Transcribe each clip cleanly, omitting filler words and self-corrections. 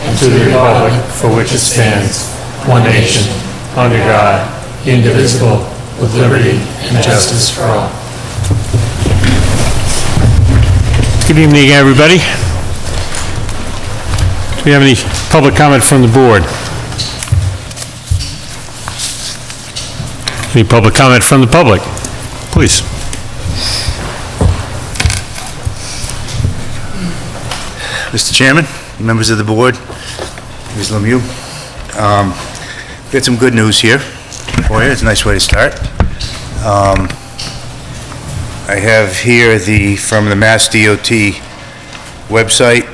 and to the republic for which it stands, one nation, under God, indivisible, with liberty and justice for all. Good evening, everybody. Do we have any public comment from the board? Any public comment from the public? Please. Mr. Chairman, members of the board, Ms. Lemieux, we had some good news here for you. It's a nice way to start. I have here from the Mass DOT website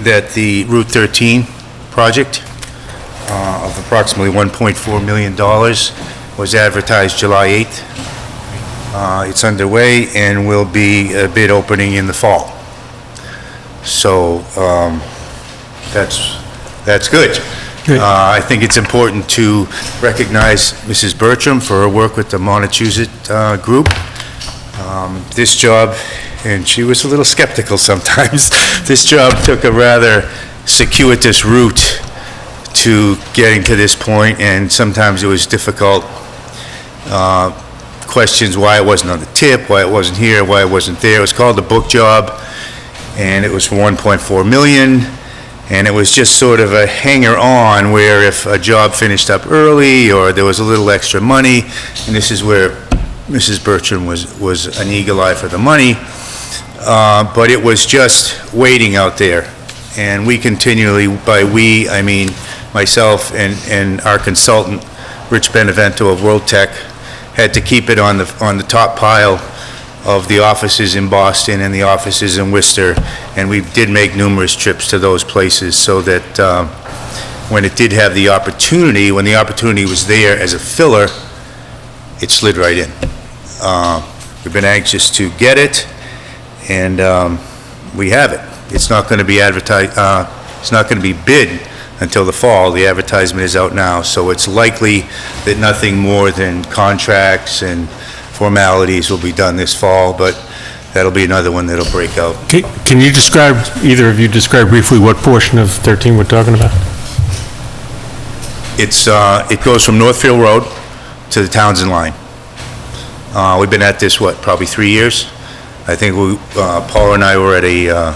that the Route 13 project of approximately $1.4 million was advertised July 8th. It's underway and will be a bid opening in the fall. So that's good. I think it's important to recognize Mrs. Bertram for her work with the Montechusett group. This job, and she was a little skeptical sometimes, this job took a rather circuitous route to getting to this point, and sometimes it was difficult. Questions why it wasn't on the tip, why it wasn't here, why it wasn't there. It was called the book job, and it was for $1.4 million, and it was just sort of a hanger-on where if a job finished up early or there was a little extra money, and this is where Mrs. Bertram was an eagle eye for the money, but it was just waiting out there. And we continually, by we, I mean myself and our consultant, Rich Benevento of World Tech, had to keep it on the top pile of the offices in Boston and the offices in Worcester, and we did make numerous trips to those places so that when it did have the opportunity, when the opportunity was there as a filler, it slid right in. We've been anxious to get it, and we have it. It's not going to be advertised, it's not going to be bid until the fall. The advertisement is out now, so it's likely that nothing more than contracts and formalities will be done this fall, but that'll be another one that'll break out. Can you describe, either of you describe briefly what portion of 13 we're talking about? It goes from Northfield Road to the Townsend line. We've been at this, probably 3 years? I think Paul and I were at a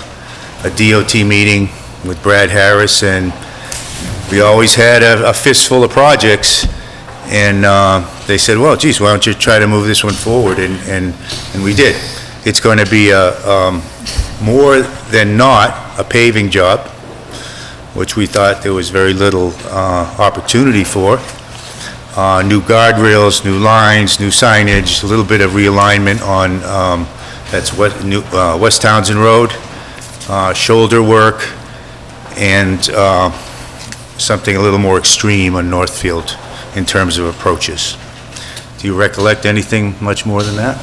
DOT meeting with Brad Harris, and we always had a fistful of projects, and they said, well, geez, why don't you try to move this one forward, and we did. It's going to be more than not a paving job, which we thought there was very little opportunity for. New guardrails, new lines, new signage, a little bit of realignment on, that's West Townsend Road, shoulder work, and something a little more extreme on Northfield in terms of approaches. Do you recollect anything much more than that?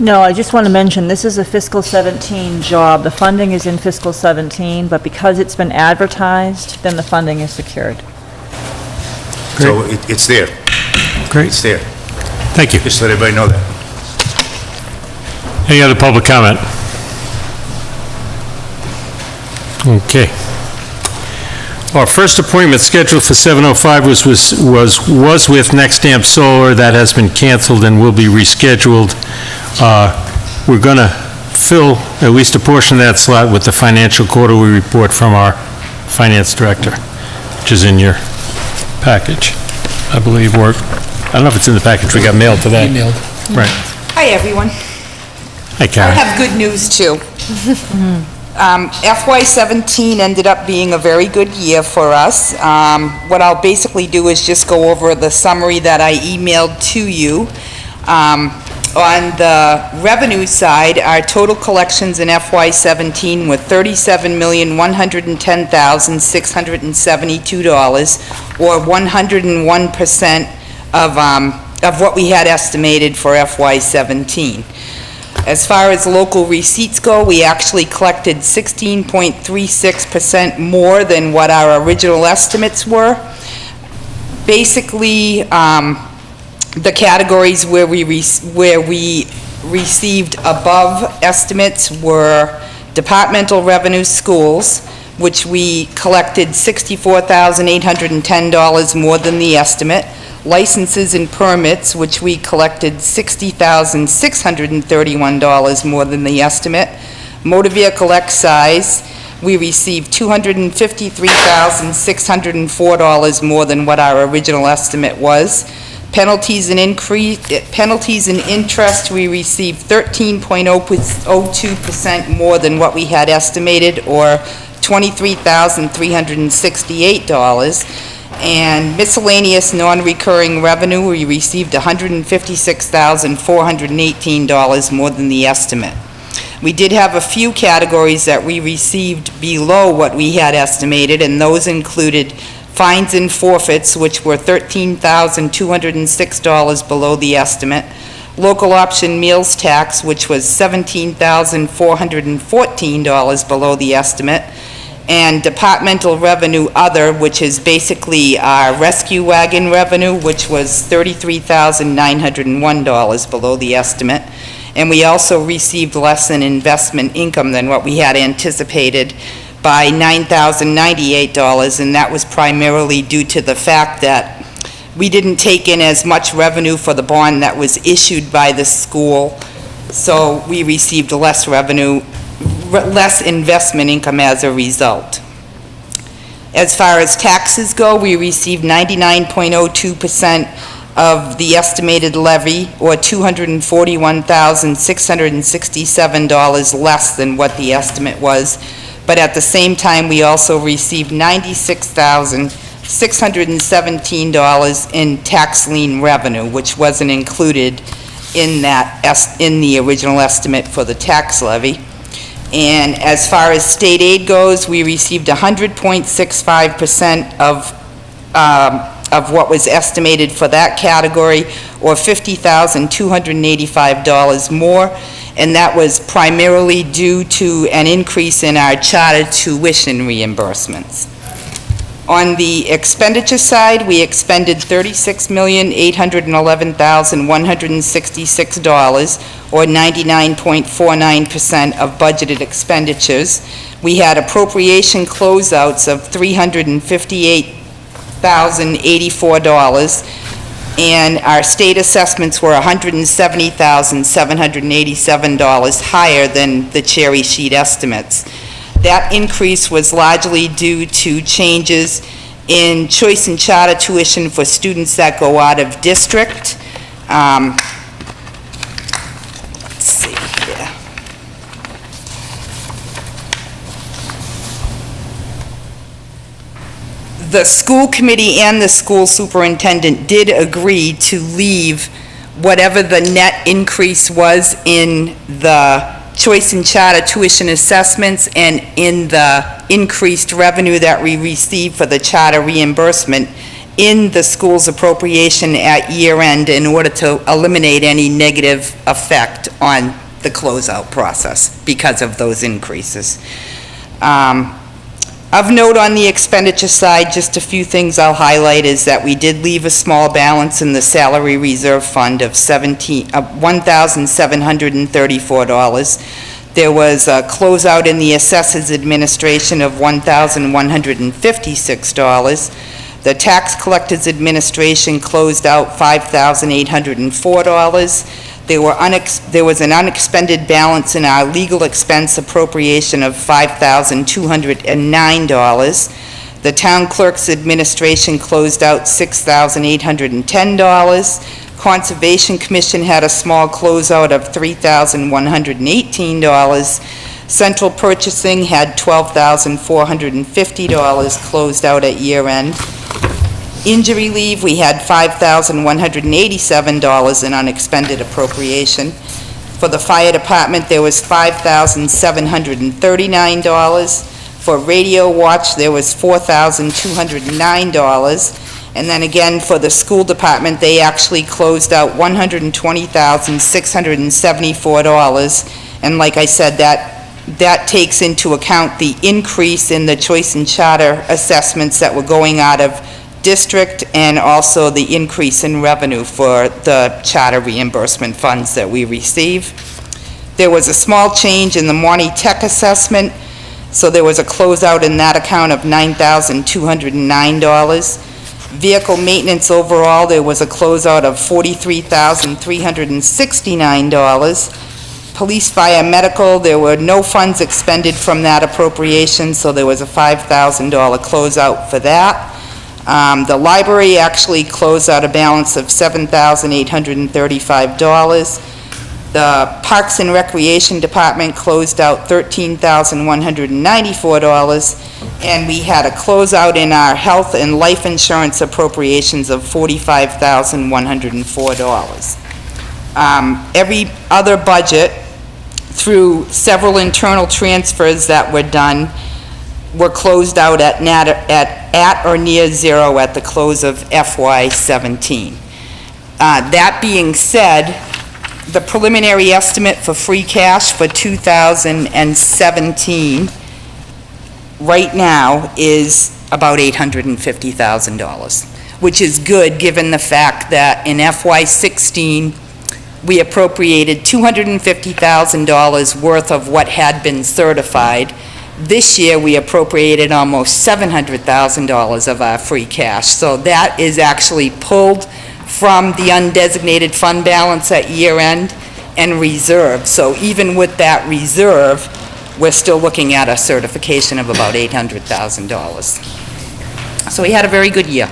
No, I just want to mention, this is a fiscal 17 job. The funding is in fiscal 17, but because it's been advertised, then the funding is secured. Great. So it's there. Great. It's there. Thank you. Just let everybody know that. Any other public comment? Okay. Our first appointment scheduled for 7:05 was with Nextamp Solar. That has been canceled and will be rescheduled. We're going to fill at least a portion of that slot with the financial quarterly report from our finance director, which is in your package, I believe, or I don't know if it's in the package. We got mailed today. Emailed. Right. Hi, everyone. Hi, I Karen. have good news, too. FY17 ended up being a very good year for us. What I'll basically do is just go over the summary that I emailed to you. On the revenue side, our total collections in FY17 were $37,110,672, or 101% of what we had estimated for FY17. As far as local receipts go, we actually collected 16.36% more than what our original estimates were. Basically, the categories where we received above estimates were departmental revenues, schools, which we collected $64,810 more than the estimate. Licenses and permits, which we collected $60,631 more than the estimate. Motor vehicle excise, we received $253,604 more than what our original estimate was. Penalties and interest, we received 13.02% more than what we had estimated, or $23,368. And miscellaneous non-recurring revenue, we received $156,418 more than the estimate. We did have a few categories that we received below what we had estimated, and those included fines and forfeits, which were $13,206 below the estimate. Local option meals tax, which was $17,414 below the estimate. And departmental revenue other, which is basically our rescue wagon revenue, which was $33,901 below the estimate. And we also received less in investment income than what we had anticipated by $9,098, and that was primarily due to the fact that we didn't take in as much revenue for the bond that was issued by the school, so we received less revenue, less investment income as a result. As far as taxes go, we received 99.02% of the estimated levy, or $241,667 less than what the estimate was. But at the same time, we also received $96,617 in tax lien revenue, which wasn't included in the original estimate for the tax levy. And as far as state aid goes, we received 100.65% of what was estimated for that category, or $50,285 more, and that was primarily due to an increase in our charter tuition reimbursements. On the expenditure side, we expended $36,811,166, or 99.49% of budgeted expenditures. We had appropriation closeouts of $358,084, and our state assessments were $170,787 higher than the cherry sheet estimates. That increase was largely due to changes in choice and charter tuition for students that go out of district. Let's see here. The school committee and the school superintendent did agree to leave whatever the net increase was in the choice and charter tuition assessments and in the increased revenue that we received for the charter reimbursement in the school's appropriation at year end, in order to eliminate any negative effect on the closeout process because of those increases. Of note on the expenditure side, just a few things I'll highlight is that we did leave a small balance in the salary reserve fund of $1,734. There was a closeout in the assessors administration of $1,156. The tax collectors administration closed out $5,804. There was an unexpended balance in our legal expense appropriation of $5,209. The town clerk's administration closed out $6,810. Conservation Commission had a small closeout of $3,118. Central purchasing had $12,450 closed out at year end. Injury leave, we had $5,187 in unexpended appropriation. For the fire department, there was $5,739. For radio watch, there was $4,209. And then again, for the school department, they actually closed out $120,674. And like I said, that takes into account the increase in the choice and charter assessments that were going out of district, and also the increase in revenue for the charter reimbursement funds that we receive. There was a small change in the Monty Tech assessment. So there was a closeout in that account of $9,209. Vehicle maintenance overall, there was a closeout of $43,369. Police, fire, medical, there were no funds expended from that appropriation, so there was a $5,000 closeout for that. The library actually closed out a balance of $7,835. The Parks and Recreation Department closed out $13,194, and we had a closeout in our health and life insurance appropriations of $45,104. Every other budget, through several internal transfers that were done, were closed out at or near zero at the close of FY17. That being said, the preliminary estimate for free cash for 2017 right now is about $850,000, which is good given the fact that in FY16, we appropriated $250,000 worth of what had been certified. This year, we appropriated almost $700,000 of our free cash. So that is actually pulled from the undesignated fund balance at year end and reserve. So even with that reserve, we're still looking at a certification of about $800,000. So we had a very good year.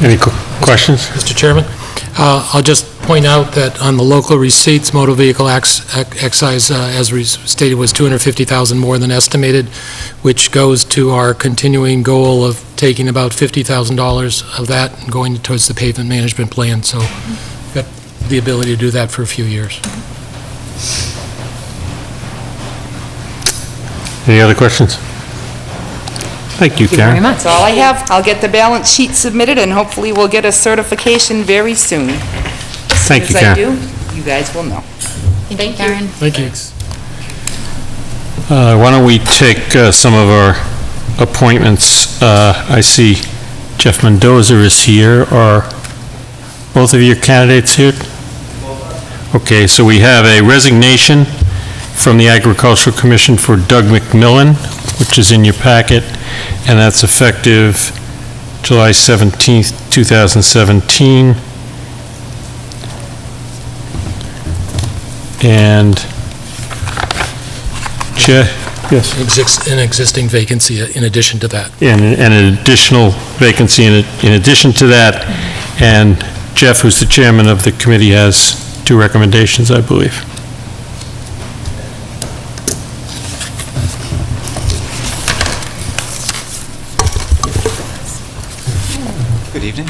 Any questions? Mr. Chairman, I'll just point out that on the local receipts, motor vehicle excise, as stated, was $250,000 more than estimated, which goes to our continuing goal of taking about $50,000 of that and going towards the pavement management plan. So we've got the ability to do that for a few years. Any other questions? Thank you, Karen. That's all I have. I'll get the balance sheet submitted, and hopefully we'll get a certification very soon. Thank you, As I Karen. do, you guys will know. Thank you, Karen. Thank you. Why don't we take some of our appointments? I see Jeff Mendoza is here. Are both of your candidates here? Okay, so we have a resignation from the Agricultural Commission for Doug McMillan, which is in your packet, and that's effective July 17th, 2017. And Jeff, yes? An existing vacancy in addition to that. And an additional vacancy in addition to that. And Jeff, who's the chairman of the committee, has 2 recommendations, I believe. Good evening.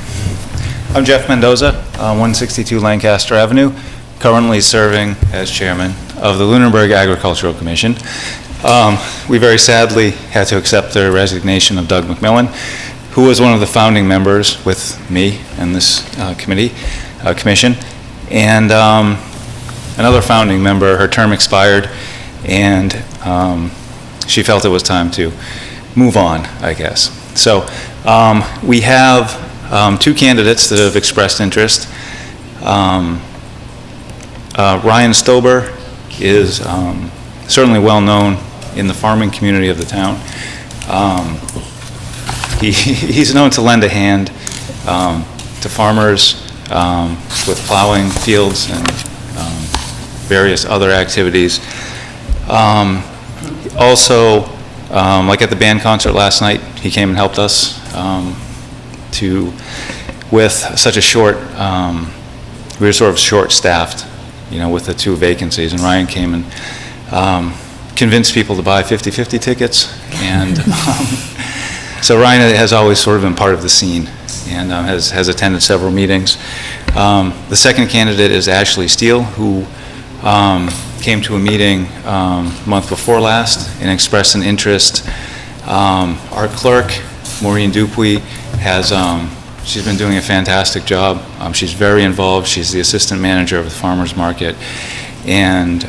I'm Jeff Mendoza, 162 Lancaster Avenue, currently serving as chairman of the Lunenburg Agricultural Commission. We very sadly had to accept the resignation of Doug McMillan, who was one of the founding members with me and this commission. And another founding member, her term expired, and she felt it was time to move on, I guess. So we have 2 candidates that have expressed interest. Ryan Stober is certainly well known in the farming community of the town. He's known to lend a hand to farmers with plowing fields and various other activities. Also, like at the band concert last night, he came and helped us with such a short, we were sort of short-staffed, with the 2 vacancies, and Ryan came and convinced people to buy 50-50 tickets, and so Ryan has always sort of been part of the scene and has attended several meetings. The second candidate is Ashley Steele, who came to a meeting month before last and expressed an interest. Our clerk, Maureen Dupuy, she's been doing a fantastic job. She's very involved. She's the assistant manager of the farmers market. And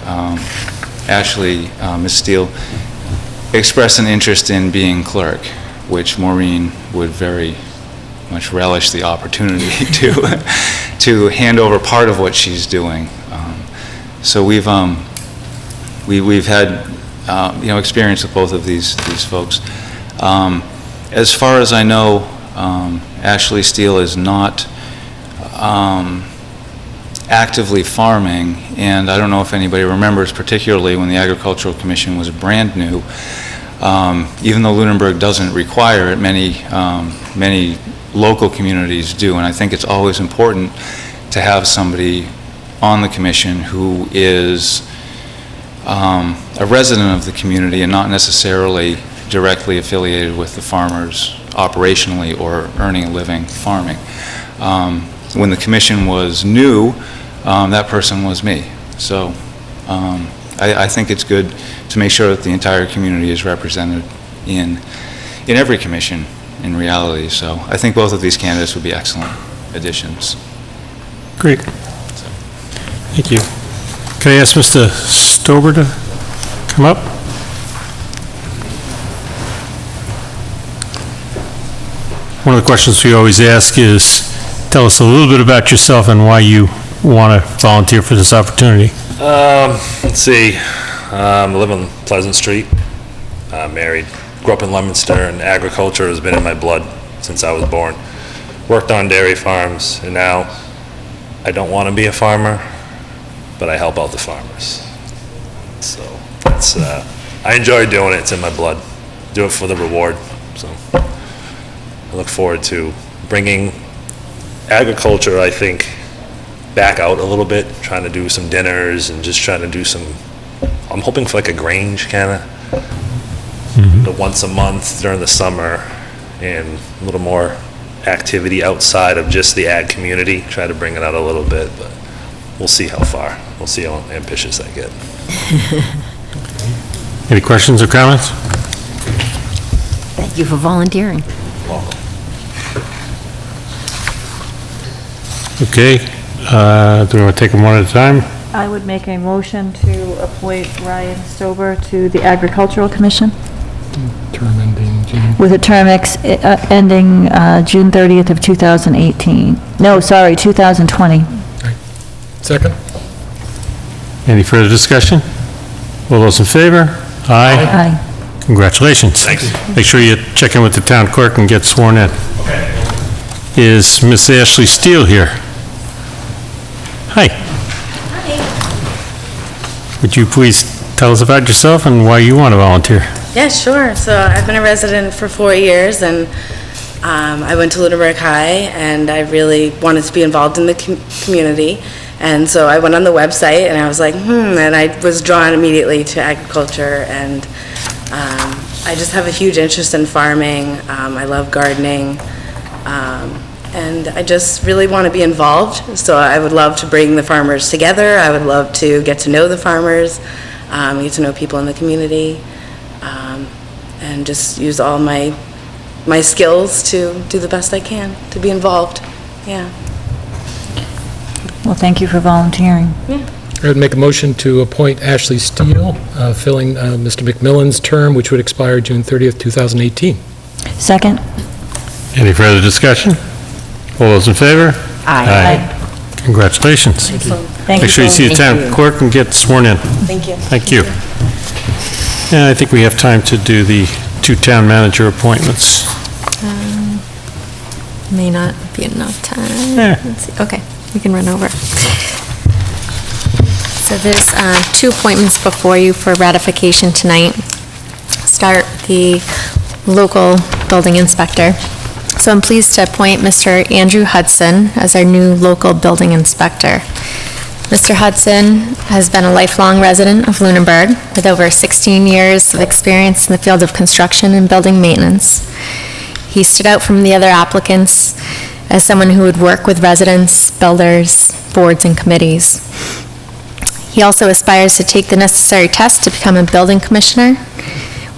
Ashley, Ms. Steele, expressed an interest in being clerk, which Maureen would very much relish the opportunity to hand over part of what she's doing. So we've we've had, experience with both of these folks. As far as I know, Ashley Steele is not actively farming, and I don't know if anybody remembers, particularly when the Agricultural Commission was brand new, even though Lunenburg doesn't require it, many local communities do, and I think it's always important to have somebody on the commission who is a resident of the community and not necessarily directly affiliated with the farmers operationally or earning a living farming. When the commission was new, that person was me. So I think it's good to make sure that the entire community is represented in every commission in reality. So I think both of these candidates would be excellent additions. Great. Thank you. Can I ask Mr. Stober to come up? One of the questions we always ask is, tell us a little bit about yourself and why you want to volunteer for this opportunity. Let's see. I live on Pleasant Street. Married. Grew up in Leominster, and agriculture has been in my blood since I was born. Worked on dairy farms, and now I don't want to be a farmer, but I help out the farmers. So that's, I enjoy doing it. It's in my blood. Do it for the reward. So I look forward to bringing agriculture, I think, back out a little bit, trying to do some dinners and just trying to do some, I'm hoping for like a Grange kind of, the once a month during the summer, and a little more activity outside of just the ag community. Try to bring it out a little bit, but we'll see how far. We'll see how ambitious I get. Any questions or comments? Thank you for volunteering. Welcome. Okay. Do we want to take them one at a time? I would make a motion to appoint Ryan Stober to the Agricultural Commission Term ending June. with a term ending June 30th of 2018. No, sorry, 2020. Second? Any further discussion? All those in favor? Aye. Aye. Congratulations. Thanks. Make sure you check in with the town clerk and get sworn in. Is Miss Ashley Steele here? Hi. Would you please tell us about yourself and why you want to volunteer? Yeah, sure. So I've been a resident for 4 years, and I went to Lunenburg High, and I really wanted to be involved in the community. And so I went on the website, and I was like, and I was drawn immediately to agriculture, and I just have a huge interest in farming. I love gardening, and I just really want to be involved. So I would love to bring the farmers together. I would love to get to know the farmers, get to know people in the community, and just use all my skills to do the best I can to be involved. Yeah. Well, thank you for volunteering. Yeah. I would make a motion to appoint Ashley Steele, filling Mr. McMillan's term, which would expire June 30th, 2018. Second? Any further discussion? All those in favor? Aye. Congratulations. Thank you. Make sure you see the town clerk and get sworn in. Thank you. Thank you. And I think we have time to do the two town manager appointments. May not be enough time. Yeah. Let's see. Okay, we can run over. So there's two appointments before you for ratification tonight. Start the local building inspector. So I'm pleased to appoint Mr. Andrew Hudson as our new local building inspector. Mr. Hudson has been a lifelong resident of Lunenburg with over 16 years of experience in the field of construction and building maintenance. He stood out from the other applicants as someone who would work with residents, builders, boards, and committees. He also aspires to take the necessary tests to become a building commissioner,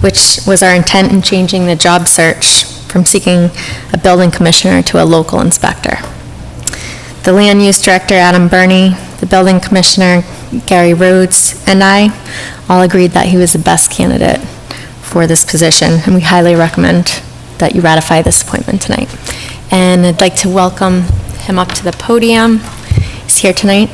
which was our intent in changing the job search from seeking a building commissioner to a local inspector. The land use director, Adam Burney, the building commissioner, Gary Rhodes, and I all agreed that he was the best candidate for this position, and we highly recommend that you ratify this appointment tonight. And I'd like to welcome him up to the podium. He's here tonight.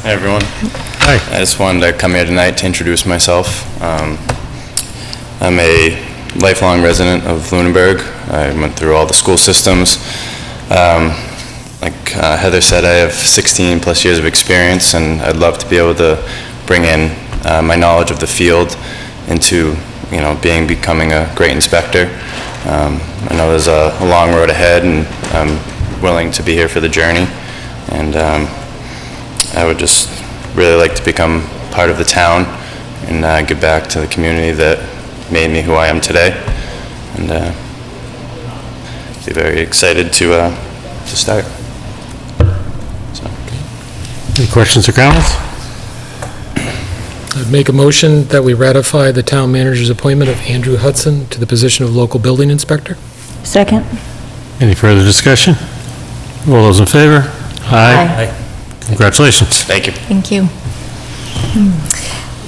Hi, everyone. Hi. I just wanted to come here tonight to introduce myself. I'm a lifelong resident of Lunenburg. I went through all the school systems. Like Heather said, I have 16 plus years of experience, and I'd love to be able to bring in my knowledge of the field into, becoming a great inspector. I know there's a long road ahead, and I'm willing to be here for the journey. And I would just really like to become part of the town and give back to the community that made me who I am today. And be very excited to start. So. Any questions or comments? I'd make a motion that we ratify the town manager's appointment of Andrew Hudson to the position of local building inspector. Second? Any further discussion? All those in favor? Aye. Congratulations. Thank you. Thank you.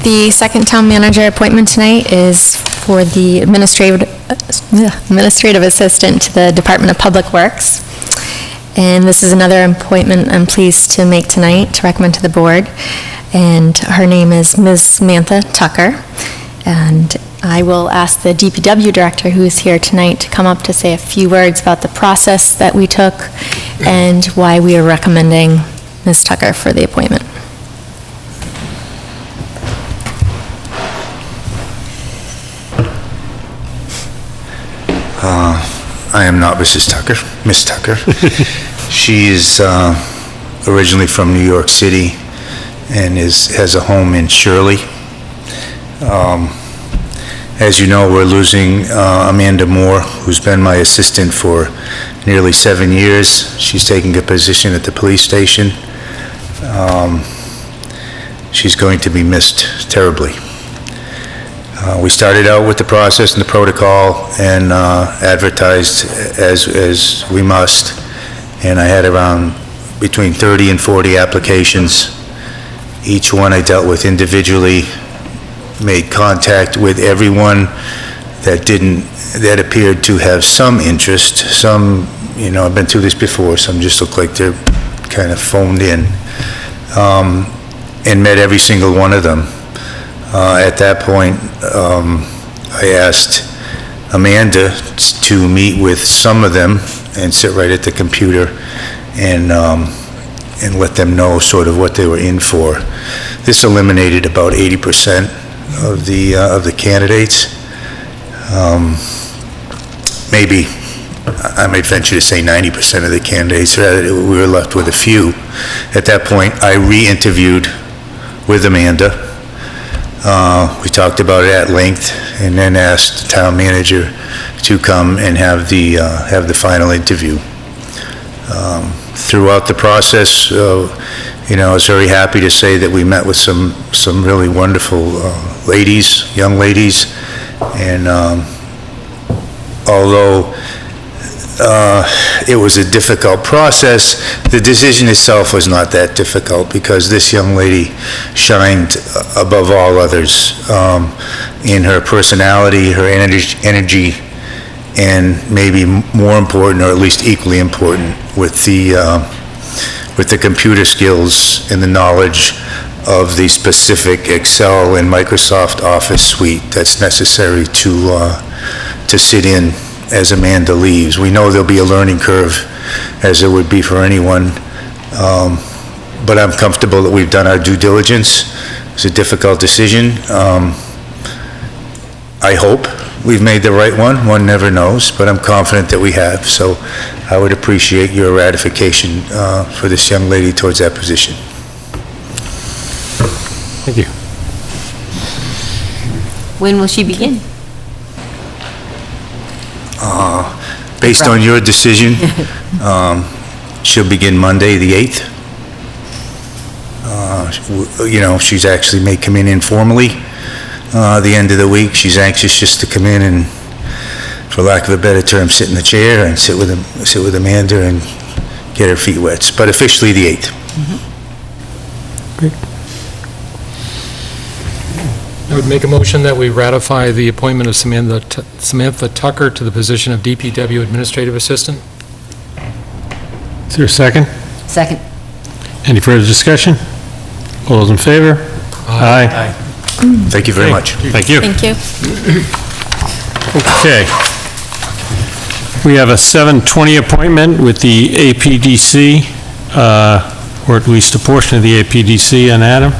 The second town manager appointment tonight is for the administrative assistant to the Department of Public Works. And this is another appointment I'm pleased to make tonight to recommend to the board. And her name is Ms. Samantha Tucker. And I will ask the DPW director, who is here tonight, to come up to say a few words about the process that we took and why we are recommending Ms. Tucker for the appointment. I am not Mrs. Tucker, Miss Tucker. She is originally from New York City and has a home in Shirley. As you know, we're losing Amanda Moore, who's been my assistant for nearly 7 years. She's taking a position at the police station. She's going to be missed terribly. We started out with the process and the protocol and advertised as we must. And I had around between 30 and 40 applications. Each one I dealt with individually, made contact with everyone that appeared to have some interest. Some, I've been through this before, some just look like they're kind of phoned in, and met every single one of them. At that point, I asked Amanda to meet with some of them and sit right at the computer and let them know sort of what they were in for. This eliminated about 80% of the candidates. Maybe I might venture to say 90% of the candidates. We were left with a few. At that point, I re-interviewed with Amanda. We talked about it at length, and then asked the town manager to come and have the final interview. Throughout the process, I was very happy to say that we met with some really wonderful young ladies, and although it was a difficult process, the decision itself was not that difficult, because this young lady shined above all others in her personality, her energy, and maybe more important, or at least equally important, with the computer skills and the knowledge of the specific Excel and Microsoft Office suite that's necessary to sit in as Amanda leaves. We know there'll be a learning curve, as there would be for anyone, but I'm comfortable that we've done our due diligence. It's a difficult decision. I hope we've made the right one. One never knows, but I'm confident that we have. So I would appreciate your ratification for this young lady towards that position. Thank you. When will she begin? Based on your decision, she'll begin Monday, the 8th. She's actually may come in informally the end of the week. She's anxious just to come in and, for lack of a better term, sit in the chair and sit with Amanda and get her feet wet. But officially the 8th. Great. I would make a motion that we ratify the appointment of Samantha Tucker to the position of DPW Administrative Assistant. Is there a second? Second. Any further discussion? All those in favor? Aye. Thank you very much. Thank you. Thank you. Okay. We have a 7:20 appointment with the APDC, or at least a portion of the APDC and Adam,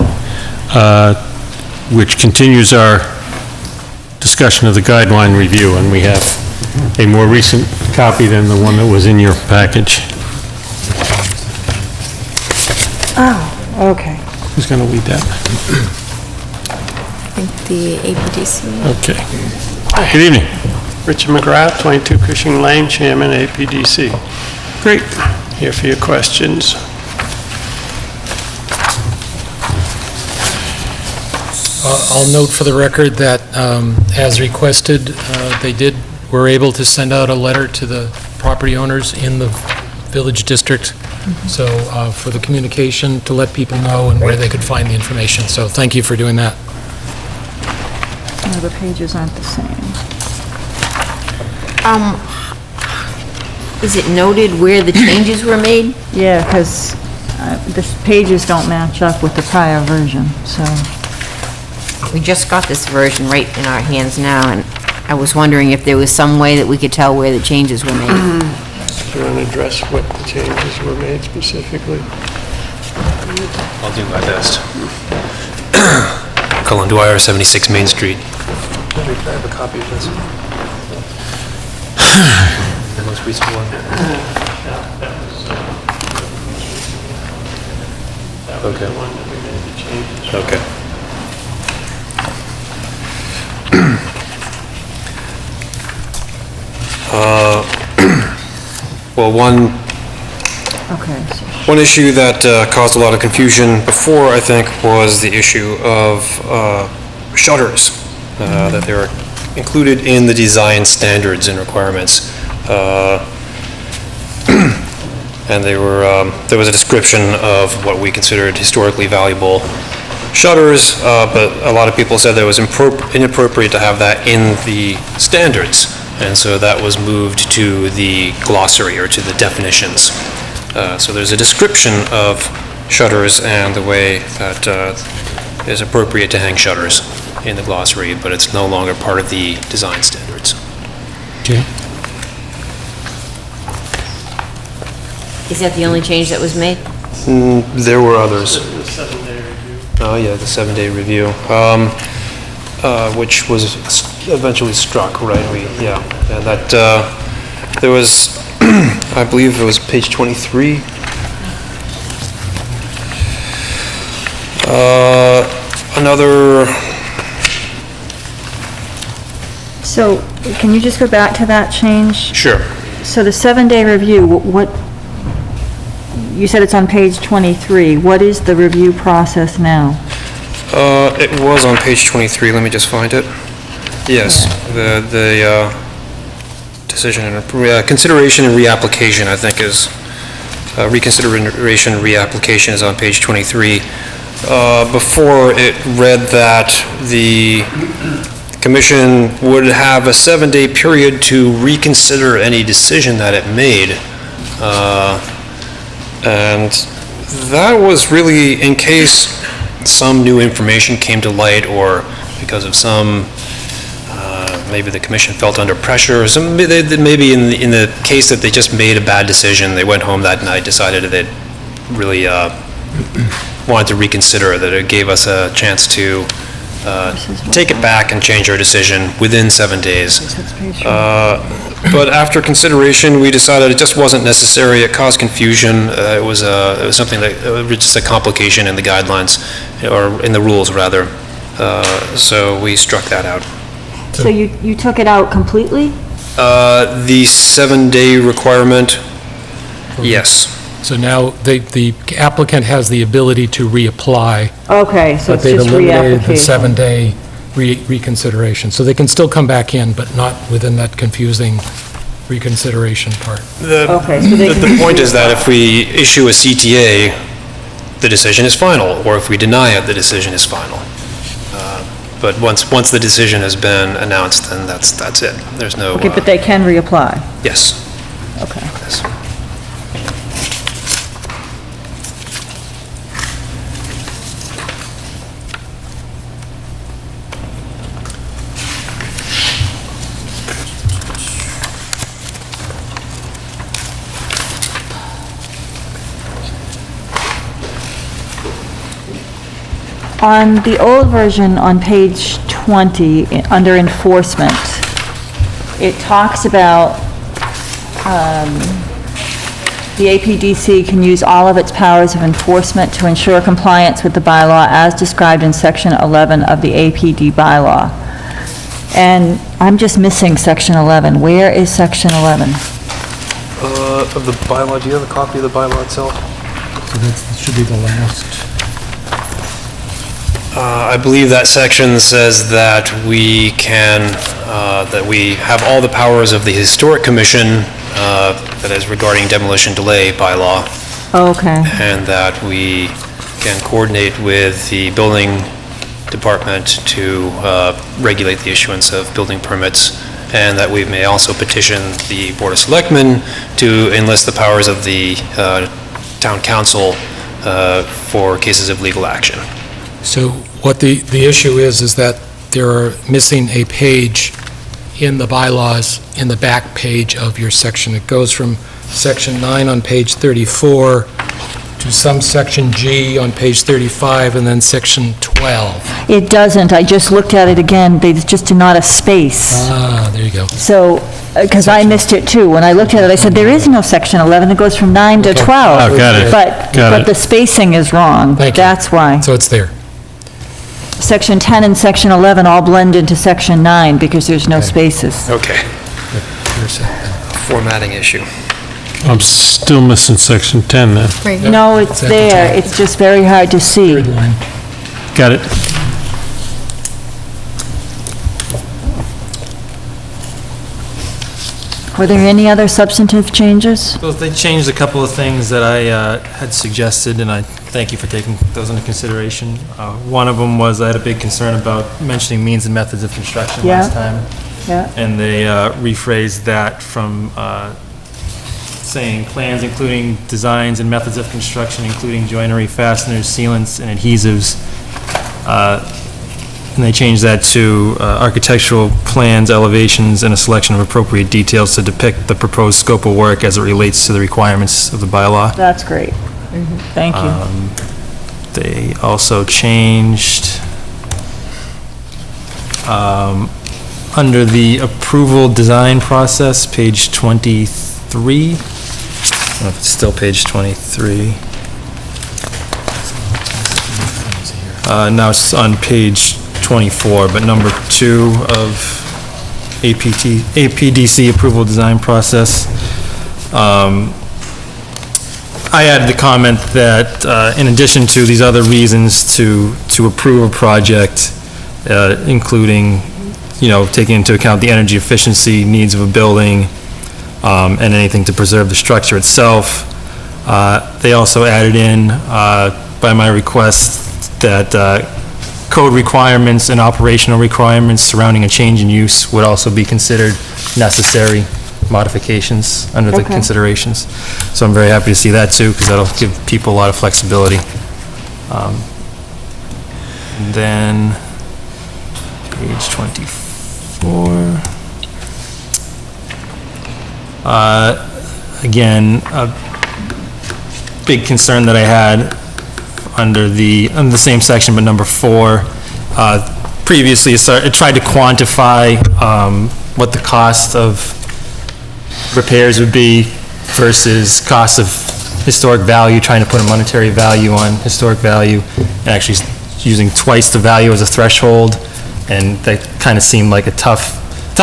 which continues our discussion of the guideline review, and we have a more recent copy than the one that was in your package. Oh, okay. Who's going to lead that? I think the APDC. Okay. Good evening. Richard McGrath, 22 Cushing Lane, Chairman, APDC. Great. Here for your questions. I'll note for the record that, as requested, were able to send out a letter to the property owners in the village district, so for the communication, to let people know and where they could find the information. So thank you for doing that. No, the pages aren't the same. Is it noted where the changes were made? Yeah, because the pages don't match up with the prior version, so. We just got this version right in our hands now, and I was wondering if there was some way that we could tell where the changes were made. Do you want to address what the changes were made specifically? I'll do my best. Cullen Dwyer, 76 Main Street. Can I have a copy of this? The most recent one. Okay. Okay. Well, one issue that caused a lot of confusion before, I think, was the issue of shutters, that they were included in the design standards and requirements. And there was a description of what we considered historically valuable shutters, but a lot of people said that it was inappropriate to have that in the standards. And so that was moved to the glossary, or to the definitions. So there's a description of shutters and the way that is appropriate to hang shutters in the glossary, but it's no longer part of the design standards. Okay. Is that the only change that was made? There were others. The 7-day review. Oh, yeah, the 7-day review, which was eventually struck, right? And that, there was, I believe it was page 23. Another... So, can you just go back to that change? Sure. So the 7-day review, what, you said it's on page 23. What is the review process now? It was on page 23, let me just find it. Yes, the decision and consideration and reapplication, I think, is reconsideration and reapplication is on page 23. Before, it read that the Commission would have a 7-day period to reconsider any decision that it made, and that was really in case some new information came to light, or because of some, maybe the Commission felt under pressure, or maybe in the case that they just made a bad decision, they went home that night, decided that they really wanted to reconsider, that it gave us a chance to take it back and change our decision within 7 days. But after consideration, we decided it just wasn't necessary. It caused confusion. It was something that was just a complication in the guidelines, or in the rules rather. So we struck that out. So you took it out completely? The 7-day requirement, yes. So now the applicant has the ability to reapply. Okay, so it's just But they've eliminated the reapplication. 7-day reconsideration. So they can still come back in, but not within that confusing reconsideration part. Okay, so they The can... point is that if we issue a CTA, the decision is final, or if we deny it, the decision is final. But once the decision has been announced, then that's it. There's no... Okay, but they can reapply? Yes. Okay. Yes. On the old version, on page 20, under enforcement, it talks about the APDC can use all of its powers of enforcement to ensure compliance with the bylaw as described in section 11 of the APD bylaw. And I'm just missing section 11. Where is section 11? Of the bylaw, do you have a copy of the bylaw itself? So that should be the last. I believe that section says that we can, that we have all the powers of the Historic Commission, that is regarding demolition delay bylaw, Okay. and that we can coordinate with the building department to regulate the issuance of building permits, and that we may also petition the Board of Selectmen to enlist the powers of the town council for cases of legal action. So what the issue is that there are missing a page in the bylaws in the back page of your section. It goes from section 9 on page 34 to some section G on page 35 and then section 12. It doesn't. I just looked at it again. There's just not a space. Ah, there you go. So, because I missed it too. When I looked at it, I said, there is no section 11. It goes from 9 to 12. Oh, got it. But Got it. the spacing is wrong. Thank you. That's why. So it's there. Section 10 and section 11 all blend into section 9 because there's no spaces. Okay. Formatting issue. I'm still missing section 10 then. Right. No, it's at the there. top. It's just very hard to see. Third line. Got it. Were there any other substantive changes? Well, they changed a couple of things that I had suggested, and I thank you for taking those into consideration. One of them was I had a big concern about mentioning means and methods of construction last time. Yeah. And they rephrased that from saying plans including designs and methods of construction, including joinery, fasteners, sealants, and adhesives. And they changed that to architectural plans, elevations, and a selection of appropriate details to depict the proposed scope of work as it relates to the requirements of the bylaw. That's great. Thank you. They also changed, under the approval design process, page 23. I don't know if it's still page 23. Now it's on page 24, but number 2 of APDC approval design process. I added the comment that in addition to these other reasons to approve a project, including, taking into account the energy efficiency needs of a building, and anything to preserve the structure itself, they also added in, by my request, that code requirements and operational requirements surrounding a change in use would also be considered necessary modifications under the Okay. considerations. So I'm very happy to see that too, because that'll give people a lot of flexibility. And then, page 24. Again, a big concern that I had under the same section, but number 4, previously it tried to quantify what the cost of repairs would be versus cost of historic value, trying to put a monetary value on historic value, and actually using twice the value as a threshold, and that kind of seemed like a tough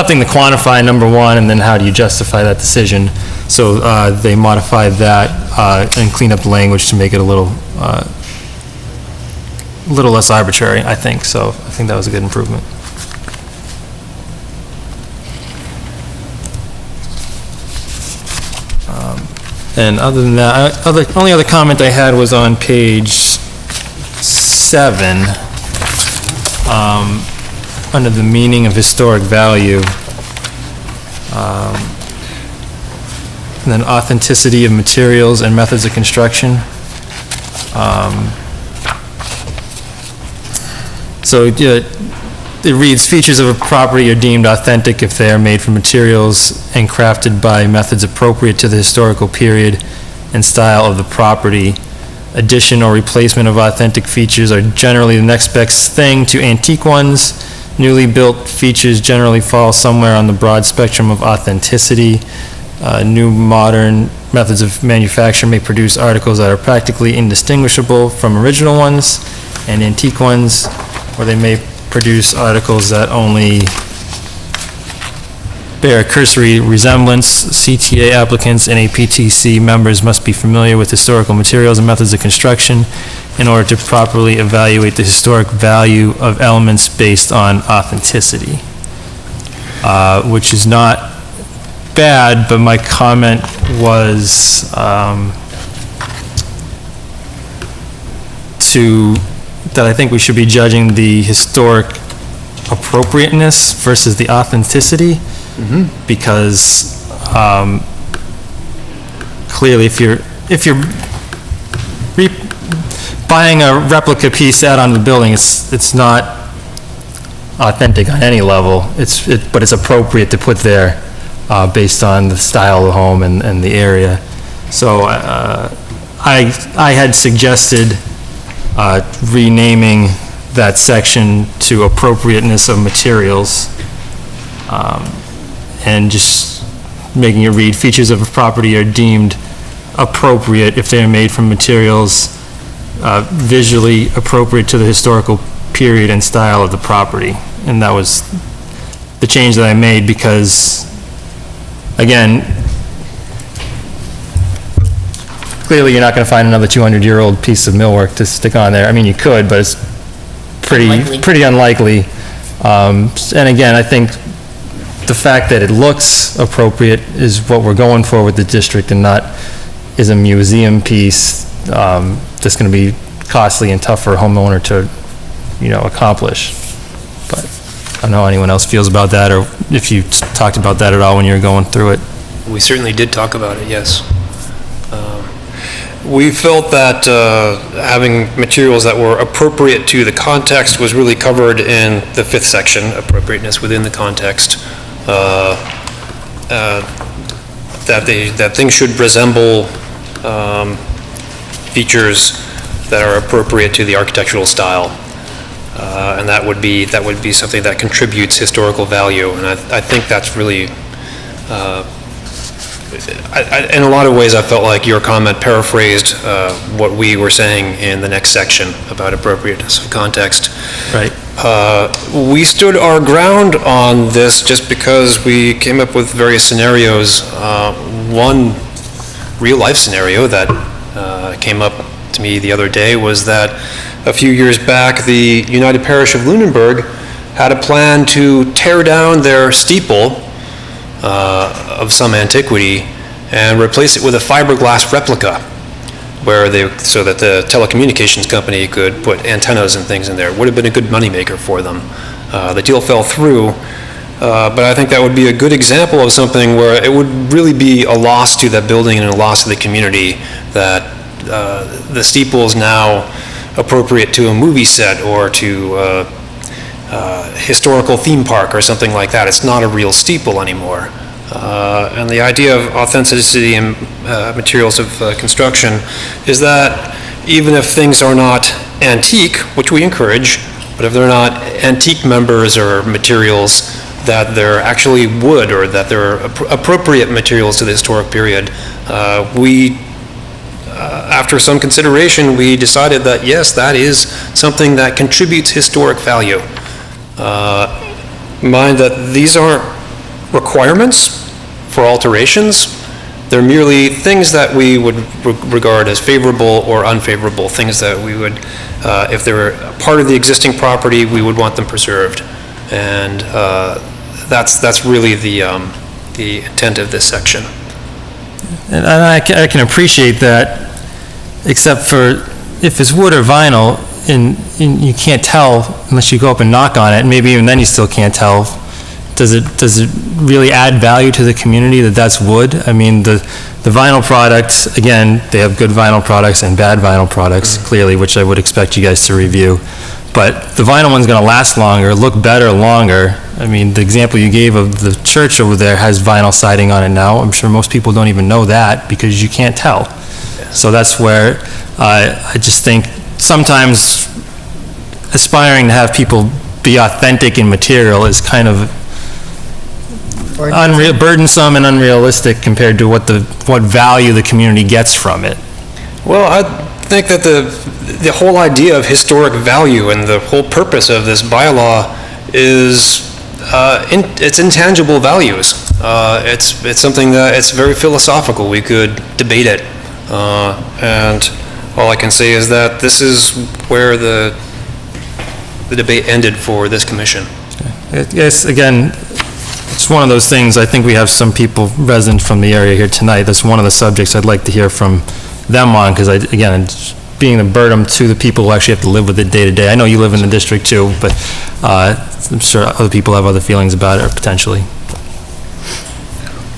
thing to quantify, number one, and then how do you justify that decision? So they modified that and cleaned up the language to make it a little less arbitrary, I think. So I think that was a good improvement. And other than that, only other comment I had was on page 7, under the meaning of historic value. And then authenticity of materials and methods of construction. So it reads, features of a property are deemed authentic if they are made from materials and crafted by methods appropriate to the historical period and style of the property. addition or replacement of authentic features are generally the next best thing to antique ones. Newly built features generally fall somewhere on the broad spectrum of authenticity. New modern methods of manufacture may produce articles that are practically indistinguishable from original ones and antique ones, or they may produce articles that only bear a cursory resemblance. CTA applicants and APTC members must be familiar with historical materials and methods of construction in order to properly evaluate the historic value of elements based on authenticity, which is not bad, but my comment was that I think we should be judging the historic appropriateness versus the authenticity, because clearly if you're buying a replica piece out on the building, it's not authentic on any level. But it's appropriate to put there based on the style of the home and the area. So I had suggested renaming that section to appropriateness of materials, and just making it read, features of a property are deemed appropriate if they are made from materials visually appropriate to the historical period and style of the property. And that was the change that I made because, again, clearly you're not going to find another 200-year-old piece of millwork to stick on there. I mean, you could, but it's pretty unlikely. And again, I think the fact that it looks appropriate is what we're going for with the district, and not is a museum piece that's going to be costly and tough for a homeowner to, accomplish. But I don't know how anyone else feels about that, or if you talked about that at all when you were going through it. We certainly did talk about it, yes. We felt that having materials that were appropriate to the context was really covered in the 5th section, appropriateness within the context. That things should resemble features that are appropriate to the architectural style. And that would be something that contributes historical value. And I think that's really, in a lot of ways, I felt like your comment paraphrased what we were saying in the next section about appropriateness of context. Right. We stood our ground on this just because we came up with various scenarios. One real-life scenario that came up to me the other day was that a few years back, the United Parish of Lunenburg had a plan to tear down their steeple of some antiquity and replace it with a fiberglass replica, so that the telecommunications company could put antennas and things in there. It would have been a good moneymaker for them. The deal fell through, but I think that would be a good example of something where it would really be a loss to that building and a loss to the community that the steeple is now appropriate to a movie set or to a historical theme park or something like that. It's not a real steeple anymore. And the idea of authenticity in materials of construction is that even if things are not antique, which we encourage, but if they're not antique members or materials, that they're actually wood or that they're appropriate materials to the historic period, after some consideration, we decided that yes, that is something that contributes historic value. Mind that these aren't requirements for alterations. They're merely things that we would regard as favorable or unfavorable, things that we would, if they were part of the existing property, we would want them preserved. And that's really the intent of this section. And I can appreciate that, except for if it's wood or vinyl, and you can't tell unless you go up and knock on it, and maybe even then you still can't tell. Does it really add value to the community that that's wood? I mean, the vinyl products, again, they have good vinyl products and bad vinyl products, clearly, which I would expect you guys to review. But the vinyl one's gonna last longer, look better longer. I mean, the example you gave of the church over there has vinyl siding on it now. I'm sure most people don't even know that because you can't tell. So that's where I just think sometimes aspiring to have people be authentic in material is kind of burdensome and unrealistic compared to what value the community gets from it. Well, I think that the whole idea of historic value and the whole purpose of this bylaw is it's intangible values. It's something that it's very philosophical. We could debate it, and all I can say is that this is where the debate ended for this commission. Yes, again, it's one of those things, I think we have some people resident from the area here tonight. That's one of the subjects I'd like to hear from them on, because again, it's being a burden to the people who actually have to live with it day to day. I know you live in the district too, but I'm sure other people have other feelings about it, potentially.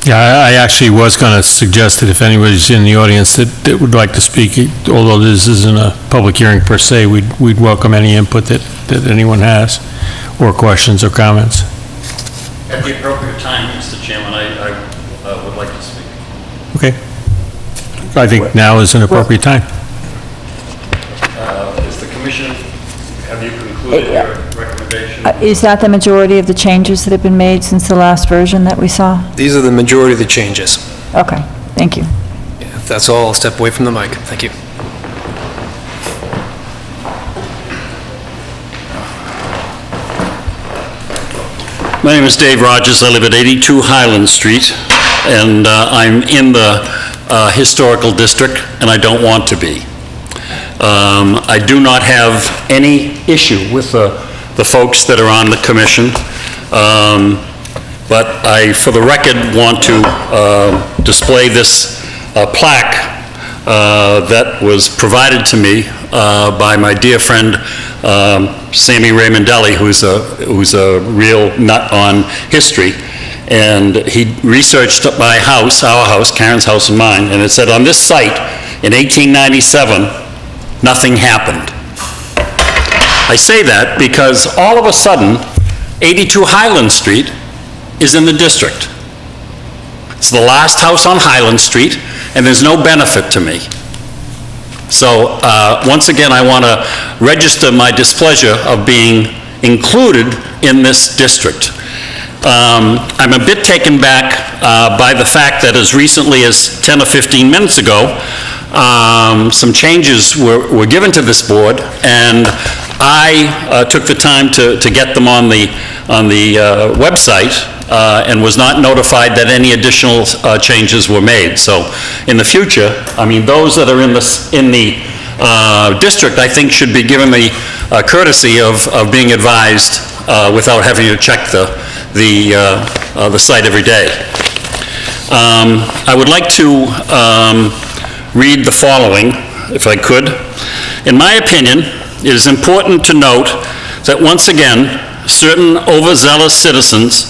Yeah, I actually was going to suggest that if anybody's in the audience that would like to speak, although this isn't a public hearing per se, we'd welcome any input that anyone has, or questions or comments. At the appropriate time, Mr. Chairman, I would like to speak. Okay. I think now is an appropriate time. Is the commission, have you concluded your recommendation? Is that the majority of the changes that have been made since the last version that we saw? These are the majority of the changes. Okay, thank you. If that's all, I'll step away from the mic. Thank you. My name is Dave Rogers. I live at 82 Highland Street, and I'm in the historical district, and I don't want to be. I do not have any issue with the folks that are on the commission, but I, for the record, want to display this plaque that was provided to me by my dear friend Sammy Raymondelli, who's a real nut on history, and he researched my house, our house, Karen's house and mine, and it said on this site in 1897 nothing happened. I say that because all of a sudden 82 Highland Street is in the district. It's the last house on Highland Street, and there's no benefit to me. So, once again, I want to register my displeasure of being included in this district. I'm a bit taken back by the fact that as recently as 10 or 15 minutes ago, some changes were given to this board, and I took the time to get them on the website, and was not notified that any additional changes were made. So in the future, I mean, those that are in the district, I think, should be given the courtesy of being advised without having to check the site every day. I would like to read the following, if I could. In my opinion, it is important to note that once again, certain overzealous citizens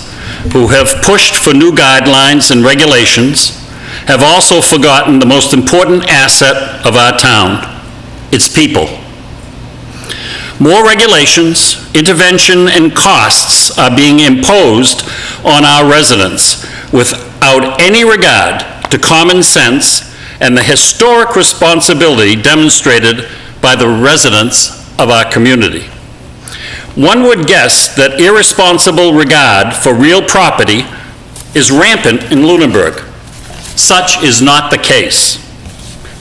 who have pushed for new guidelines and regulations have also forgotten the most important asset of our town, its people. More regulations, intervention, and costs are being imposed on our residents without any regard to common sense and the historic responsibility demonstrated by the residents of our community. One would guess that irresponsible regard for real property is rampant in Lunenburg. Such is not the case,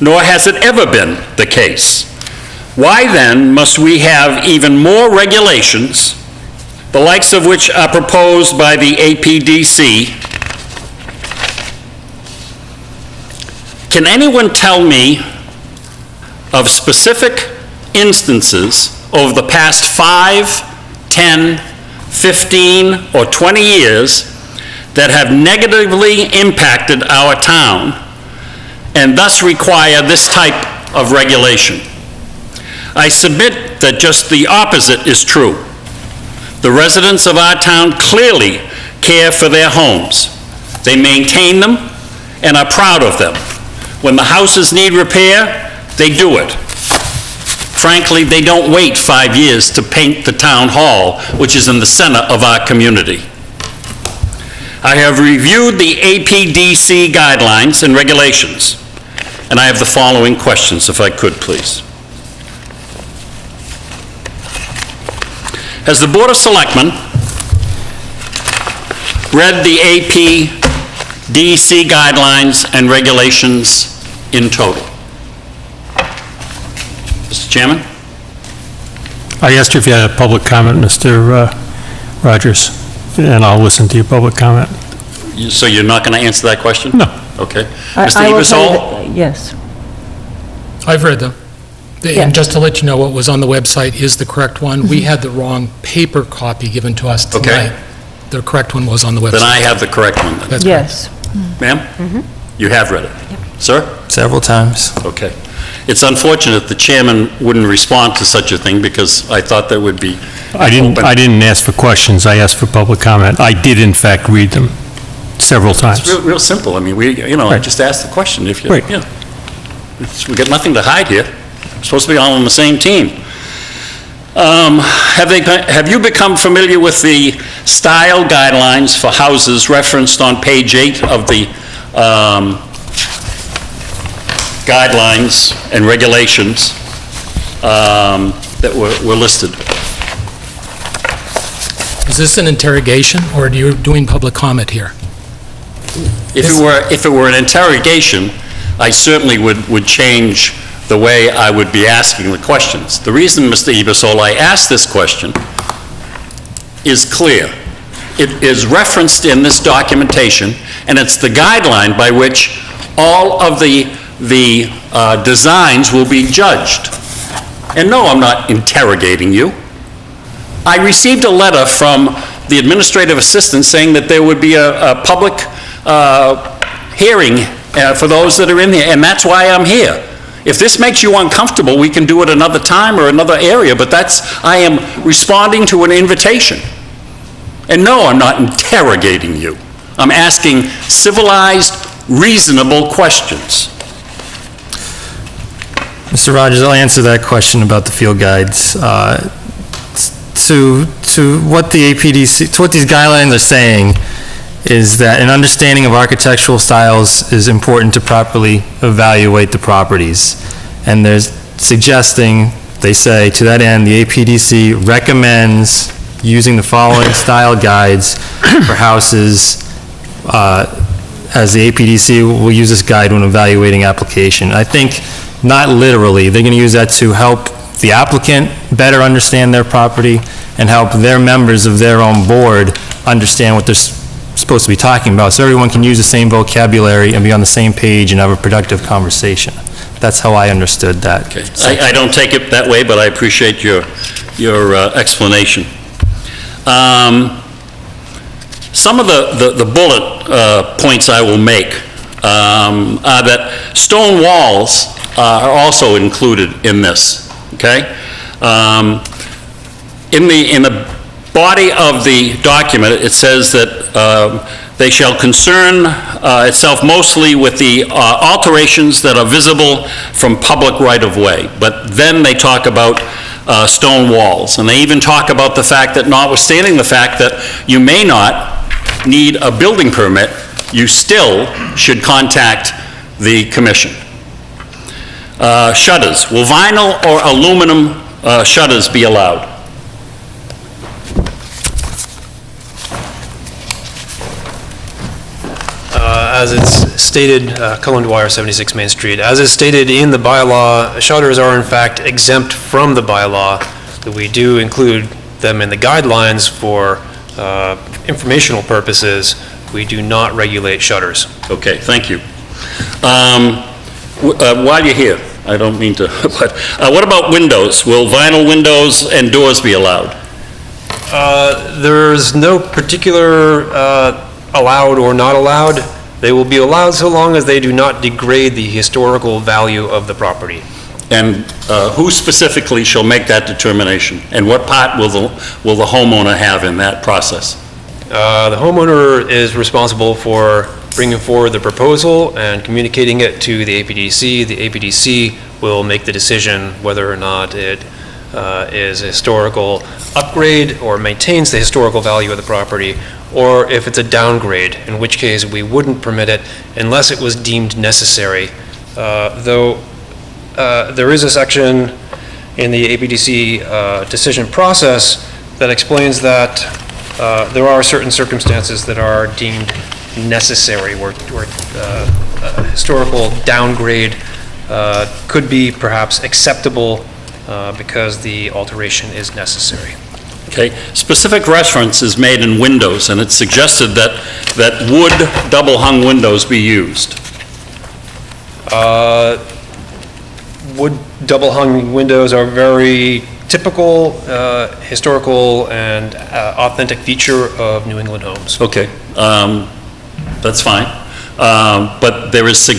nor has it ever been the case. Why then must we have even more regulations, the likes of which are proposed by the APDC? Can anyone tell me of specific instances over the past 5, 10, 15, or 20 years that have negatively impacted our town and thus require this type of regulation? I submit that just the opposite is true. The residents of our town clearly care for their homes. They maintain them and are proud of them. When the houses need repair, they do it. Frankly, they don't wait 5 years to paint the town hall, which is in the center of our community. I have reviewed the APDC guidelines and regulations, And I have the following questions, if I could, please. Has the Board of Selectmen read the APDC guidelines and regulations in total? Mr. Chairman? I asked you if you had a public comment, Mr. Rogers, and I'll listen to your public comment. So you're not going to answer that question? No. Okay. I Mr. will tell you Ebersol? that- Yes. I've read them. Yeah. And just to let you know, what was on the website is the correct one. We had the wrong paper copy given to us Okay. tonight. The correct one was on the website. Then I have the correct one then. That's Yes. Ma'am? You have read it? Sir? Several times. Okay. It's unfortunate the chairman wouldn't respond to such a thing because I thought that would be I didn't ask for questions, I asked for public comment. I did in fact read them several times. It's real simple. I mean, I Right. just asked the question if you, Right. we got nothing to hide here. We're supposed to be all on the same team. Have you become familiar with the style guidelines for houses referenced on page 8 of the guidelines and regulations that were listed? Is this an interrogation, or are you doing public comment here? If it were an interrogation, I certainly would change the way I would be asking the questions. The reason, Mr. Ebersol, I asked this question is clear. It is referenced in this documentation, and it's the guideline by which all of the designs will be judged. And no, I'm not interrogating you. I received a letter from the administrative assistant saying that there would be a public hearing for those that are in here, and that's why I'm here. If this makes you uncomfortable, we can do it another time or another area, but I am responding to an invitation. And no, I'm not interrogating you. I'm asking civilized, reasonable questions. Mr. Rogers, I'll answer that question about the field guides. To what the APDC, to what these guidelines are saying is that an understanding of architectural styles is important to properly evaluate the properties. And they're suggesting, they say, to that end, the APDC recommends using the following style guides for houses, as the APDC will use this guide when evaluating application. I think, not literally, they're going to use that to help the applicant better understand their property and help their members of their own board understand what they're supposed to be talking about, so everyone can use the same vocabulary and be on the same page and have a productive conversation. That's how I understood that. Okay. I don't take it that way, but I appreciate your explanation. Some of the bullet points I will make are that stone walls are also included in this, okay? In the body of the document, it says that they shall concern itself mostly with the alterations that are visible from public right-of-way. But then they talk about stone walls, and they even talk about the fact that, notwithstanding the fact that you may not need a building permit, you still should contact the commission. Shutters. Will vinyl or aluminum shutters be allowed? As it's stated, Cullen Dwyer, 76 Main Street, as is stated in the bylaw, shutters are in fact exempt from the bylaw. That we do include them in the guidelines for informational purposes. We do not regulate shutters. Okay, thank you. While you're here, I don't mean to, but what about windows? Will vinyl windows and doors be allowed? There's no particular allowed or not allowed. They will be allowed so long as they do not degrade the historical value of the property. And who specifically shall make that determination? And what part will the homeowner have in that process? The homeowner is responsible for bringing forward the proposal and communicating it to the APDC. The APDC will make the decision whether or not it is a historical upgrade or maintains the historical value of the property, or if it's a downgrade, in which case we wouldn't permit it unless it was deemed necessary though there is a section in the APDC decision process that explains that there are certain circumstances that are deemed necessary, where historical downgrade could be perhaps acceptable because the alteration is necessary. Okay, specific reference is made in windows, and it's suggested that wood double-hung windows be used. Wood double-hung windows are very typical, historical, and authentic feature of New England homes. Okay, that's fine. But there is a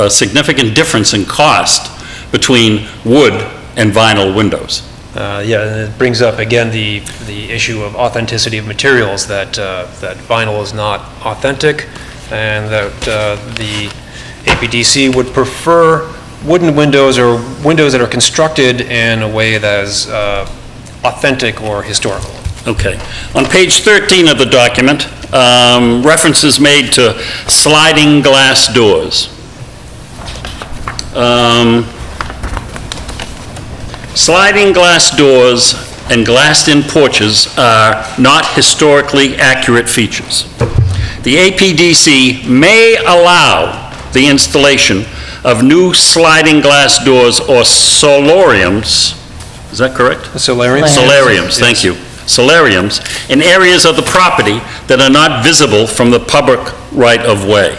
significant difference in cost between wood and vinyl windows. Yeah, and it brings up again the issue of authenticity of materials, that vinyl is not authentic, and that the APDC would prefer wooden windows or windows that are constructed in a way that is authentic or historical. Okay. On page 13 of the document, reference is made to sliding glass doors. Sliding glass doors and glassed-in porches are not historically accurate features. The APDC may allow the installation of new sliding glass doors or solariums, is that correct? Solariums? Solariums, thank you. Solariums in areas of the property that are not visible from the public right-of-way.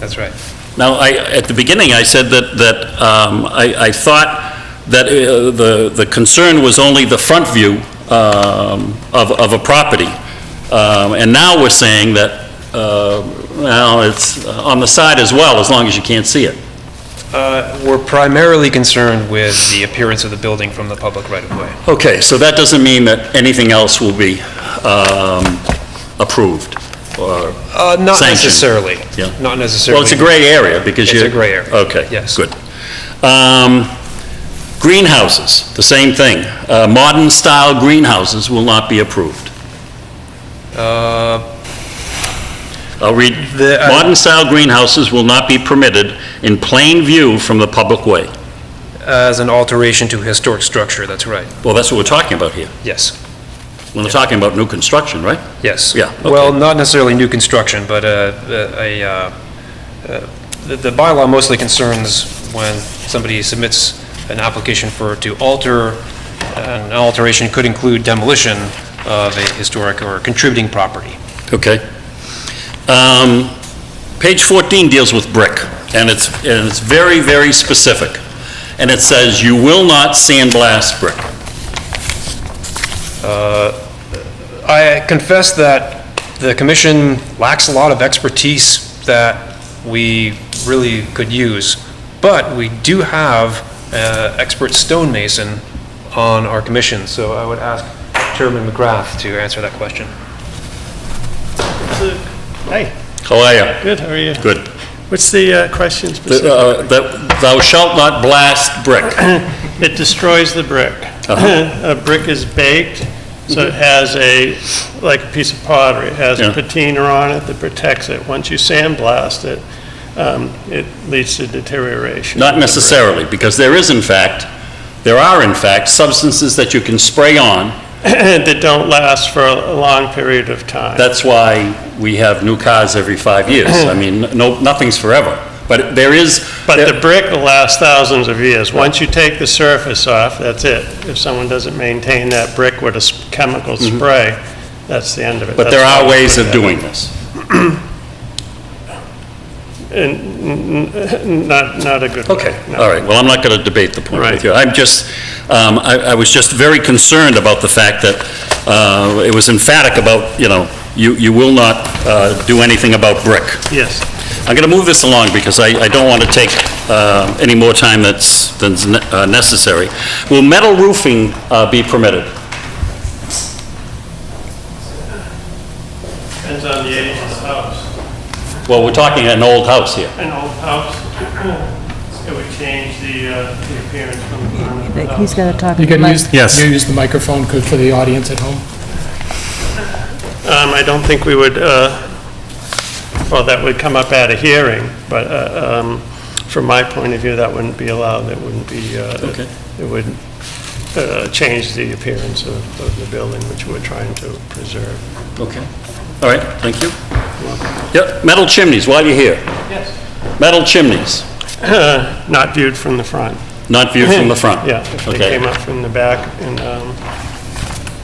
That's right. Now, at the beginning, I said that I thought that the concern was only the front view of a property. And now we're saying that, well, it's on the side as well, as long as you can't see it. We're primarily concerned with the appearance of the building from the public right-of-way. Okay, so that doesn't mean that anything else will be approved or Not sanctioned? necessarily. Yeah. Not necessarily. Well, it's a gray area because It's a gray area. Okay, yes. good. Greenhouses, the same thing. Modern-style greenhouses will not be approved. I'll read. Modern-style greenhouses will not be permitted in plain view from the public way. As an alteration to historic structure, that's right. Well, that's what we're talking about here. Yes. We're talking about new construction, right? Yes. Yeah, okay. Well, not necessarily new construction, but the bylaw mostly concerns when somebody submits an application to alter, an alteration could include demolition of a historic or contributing property. Okay. Page 14 deals with brick, and it's very, very specific. And it says, you will not sandblast brick. I confess that the commission lacks a lot of expertise that we really could use, but we do have expert stonemason on our commission, so I would ask Chairman McGrath to answer that question. Hey. How are you? Good, how are you? Good. What's the question specifically? That thou shalt not blast brick. It destroys the brick. A brick is baked, so it has like a piece of pottery. It has a patina on it that protects it. Once you sandblast it, it leads to deterioration. Not necessarily, because there are in fact substances that you can spray on that don't last for a long period of time. That's why we have new cars every 5 years. I mean, nothing's forever. But there is... But the brick will last thousands of years. Once you take the surface off, that's it. If someone doesn't maintain that brick with a chemical spray, that's the end of it. But there are ways of doing this. Not a good way. Okay, No. all right. Well, I'm not going to debate the point with you. I'm just, I was just very concerned about the fact that it was emphatic about, you will not do anything about brick. Yes. I'm going to move this along because I don't want to take any more time than necessary. Will metal roofing be permitted? Depends on the age of the house. Well, we're talking an old house here. An old house, it would change the appearance from the front of the house. He's got to talk. You can to use, you use the microphone for the audience at home. I don't think we would, well, that would come up at a hearing, but from my point of view, that wouldn't be allowed. That wouldn't be, Okay. it would change the appearance of the building, which we're trying to preserve. Okay. All right, thank you. Yep, metal chimneys, while you're here. Yes. Metal chimneys, Not viewed from the front. not viewed from the front. Yeah, if they Okay. came up from the back and,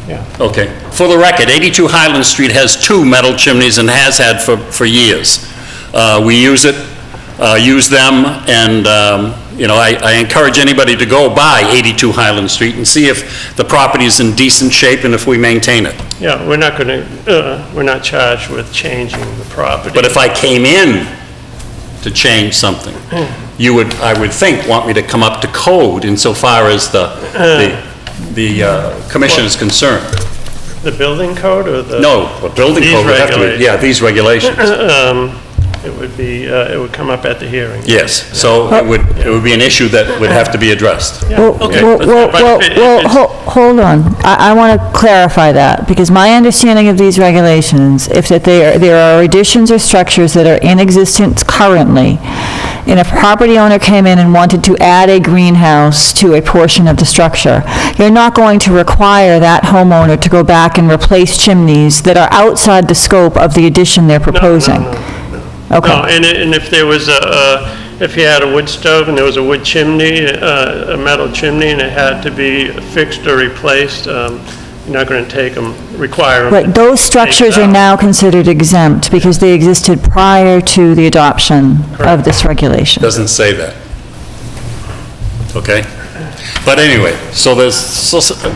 yeah. Okay. For the record, 82 Highland Street has 2 metal chimneys and has had for years. We use them, and, I encourage anybody to go by 82 Highland Street and see if the property is in decent shape and if we maintain it. Yeah, we're not going to, we're not charged with changing the property. But if I came in to change something, you would, I would think, want me to come up to code insofar as the commission is concerned. The building code or the? No, the building These code would have to be, regulations. yeah, these regulations. It would be, it would come up at the hearing. Yes, so it would be an issue that would have to be addressed. Okay. Hold on. I want to clarify that, because my understanding of these regulations, if that there are additions or structures that are in existence currently, and if a property owner came in and wanted to add a greenhouse to a portion of the structure, you're not going to require that homeowner to go back and replace chimneys that are outside the scope of the addition they're proposing. Okay. No, and if there was if you had a wood stove and there was a wood chimney, a metal chimney, and it had to be fixed or replaced, you're not going to require them. Right, those structures are now considered exempt because they existed prior to the adoption of this regulation. Doesn't say that. Okay? But anyway, so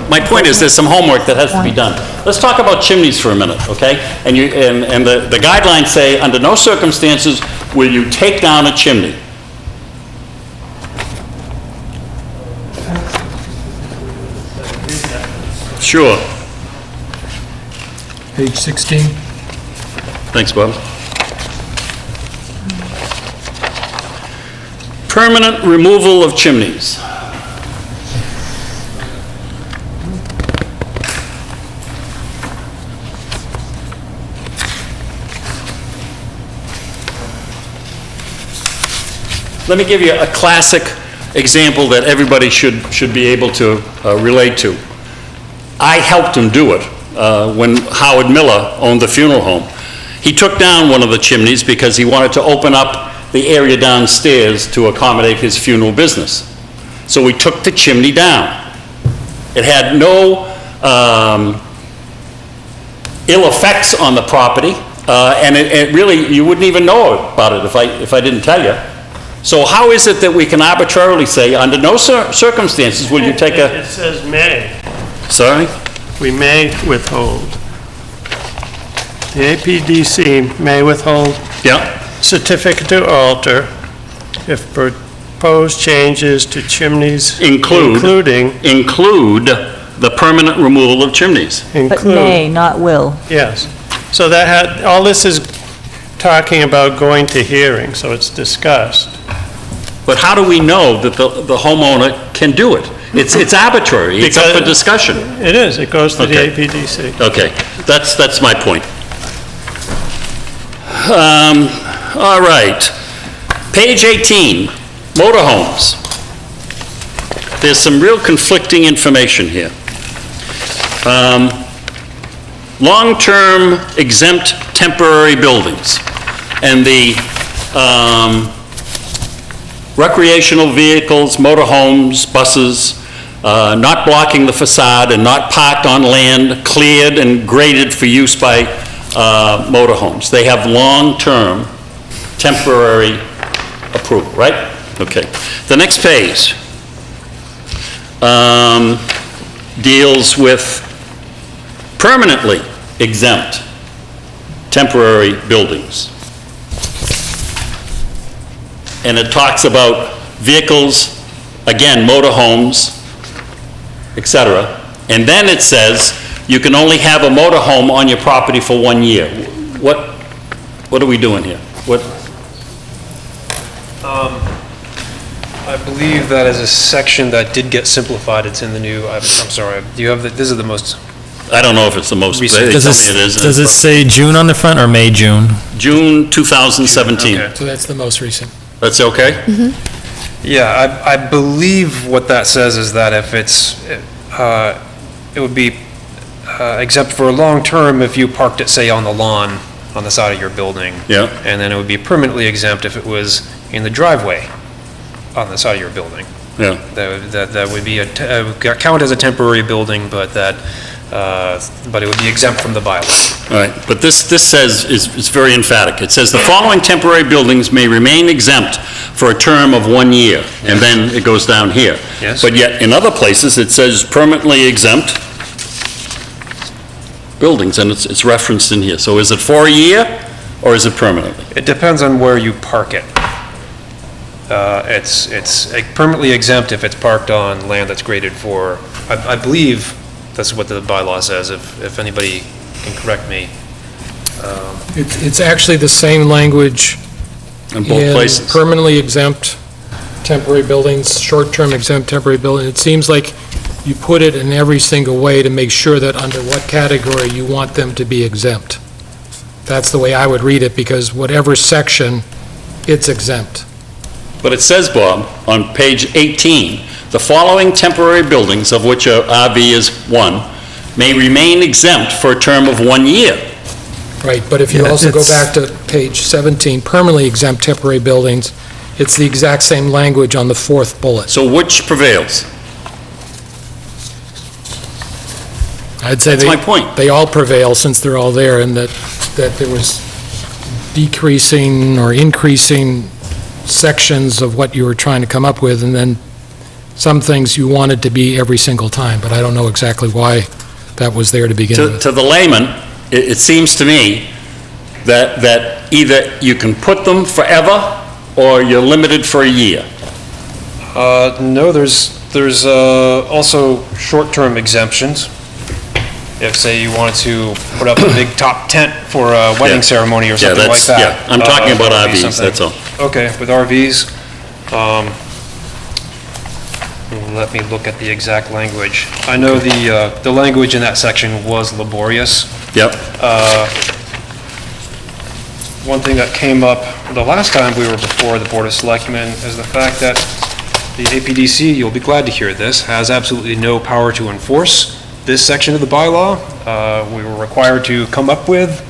my point is there's some homework that has to be done. Let's talk about chimneys for a minute, okay? And the guidelines say, under no circumstances will you take down a chimney. Sure. Page 16. Thanks, Bob. Permanent removal of chimneys. Let me give you a classic example that everybody should be able to relate to. I helped him do it when Howard Miller owned the funeral home. He took down one of the chimneys because he wanted to open up the area downstairs to accommodate his funeral business. So we took the chimney down. It had no ill effects on the property, and it really, you wouldn't even know about it if I didn't tell you. So how is it that we can arbitrarily say, under no circumstances will you take a... It says may. Sorry? We may withhold. The APDC may withhold. Yeah. Certificate to alter if proposed changes to chimneys Include the permanent removal of chimneys. But may, not will. Yes. So all this is talking about going to hearing, so it's discussed. But how do we know that the homeowner can do it? It's arbitrary. It's up for discussion. It is. It goes to the APDC. Okay. That's my point. All right. Page 18, motorhomes. There's some real conflicting information here. Long-term exempt temporary buildings and the recreational vehicles, motorhomes, buses, not blocking the facade and not parked on land, cleared and graded for use by motorhomes. They have long-term temporary approval, right? Okay. The next page deals with permanently exempt temporary buildings. And it talks about vehicles, again, motorhomes, etc. And then it says you can only have a motorhome on your property for 1 year. What are we doing here? I believe that is a section that did get simplified. It's in the new, I'm sorry, do you have this is the most... I don't know if it's the most, they tell me it is. Does it say June on the front or May, June? June 2017. So that's the most recent. That's okay? Yeah, I believe what that says is that if it would be exempt for a long term if you parked it, say, on the lawn on the side of your building. Yeah. And then it would be permanently exempt if it was in the driveway on the side of your building. Yeah. That would be count as a temporary building, but it would be exempt from the bylaw. All right, but this says, it's very emphatic. It says, "The following temporary buildings may remain exempt for a term of 1 year." And then it goes down here. Yes. But yet, in other places, it says permanently exempt buildings, and it's referenced in here. So is it for a year, or is it permanently? It depends on where you park it. It's permanently exempt if it's parked on land that's graded for, I believe that's what the bylaw says, if anybody can correct me. It's actually the same language In both places. permanently exempt temporary buildings, short-term exempt temporary building. It seems like you put it in every single way to make sure that under what category you want them to be exempt. That's the way I would read it, because whatever section, it's exempt. But it says, Bob, on page 18, "The following temporary buildings, of which a RV is one, may remain exempt for a term of 1 year." Right, but if you also go back to page 17, permanently exempt temporary buildings, it's the exact same language on the fourth bullet. So which prevails? I'd say That's my point. they all prevail since they're all there, and that there was decreasing or increasing sections of what you were trying to come up with, and then some things you wanted to be every single time, but I don't know exactly why that was there to begin with. To the layman, it seems to me that either you can put them forever, or you're limited for a year. No, there's also short-term exemptions. If, say, you wanted to put up a big top tent for a wedding ceremony or something like that. Yeah, I'm talking about that would be RVs, something. that's all. Okay, with RVs, let me look at the exact language. I know the language in that section was laborious. Yep. One thing that came up the last time we were before the Board of Selectmen is the fact that the APDC, you'll be glad to hear this, has absolutely no power to enforce this section of the bylaw. We were required to come up with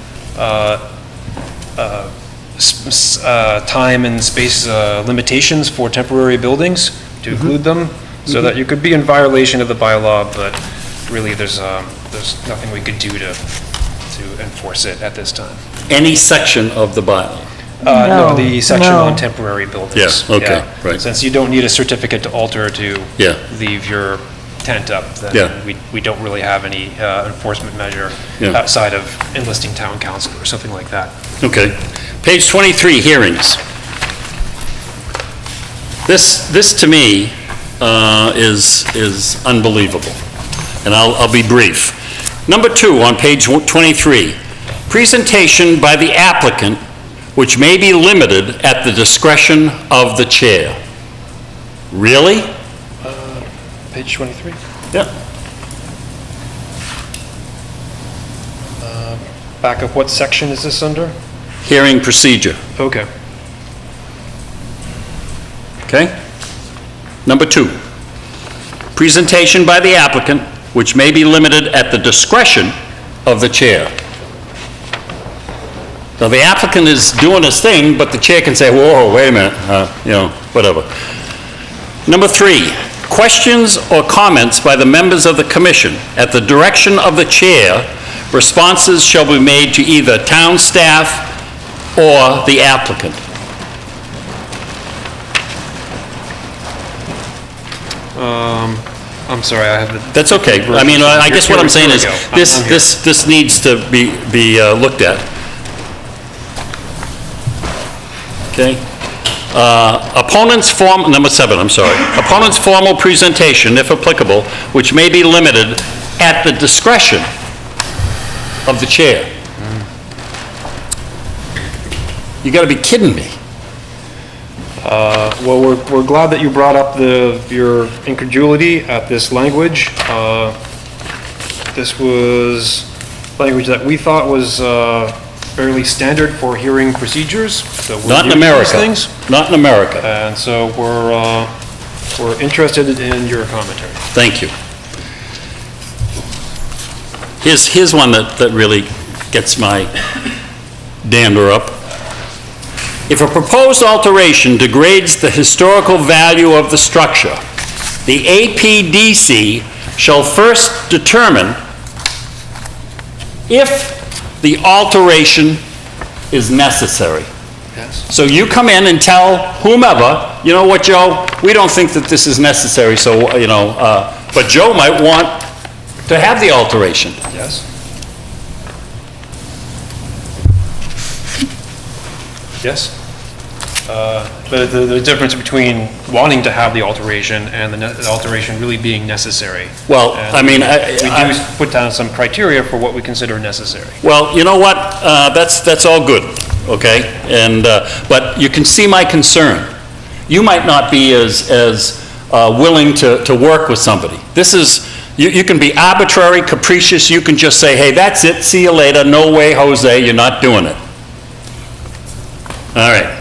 time and space limitations for temporary buildings to include them, so that you could be in violation of the bylaw, but really there's nothing we could do to enforce it at this time. Any section of the bylaw? No, the section on temporary buildings. Yes, okay, Yeah. right. Since you don't need a certificate to alter to Yeah. leave your tent up, Yeah. then we don't really have any enforcement measure Yeah. outside of enlisting town council or something like that. Okay. Page 23, hearings. This to me is unbelievable, and I'll be brief. Number 2 on page 23, presentation by the applicant, which may be limited at the discretion of the chair. Really? Page 23? Yeah. Back up, what section is this under? Hearing procedure. Okay. Okay? Number 2, presentation by the applicant, which may be limited at the discretion of the chair. So the applicant is doing his thing, but the chair can say, whoa, wait a minute, whatever. Number 3, questions or comments by the members of the commission at the direction of the chair. Responses shall be made to either town staff or the applicant. I'm sorry, I have the... That's okay. I mean, I guess what I'm saying is, this needs to be looked at. Okay? Number 7, I'm sorry. Opponent's formal presentation, if applicable, which may be limited at the discretion of the chair. You gotta be kidding me. Well, we're glad that you brought up your incredulity at this language. This was language that we thought was fairly standard for hearing procedures. So we're Not in new to these America. things. Not in America. And so we're interested in your commentary. Thank you. Here's one that really gets my dander up. If a proposed alteration degrades the historical value of the structure, the APDC shall first determine if the alteration is necessary. Yes. So you come in and tell whomever, you know what, Joe, we don't think that this is necessary, so, but Joe might want to have the alteration. Yes. Yes. But the difference between wanting to have the alteration and the alteration really being necessary. Well, And I mean, we do put down some criteria for what we consider necessary. well, you know what, that's all good, okay? And, but you can see my concern. You might not be as willing to work with somebody. This is, you can be arbitrary, capricious, you can just say, hey, that's it, see you later, no way, Jose, you're not doing it. All right.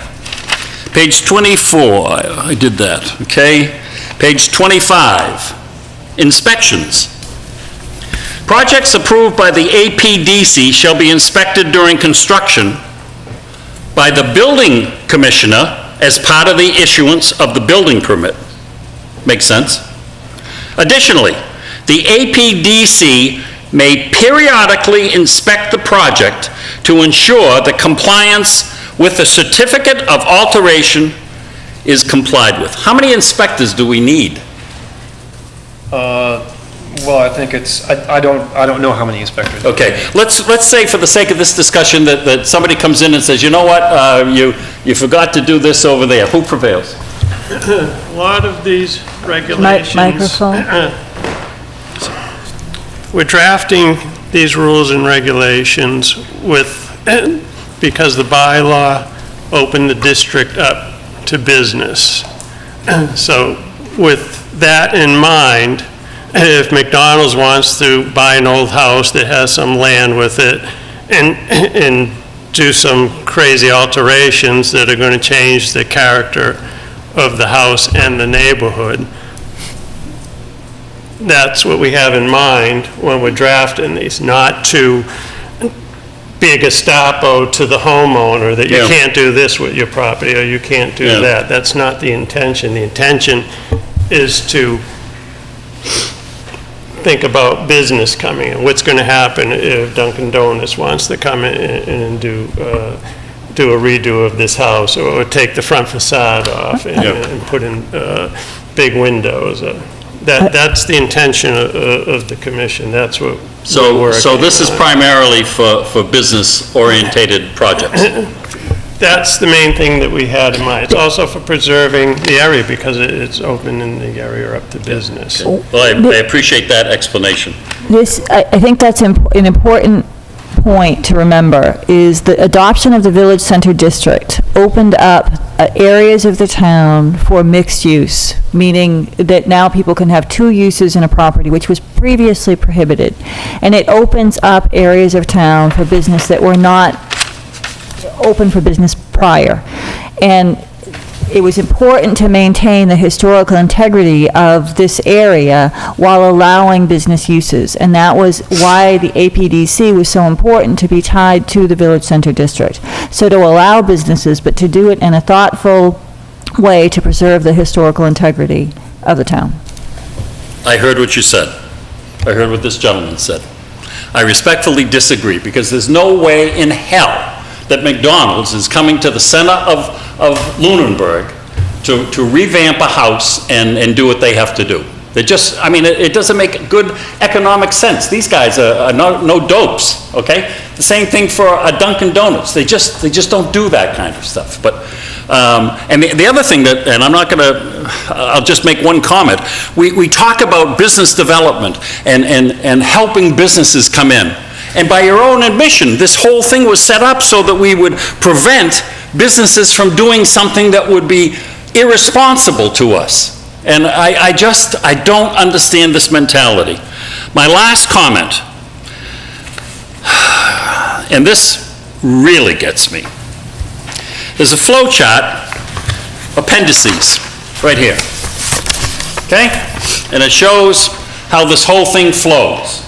Page 24, I did that, okay? Page 25, inspections. Projects approved by the APDC shall be inspected during construction by the building commissioner as part of the issuance of the building permit. Makes sense? Additionally, the APDC may periodically inspect the project to ensure that compliance with the certificate of alteration is complied with. How many inspectors do we need? Well, I think it's, I don't know how many inspectors. Okay, let's say for the sake of this discussion that somebody comes in and says, you know what, you forgot to do this over there. Who prevails? A lot of these regulations. Microphone. We're drafting these rules and regulations because the bylaw opened the district up to business. So with that in mind, if McDonald's wants to buy an old house that has some land with it and do some crazy alterations that are going to change the character of the house and the neighborhood, that's what we have in mind when we're drafting these, not to be a Gestapo to the homeowner that you Yeah. can't do this with your property or you can't do Yeah. that. That's not the intention. The intention is to think about business coming in. What's going to happen if Dunkin' Donuts wants to come in and do a redo of this house or take the front facade off and put in big windows? That's the intention of the commission. That's what we're working So this is on. primarily for business-orientated projects? That's the main thing that we had in mind. It's also for preserving the area because it's opening the area up to business. Well, I appreciate that explanation. I think that's an important point to remember, is the adoption of the Village Center District opened up areas of the town for mixed use, meaning that now people can have two uses in a property, which was previously prohibited. And it opens up areas of town for business that were not open for business prior. And it was important to maintain the historical integrity of this area while allowing business uses. And that was why the APDC was so important to be tied to the Village Center District. So to allow businesses, but to do it in a thoughtful way to preserve the historical integrity of the town. I heard what you said. I heard what this gentleman said. I respectfully disagree, because there's no way in hell that McDonald's is coming to the center of Lunenburg to revamp a house and do what they have to do. They just, I mean, it doesn't make good economic sense. These guys are no dopes, okay? The same thing for a Dunkin' Donuts. They just don't do that kind of stuff. But, and the other thing that, and I'm not gonna, I'll just make one comment. We talk about business development and helping businesses come in. And by your own admission, this whole thing was set up so that we would prevent businesses from doing something that would be irresponsible to us. And I don't understand this mentality. My last comment, and this really gets me. There's a flow chart, appendices, right here. Okay? And it shows how this whole thing flows.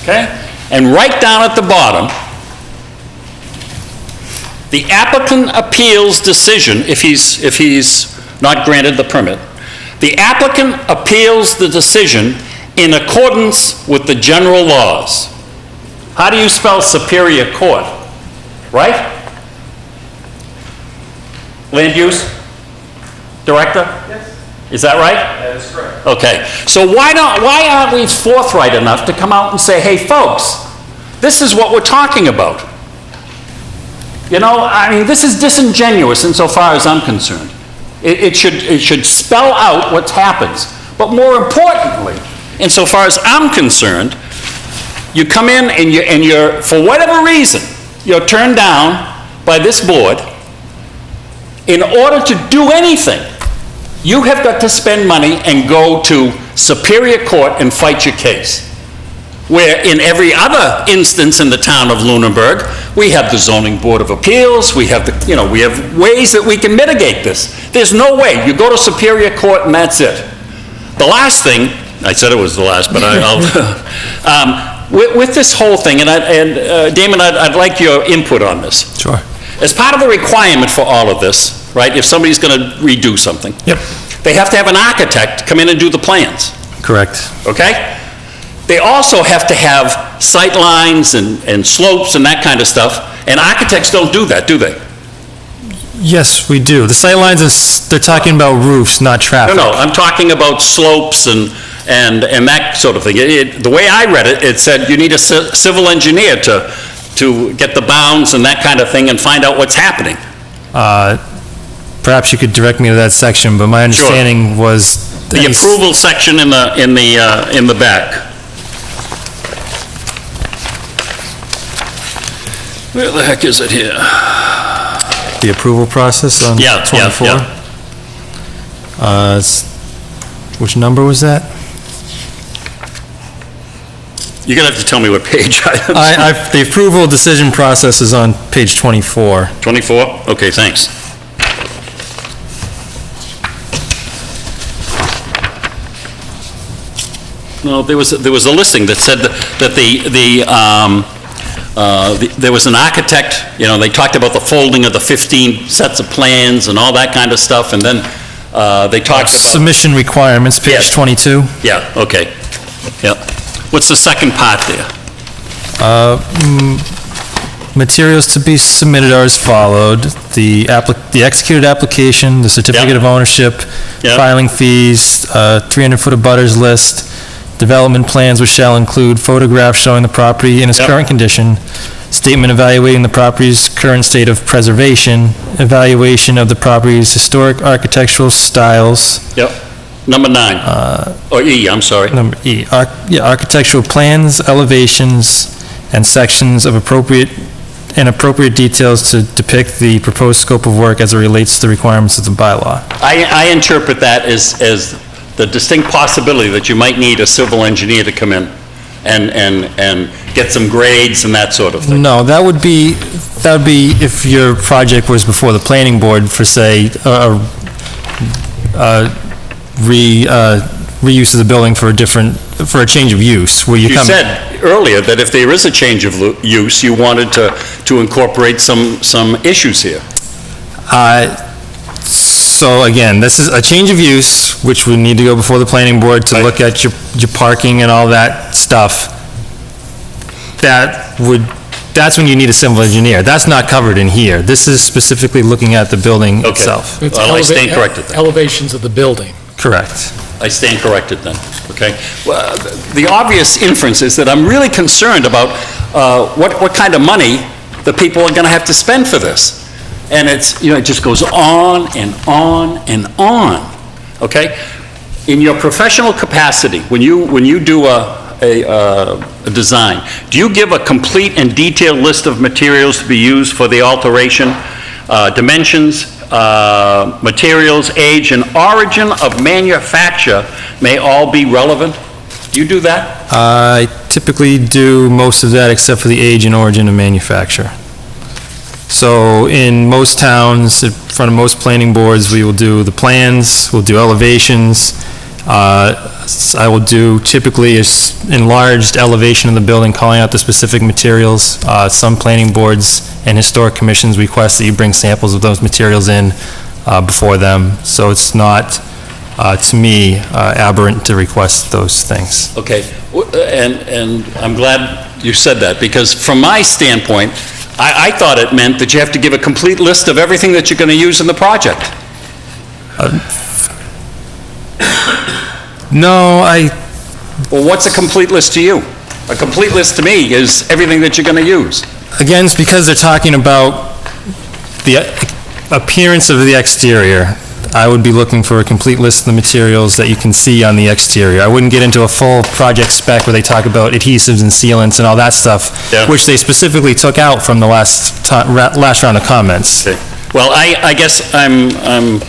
Okay? And right down at the bottom, the applicant appeals decision, if he's not granted the permit, the applicant appeals the decision in accordance with the general laws. How do you spell Superior Court? Right? Land use? Director? Yes. Is that right? That is correct. Okay. So why aren't we forthright enough to come out and say, hey, folks, this is what we're talking about? You know, I mean, this is disingenuous insofar as I'm concerned. It should spell out what happens. But more importantly, insofar as I'm concerned, you come in and you're, for whatever reason, you're turned down by this board. In order to do anything, you have got to spend money and go to Superior Court and fight your case. Where in every other instance in the town of Lunenburg, we have the Zoning Board of Appeals, we have we have ways that we can mitigate this. There's no way. You go to Superior Court and that's it. The last thing, I said it was the last, but with this whole thing, and Damon, I'd like your input on this. Sure. As part of the requirement for all of this, right, if somebody's going to redo something, Yep. they have to have an architect come in and do the plans, Correct. okay? They also have to have sight lines and slopes and that kind of stuff, and architects don't do that, do they? Yes, we do. The sightlines, they're talking about roofs, not traffic. No, I'm talking about slopes and that sort of thing. The way I read it, it said you need a civil engineer to get the bounds and that kind of thing and find out what's happening. Perhaps you could direct me to that section, but my understanding was... The approval section in the back. Where the heck is it here? The approval process on 24? Yeah. Which number was that? You're going to have to tell me what page. The approval decision process is on page 24. 24? Okay, thanks. No, there was a listing that said that there was an architect, they talked about the folding of the 15 sets of plans and all that kind of stuff, and then they talked about... Submission requirements, page 22. Yeah, okay. Yeah. What's the second part there? Materials to be submitted are as followed. The executed application, the certificate of ownership, filing fees, 300-foot of butters list, development plans which shall include photographs showing the property in its current condition, statement evaluating the property's current state of preservation, evaluation of the property's historic architectural styles. Yep. Number 9. Or E, I'm sorry. Number E. Architectural plans, elevations, and sections of appropriate details to depict the proposed scope of work as it relates to the requirements of the bylaw. I interpret that as the distinct possibility that you might need a civil engineer to come in and get some grades and that sort of thing. No, that would be if your project was before the planning board for, say, reuse of the building for a change of use, where you said earlier that if there is a change of use, you wanted to incorporate some issues here. So again, this is a change of use, which would need to go before the planning board to look at your parking and all that stuff. That's when you need a civil engineer. That's not covered in here. This is specifically looking at the building itself. Well, I stand corrected then. Elevations of the building. Correct. I stand corrected then, okay? Well, the obvious inference is that I'm really concerned about what kind of money the people are gonna have to spend for this. And it just goes on and on and on, okay? In your professional capacity, when you do a design, do you give a complete and detailed list of materials to be used for the alteration, dimensions, materials, age, and origin of manufacture may all be relevant? Do you do that? I typically do most of that except for the age and origin of manufacture. So in most towns, in front of most planning boards, we will do the plans, we'll do elevations. I will do typically enlarged elevation of the building, calling out the specific materials. Some planning boards and historic commissions request that you bring samples of those materials in before them. So it's not, to me, aberrant to request those things. Okay, and I'm glad you said that, because from my standpoint, I thought it meant that you have to give a complete list of everything that you're going to use in the project. No, Well, what's a complete list to you? A complete list to me is everything that you're going to use. Again, it's because they're talking about the appearance of the exterior. I would be looking for a complete list of the materials that you can see on the exterior. I wouldn't get into a full project spec where they talk about adhesives and sealants and all that stuff, which they specifically took out from the last round of comments. Okay. Well, I guess I'm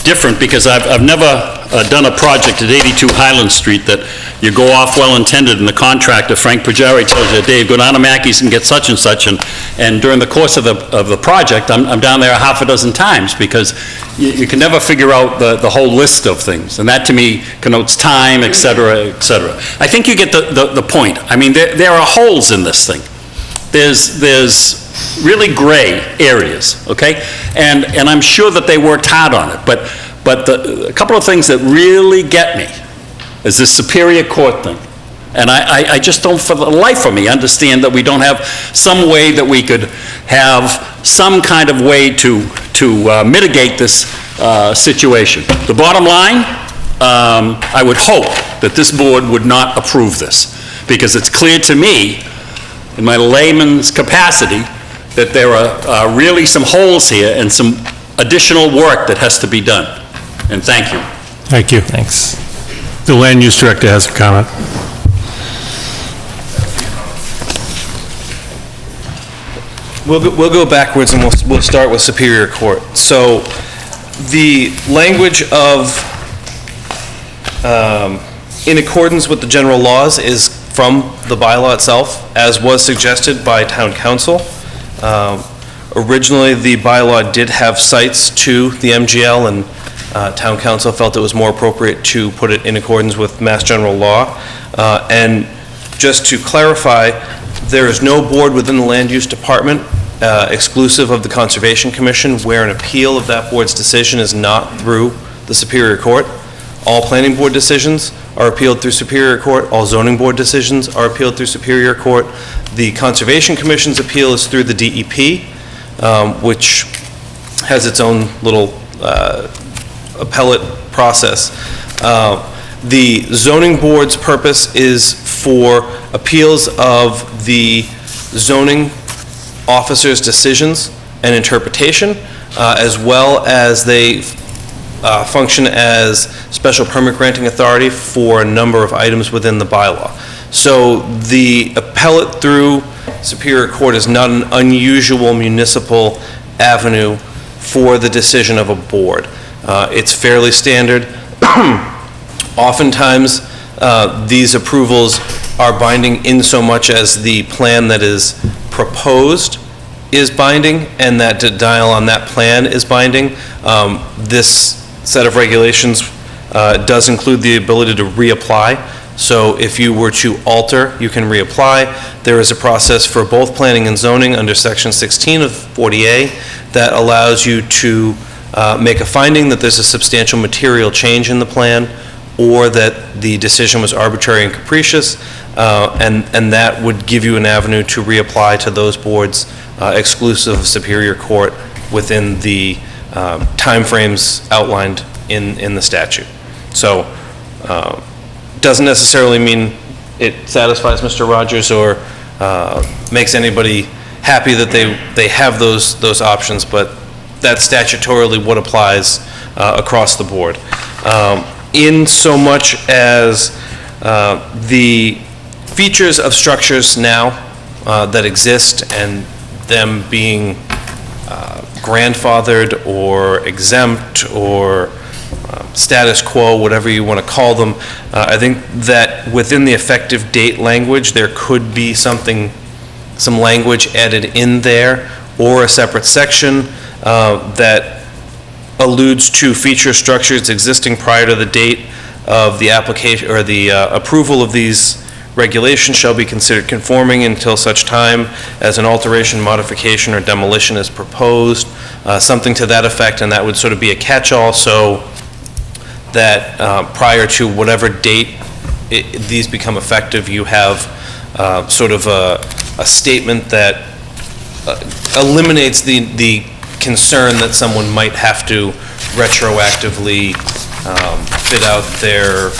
different, because I've never done a project at 82 Highland Street that you go off well-intended, and the contractor, Frank Pajari, tells you, Dave, go down to Mackey's and get such and such, and during the course of the project, I'm down there a half a dozen times, because you can never figure out the whole list of things, and that to me connotes time, et cetera, et cetera. I think you get the point. I mean, there are holes in this thing. There's really gray areas, okay? And I'm sure that they worked hard on it, but a couple of things that really get me is this Superior Court thing. And I just don't, for the life of me, understand that we don't have some way that we could have some kind of way to mitigate this situation. The bottom line, I would hope that this board would not approve this, because it's clear to me, in my layman's capacity, that there are really some holes here and some additional work that has to be done. And thank you. Thank you. Thanks. The land use director has a comment. We'll go backwards, and we'll start with Superior Court. So the language of in accordance with the general laws is from the bylaw itself, as was suggested by town council. Originally, the bylaw did have cites to the MGL, and town council felt it was more appropriate to put it in accordance with Mass General Law. And just to clarify, there is no board within the Land Use Department, exclusive of the Conservation Commission, where an appeal of that board's decision is not through the Superior Court. All planning board decisions are appealed through Superior Court. All zoning board decisions are appealed through Superior Court. The Conservation Commission's appeal is through the DEP, which has its own little appellate process. The zoning board's purpose is for appeals of the zoning officer's decisions and interpretation, as well as they function as special permit granting authority for a number of items within the bylaw. So the appellate through Superior Court is not an unusual municipal avenue for the decision of a board. It's fairly standard. Oftentimes, these approvals are binding in so much as the plan that is proposed is binding, and that denial on that plan is binding. This set of regulations does include the ability to reapply. So if you were to alter, you can reapply. There is a process for both planning and zoning under Section 16 of 40A that allows you to make a finding that there's a substantial material change in the plan, or that the decision was arbitrary and capricious, and that would give you an avenue to reapply to those boards exclusive of Superior Court within the timeframes outlined in the statute. So doesn't necessarily mean it satisfies Mr. Rogers or makes anybody happy that they have those options, but that's statutorily what applies across the board. In so much as the features of structures now that exist and them being grandfathered or exempt or status quo, whatever you want to call them, I think that within the effective date language, there could be some language added in there or a separate section that alludes to feature structures existing prior to the date of the application, or the approval of these regulations shall be considered conforming until such time as an alteration, modification, or demolition is proposed, something to that effect, and that would sort of be a catch-all, so that prior to whatever date these become effective, you have sort of a statement that eliminates the concern that someone might have to retroactively fit out their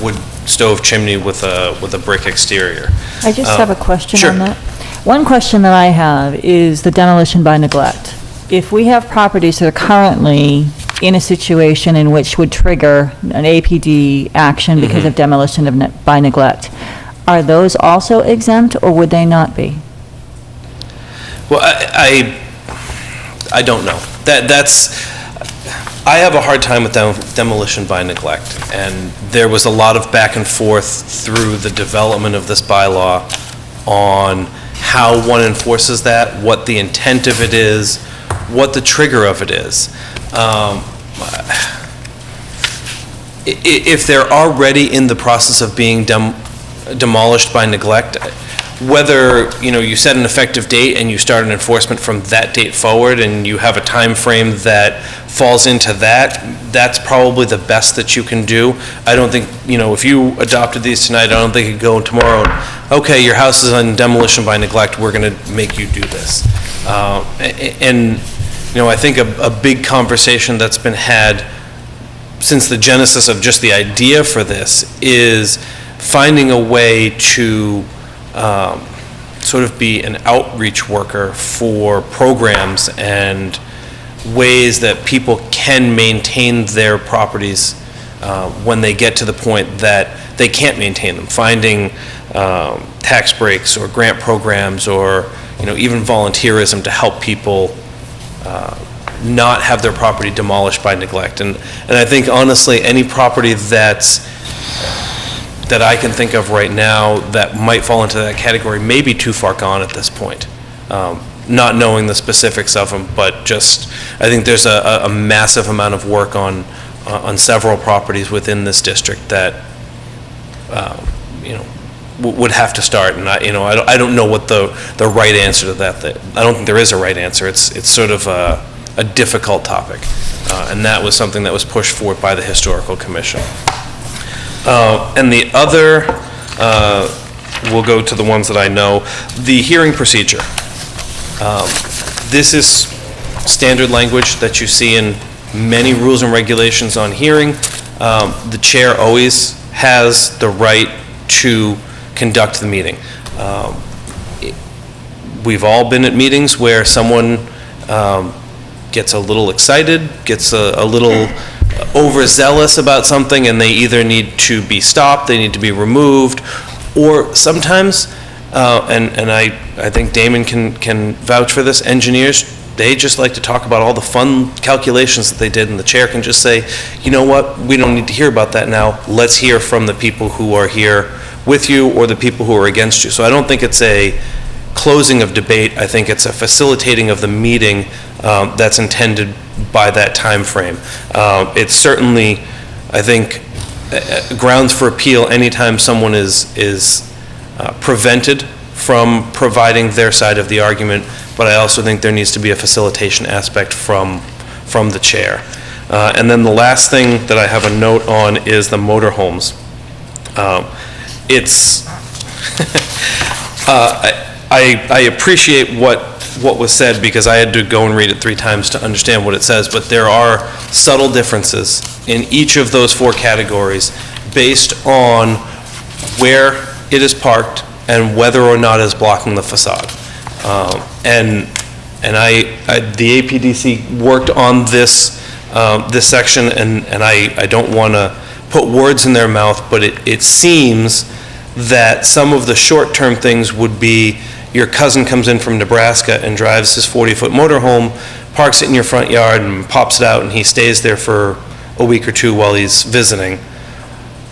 wood stove chimney with a brick exterior. I just have a question Sure. on that. One question that I have is the demolition by neglect. If we have properties that are currently in a situation in which would trigger an APD action because of demolition of by neglect, are those also exempt, or would they not be? Well, I don't know. I have a hard time with demolition by neglect, and there was a lot of back and forth through the development of this bylaw on how one enforces that, what the intent of it is, what the trigger of it is. If they're already in the process of being demolished by neglect, whether, you set an effective date and you start an enforcement from that date forward and you have a time frame that falls into that, that's probably the best that you can do. I don't think, if you adopted these tonight, I don't think you'd go tomorrow, okay, your house is on demolition by neglect, we're going to make you do this. I think a big conversation that's been had since the genesis of just the idea for this is finding a way to sort of be an outreach worker for programs and ways that people can maintain their properties when they get to the point that they can't maintain them. Finding tax breaks or grant programs or even volunteerism to help people not have their property demolished by neglect. And I think honestly, any property that I can think of right now that might fall into that category may be too far gone at this point. Not knowing the specifics of them, but just, I think there's a massive amount of work on several properties within this district that, would have to start. And I don't know what the right answer to that, I don't think there is a right answer. It's sort of a difficult topic. And that was something that was pushed forward by the Historical Commission. And the other, we'll go to the ones that I know. The hearing procedure. This is standard language that you see in many rules and regulations on hearing. The chair always has the right to conduct the meeting. We've all been at meetings where someone gets a little excited, gets a little overzealous about something, and they either need to be stopped, they need to be removed, or sometimes, and I think Damon can vouch for this, engineers, they just like to talk about all the fun calculations that they did, and the chair can just say, you know what, we don't need to hear about that now, let's hear from the people who are here with you or the people who are against you. So I don't think it's a closing of debate, I think it's a facilitating of the meeting that's intended by that time frame. It's certainly, I think, grounds for appeal anytime someone is prevented from providing their side of the argument, but I also think there needs to be a facilitation aspect from the chair. And then the last thing that I have a note on is the motorhomes. It's I appreciate what was said because I had to go and read it 3 times to understand what it says, but there are subtle differences in each of those 4 categories based on where it is parked and whether or not it's blocking the facade. And the APDC worked on this section, and I don't want to put words in their mouth, but it seems that some of the short-term things would be your cousin comes in from Nebraska and drives his 40-foot motorhome, parks it in your front yard and pops it out, and he stays there for a week or 2 while he's visiting,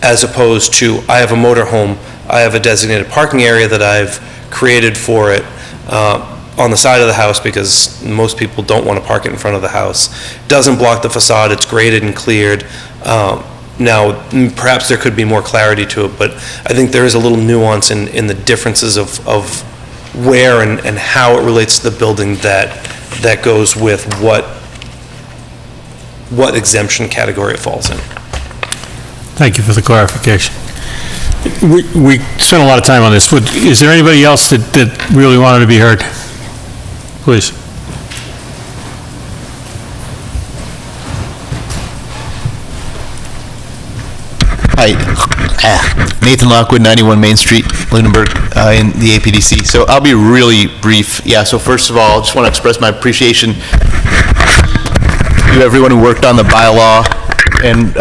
as opposed to, I have a motorhome, I have a designated parking area that I've created for it, on the side of the house because most people don't want to park it in front of the house. Doesn't block the facade, it's graded and cleared. Now, perhaps there could be more clarity to it, but I think there is a little nuance in the differences of where and how it relates to the building that goes with what exemption category it falls in. Thank you for the clarification. We spent a lot of time on this. Is there anybody else that really wanted to be heard? Please. Hi, Nathan Lockwood, 91 Main Street, Lunenburg, in the APDC. So I'll be really brief. Yeah, so first of all, I just want to express my appreciation to everyone who worked on the bylaw and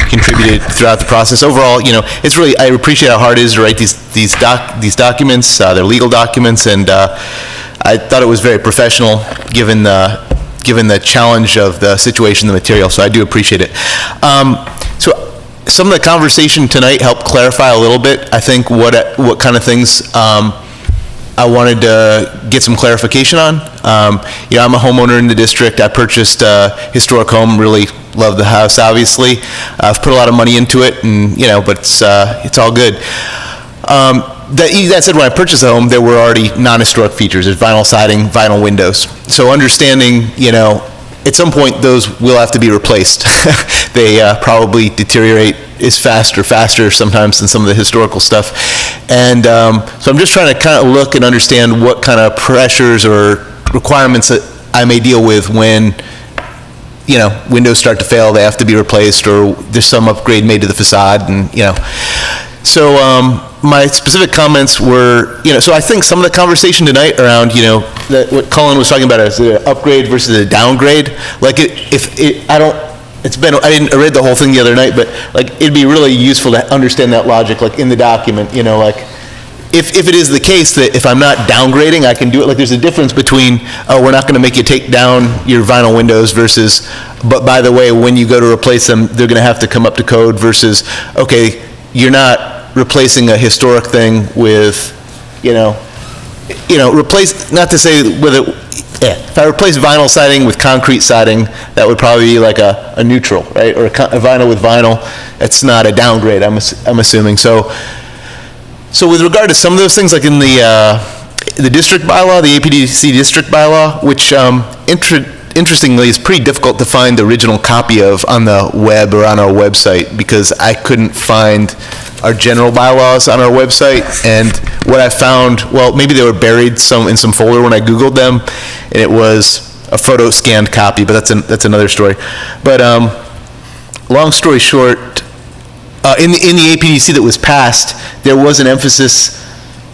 contributed throughout the process. Overall, it's really, I appreciate how hard it is to write these documents, they're legal documents, and I thought it was very professional given the challenge of the situation, the material, so I do appreciate it. So some of the conversation tonight helped clarify a little bit, I think, what kind of things I wanted to get some clarification on. I'm a homeowner in the district. I purchased a historic home, really love the house, obviously. I've put a lot of money into it, and but it's all good. That said, when I purchased the home, there were already non-historic features. There's vinyl siding, vinyl windows. So understanding, at some point those will have to be replaced. They probably deteriorate faster sometimes than some of the historical stuff. And so I'm just trying to kind of look and understand what kind of pressures or requirements that I may deal with when windows start to fail, they have to be replaced, or there's some upgrade made to the facade, and So my specific comments were, so I think some of the conversation tonight around, what Colin was talking about as an upgrade versus a downgrade, like I read the whole thing the other night, but like it'd be really useful to understand that logic, like in the document, like if it is the case that if I'm not downgrading, I can do it. Like there's a difference between, we're not going to make you take down your vinyl windows versus, but by the way, when you go to replace them, they're going to have to come up to code versus, okay, you're not replacing a historic thing with, replace, not to say whether, if I replace vinyl siding with concrete siding, that would probably be like a neutral, right? Or a vinyl with vinyl, it's not a downgrade, I'm assuming. So with regard to some of those things, like in the district bylaw, the APDC district bylaw, which interestingly is pretty difficult to find the original copy of on the web or on our website, because I couldn't find our general bylaws on our website, and what I found, well, maybe they were buried in some folder when I Googled them, and it was a photo scanned copy, but that's another story. But long story short, in the APDC that was passed, there was an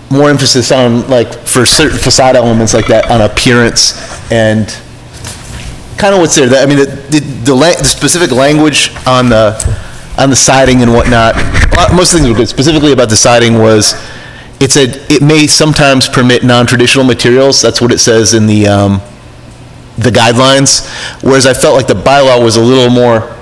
more emphasis on, like, for certain facade elements like that, on appearance and kind of what's there. I mean, the specific language on the siding and whatnot, most things were good. Specifically about the siding was, it said it may sometimes permit non-traditional materials. That's what it says in the guidelines. Whereas I felt like the bylaw was a little more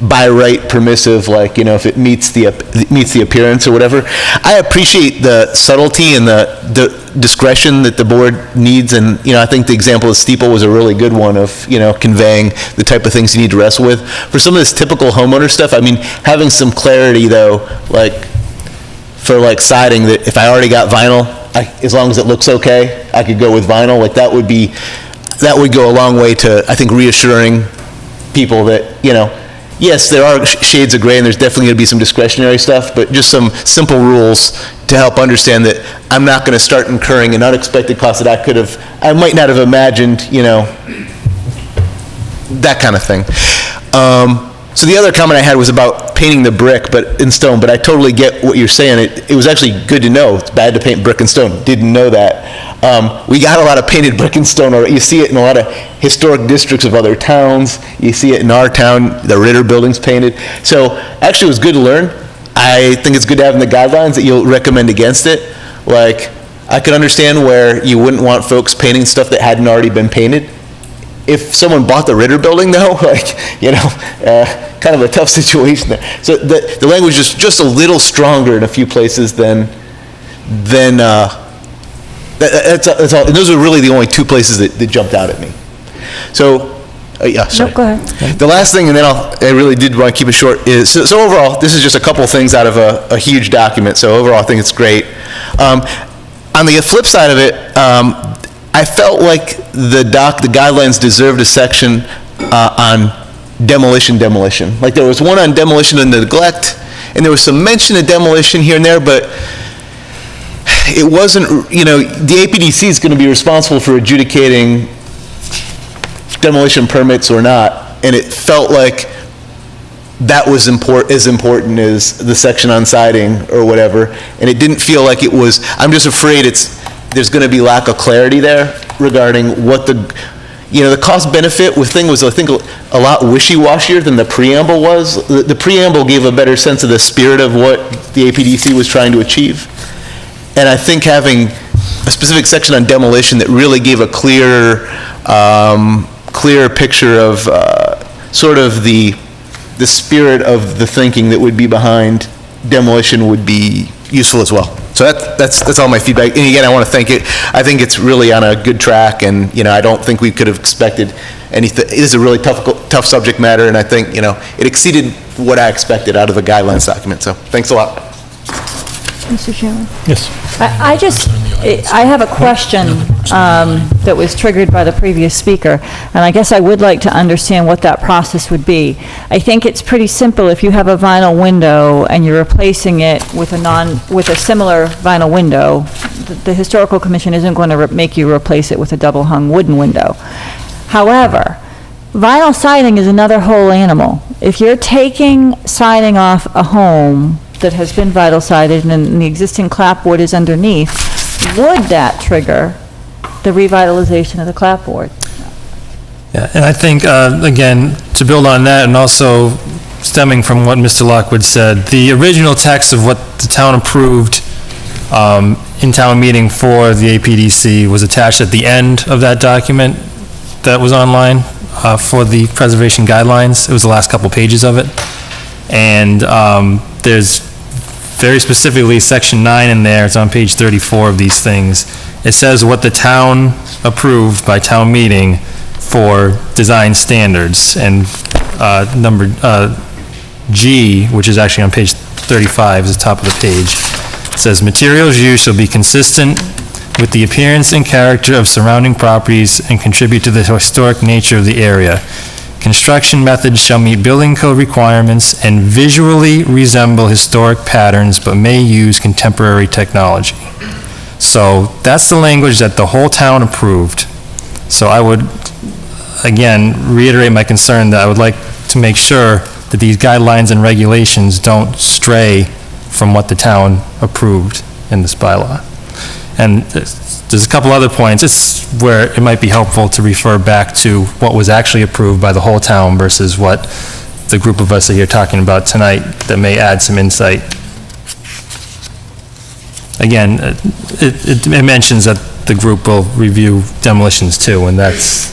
by right permissive, like, if it meets the appearance or whatever. I appreciate the subtlety and the discretion that the board needs, and I think the example of steeple was a really good one of conveying the type of things you need to wrestle with. For some of this typical homeowner stuff, I mean, having some clarity though, like for like siding, that if I already got vinyl, as long as it looks okay, I could go with vinyl. Like that would go a long way to, I think, reassuring people that yes, there are shades of gray, and there's definitely going to be some discretionary stuff, but just some simple rules to help understand that I'm not going to start incurring an unexpected cost that I might not have imagined, that kind of thing. So the other comment I had was about painting the brick, but in stone, but I totally get what you're saying. It was actually good to know. It's bad to paint brick and stone. Didn't know that. We got a lot of painted brick and stone already. You see it in a lot of historic districts of other towns. You see it in our town, the Ritter building's painted. So actually it was good to learn. I think it's good to have in the guidelines that you'll recommend against it. Like, I could understand where you wouldn't want folks painting stuff that hadn't already been painted. If someone bought the Ritter building though, like, kind of a tough situation there. So the language is just a little stronger in a few places than That's all, and those are really the only two places that jumped out at me. So, yeah, sorry. No, go ahead. The last thing, and then I really did want to keep it short, is, so overall, this is just a couple of things out of a huge document, so overall, I think it's great. On the flip side of it, I felt like the guidelines deserved a section on demolition. Like, there was one on demolition and neglect, and there was some mention of demolition here and there, but it wasn't, the APDC is going to be responsible for adjudicating demolition permits or not, and it felt like that was as important as the section on siding or whatever, and it didn't feel like it was. I'm just afraid there's going to be lack of clarity there regarding what the cost benefit thing was, I think, a lot wishy-washier than the preamble was. The preamble gave a better sense of the spirit of what the APDC was trying to achieve, and I think having a specific section on demolition that really gave a clear picture of sort of the spirit of the thinking that would be behind demolition would be useful as well. So that's all my feedback. And again, I want to thank it. I think it's really on a good track, and I don't think we could have expected anything. It is a really tough subject matter, and I think it exceeded what I expected out of the guidelines document. So thanks a lot. Mr. Chairman? Yes. I have a question that was triggered by the previous speaker, and I guess I would like to understand what that process would be. I think it's pretty simple. If you have a vinyl window and you're replacing it with a similar vinyl window, the Historical Commission isn't going to make you replace it with a double-hung wooden window. However, vinyl siding is another whole animal. If you're taking siding off a home that has been vinyl sided and the existing clapboard is underneath, would that trigger the revitalization of the clapboard? Yeah, and I think, again, to build on that, and also stemming from what Mr. Lockwood said, the original text of what the town approved in town meeting for the APDC was attached at the end of that document that was online for the preservation guidelines. It was the last couple pages of it. And there's very specifically section 9 in there, it's on page 34 of these things. It says what the town approved by town meeting for design standards, and number G, which is actually on page 35, is the top of the page. It says materials used shall be consistent with the appearance and character of surrounding properties and contribute to the historic nature of the area. Construction methods shall meet building code requirements and visually resemble historic patterns, but may use contemporary technology. So that's the language that the whole town approved. So I would, again, reiterate my concern that I would like to make sure that these guidelines and regulations don't stray from what the town approved in this bylaw. And there's a couple other points. It's where it might be helpful to refer back to what was actually approved by the whole town versus what the group of us are here talking about tonight that may add some insight. Again, it mentions that the group will review demolitions too, and that's,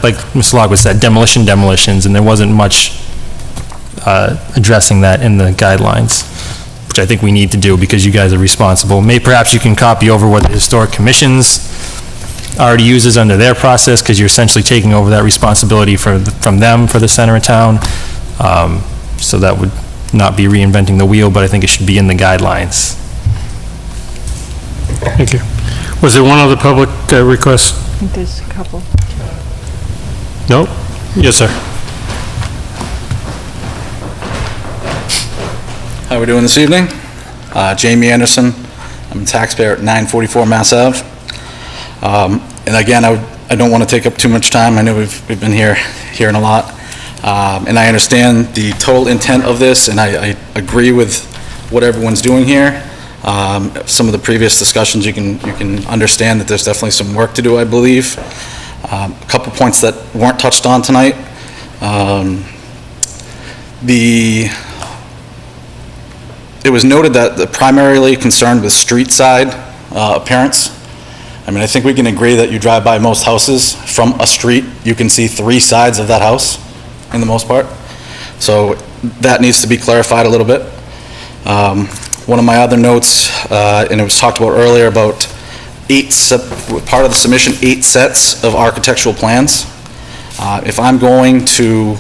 like Mr. Lockwood said, demolitions, and there wasn't much addressing that in the guidelines, which I think we need to do because you guys are responsible. Perhaps you can copy over what the Historic Commissions already uses under their process, because you're essentially taking over that responsibility from them for the center of town. So that would not be reinventing the wheel, but I think it should be in the guidelines. Thank you. Was there one other public request? I think there's a couple. No? Yes, sir. How are we doing this evening? Jamie Anderson. I'm a taxpayer at 944 Mass Ave. And again, I don't want to take up too much time. I know we've been hearing a lot. And I understand the total intent of this, and I agree with what everyone's doing here. Some of the previous discussions, you can understand that there's definitely some work to do, I believe. A couple points that weren't touched on tonight. It was noted that they're primarily concerned with street side appearance. I mean, I think we can agree that you drive by most houses from a street, you can see three sides of that house, in the most part. So that needs to be clarified a little bit. One of my other notes, and it was talked about earlier about part of the submission, 8 sets of architectural plans. If I'm going to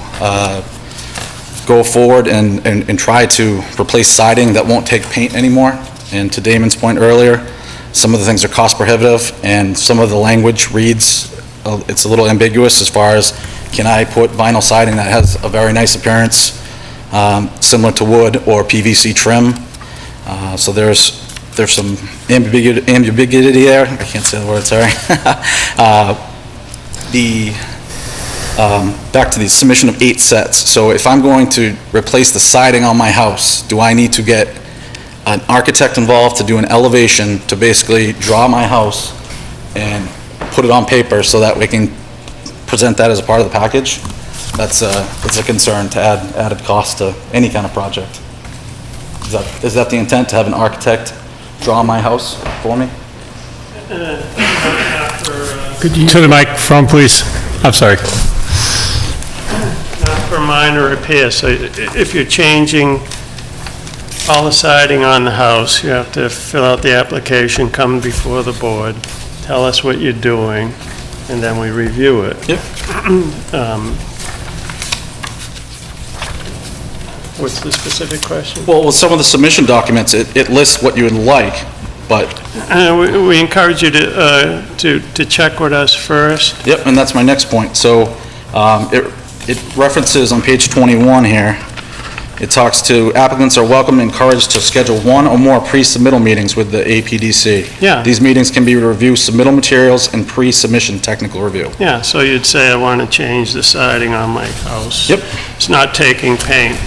go forward and try to replace siding that won't take paint anymore, and to Damon's point earlier, some of the things are cost prohibitive, and some of the language reads, it's a little ambiguous as far as, can I put vinyl siding that has a very nice appearance, similar to wood or PVC trim? So there's some ambiguity there. I can't say the word, sorry. Back to the submission of 8 sets. So if I'm going to replace the siding on my house, do I need to get an architect involved to do an elevation to basically draw my house and put it on paper so that we can present that as a part of the package? That's a concern, to add added cost to any kind of project. Is that the intent, to have an architect draw my house for me? To the microphone, please. I'm sorry. Not for minor repairs, so if you're changing all the siding on the house, you have to fill out the application, come before the board, tell us what you're doing, and then we review it. Yep. What's the specific question? Well, with some of the submission documents, it lists what you would like, but... We encourage you to check with us first. Yep, and that's my next point. So it references on page 21 here, it talks to applicants are welcome and encouraged to schedule 1 or more pre-submittal meetings with the APDC. Yeah. These meetings can be to review submittal materials and pre-submission technical review. Yeah, so you'd say, I want to change the siding on my house. Yep. It's not taking paint.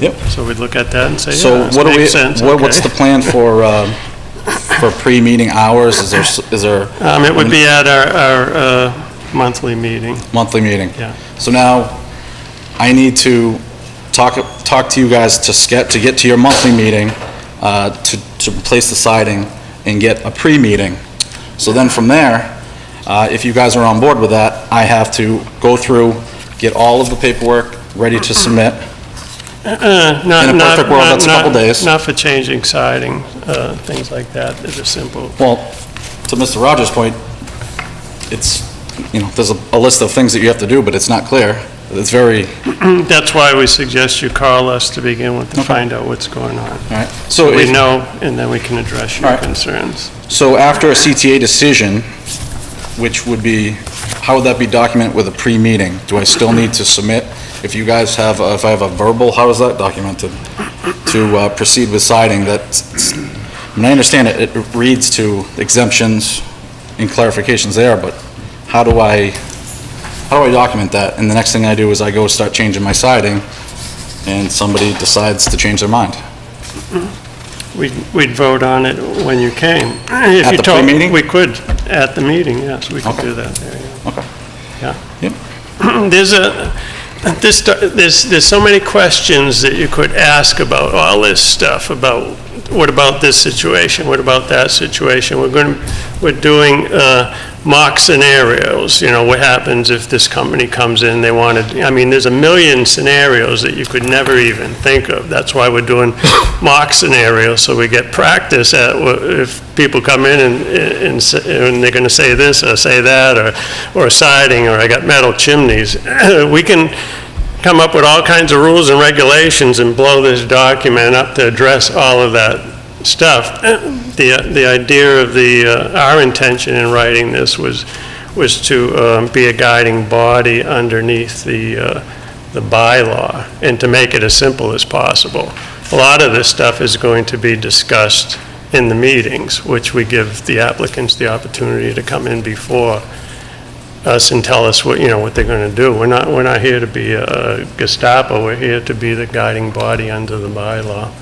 Yep. So we'd look at that and say, So yeah, this what do makes sense. what's okay. the plan for pre-meeting hours? Is there? It would be at our monthly meeting. Monthly meeting. Yeah. So now I need to talk to you guys to get to your monthly meeting, to replace the siding and get a pre-meeting. So then from there, if you guys are on board with that, I have to go through, get all of the paperwork ready to submit. In a perfect world, that's a couple days. Not for changing siding, things like that. They're simple. Well, to Mr. Rogers' point, it's, there's a list of things that you have to do, but it's not clear. It's very... That's why we suggest you call us to begin with, to find out what's going on. All right. So we know, and then we can address your All right. concerns. So after a CTA decision, which would be, how would that be documented with a pre-meeting? Do I still need to submit? If you guys have, if I have a verbal, how is that documented? To proceed with siding, I understand it reads to exemptions and clarifications there, but how do I document that? And the next thing I do is I go start changing my siding, and somebody decides to change their mind. We'd vote on it when you came. At the pre-meeting? We could, at the meeting, yes, we could do that there, yeah. Okay. Yeah. Yep. There's so many questions that you could ask about all this stuff, about what about this situation, what about that situation. We're doing mock scenarios, what happens if this company comes in, they want to, there's a million scenarios that you could never even think of. That's why we're doing mock scenarios, so we get practice at if people come in and they're going to say this or say that, or siding, or I got metal chimneys. We can come up with all kinds of rules and regulations and blow this document up to address all of that stuff. The idea of our intention in writing this was to be a guiding body underneath the bylaw, and to make it as simple as possible. A lot of this stuff is going to be discussed in the meetings, which we give the applicants the opportunity to come in before us and tell us what they're going to do. We're not here to be a Gestapo. We're here to be the guiding body under the bylaw.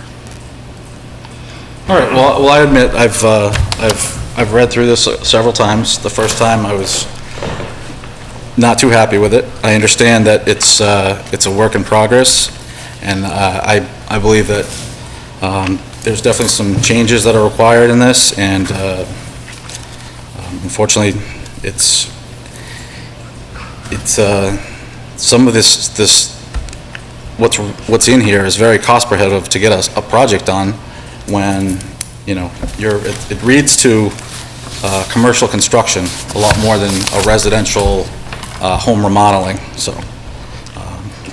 All right, well, I admit, I've read through this several times. The first time I was not too happy with it. I understand that it's a work in progress, and I believe that there's definitely some changes that are required in this, and unfortunately, it's some of this what's in here is very cost prohibitive to get a project done, when it reads to commercial construction a lot more than a residential home remodeling, so.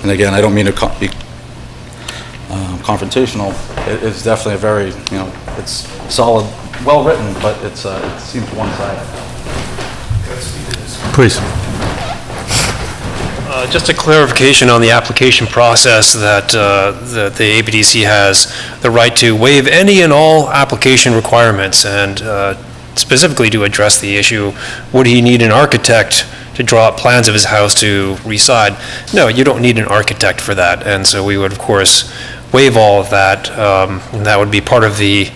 And again, I don't mean to be confrontational. It's definitely a very, it's solid, well-written, but it seems one-sided. Please. Just a clarification on the application process that the APDC has the right to waive any and all application requirements, and specifically to address the issue, would he need an architect to draw up plans of his house to reside? No, you don't need an architect for that, and so we would, of course, waive all of that, and that would be part of the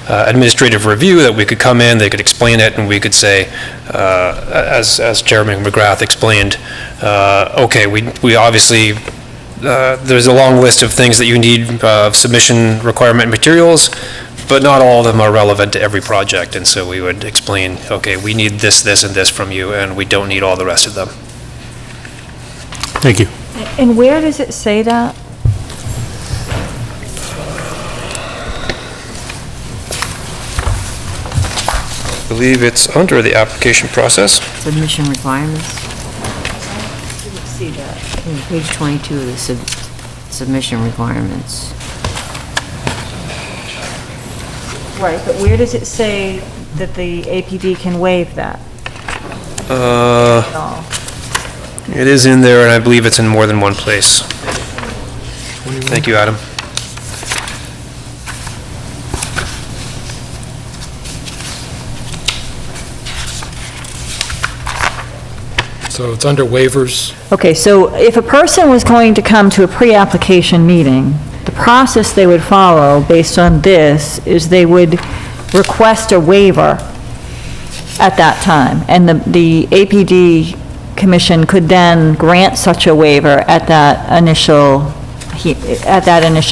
administrative review, that we could come in, they could explain it, and we could say, as Chairman McGrath explained, okay, we obviously, there's a long list of things that you need, submission requirement materials, but not all of them are relevant to every project, and so we would explain, okay, we need this, this, and this from you, and we don't need all the rest of them. Thank you. And where does it say that? I believe it's under the application process. Submission requirements. Didn't see that. Page 22 of the submission requirements. Right, but where does it say that the APD can waive that? It is in there, and I believe it's in more than one place. Thank you, Adam. So it's under waivers. Okay, so if a person was going to come to a pre-application meeting, the process they would follow based on this is they would request a waiver at that time, and the APD Commission could then grant such a waiver at that initial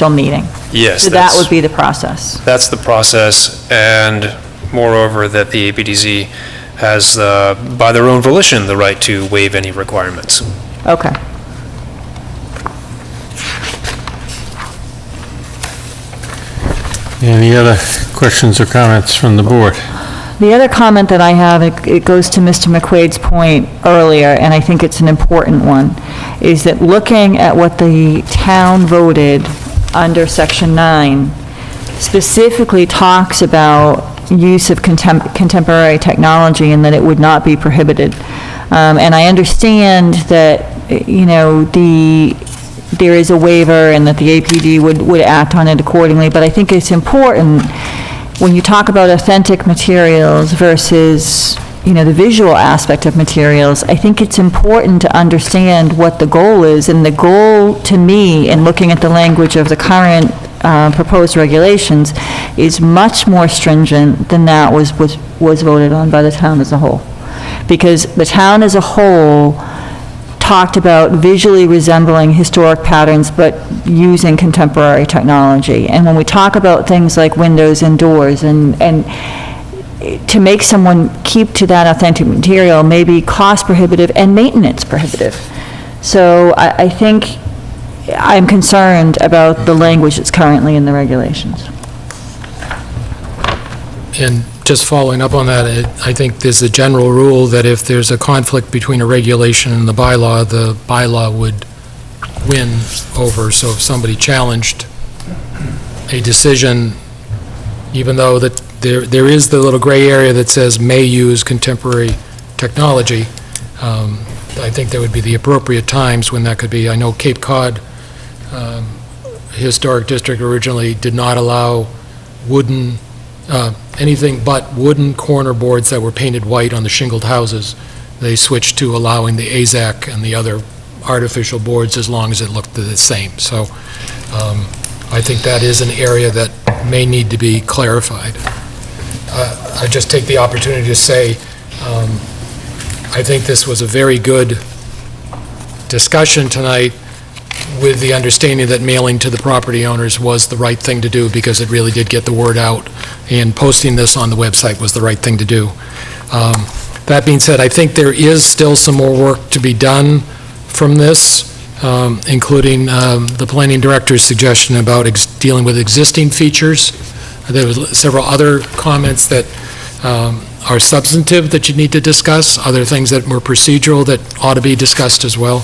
meeting. Yes. So that would be the process. That's the process, and moreover, that the APDZ has, by their own volition, the right to waive any requirements. Okay. Any other questions or comments from the board? The other comment that I have, it goes to Mr. McQuaid's point earlier, and I think it's an important one, is that looking at what the town voted under Section 9 specifically talks about use of contemporary technology and that it would not be prohibited. And I understand that, there is a waiver and that the APD would act on it accordingly, but I think it's important when you talk about authentic materials versus, the visual aspect of materials, I think it's important to understand what the goal is. And the goal, to me, in looking at the language of the current proposed regulations, is much more stringent than that was voted on by the town as a whole. Because the town as a whole talked about visually resembling historic patterns, but using contemporary technology. And when we talk about things like windows and doors, and to make someone keep to that authentic material may be cost prohibitive and maintenance prohibitive. So I think I'm concerned about the language that's currently in the regulations. And just following up on that, I think there's a general rule that if there's a conflict between a regulation and the bylaw would win over. So if somebody challenged a decision, even though that there is the little gray area that says may use contemporary technology, I think there would be the appropriate times when that could be. I know Cape Cod Historic District originally did not allow wooden, anything but wooden corner boards that were painted white on the shingled houses. They switched to allowing the AZAC and the other artificial boards as long as it looked the same. So I think that is an area that may need to be clarified. I just take the opportunity to say, I think this was a very good discussion tonight, with the understanding that mailing to the property owners was the right thing to do, because it really did get the word out, and posting this on the website was the right thing to do. That being said, I think there is still some more work to be done from this, including the planning director's suggestion about dealing with existing features. There was several other comments that are substantive that you need to discuss, other things that were procedural that ought to be discussed as well.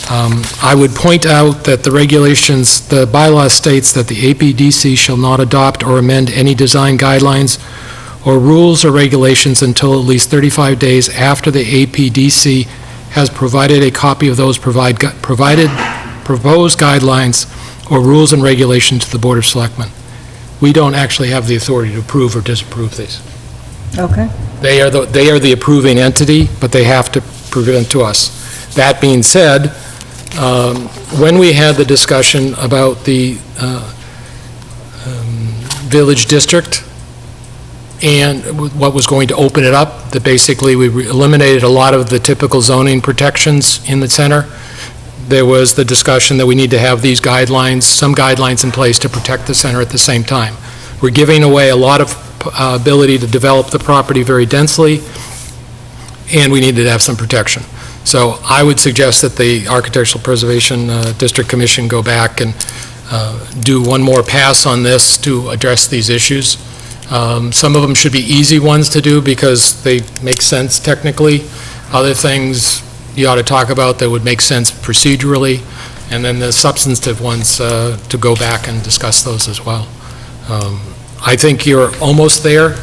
I would point out that the regulations, the bylaw states that the APDC shall not adopt or amend any design guidelines or rules or regulations until at least 35 days after the APDC has provided a copy of those proposed guidelines or rules and regulations to the Board of Selectmen. We don't actually have the authority to approve or disapprove these. Okay. They are the approving entity, but they have to prove it to us. That being said, when we had the discussion about the village district and what was going to open it up, that basically we eliminated a lot of the typical zoning protections in the center. There was the discussion that we need to have these guidelines, some guidelines in place to protect the center at the same time. We're giving away a lot of ability to develop the property very densely, and we needed to have some protection. So I would suggest that the Architectural Preservation District Commission go back and do one more pass on this to address these issues. Some of them should be easy ones to do because they make sense technically. Other things you ought to talk about that would make sense procedurally, and then the substantive ones to go back and discuss those as well. I think you're almost there.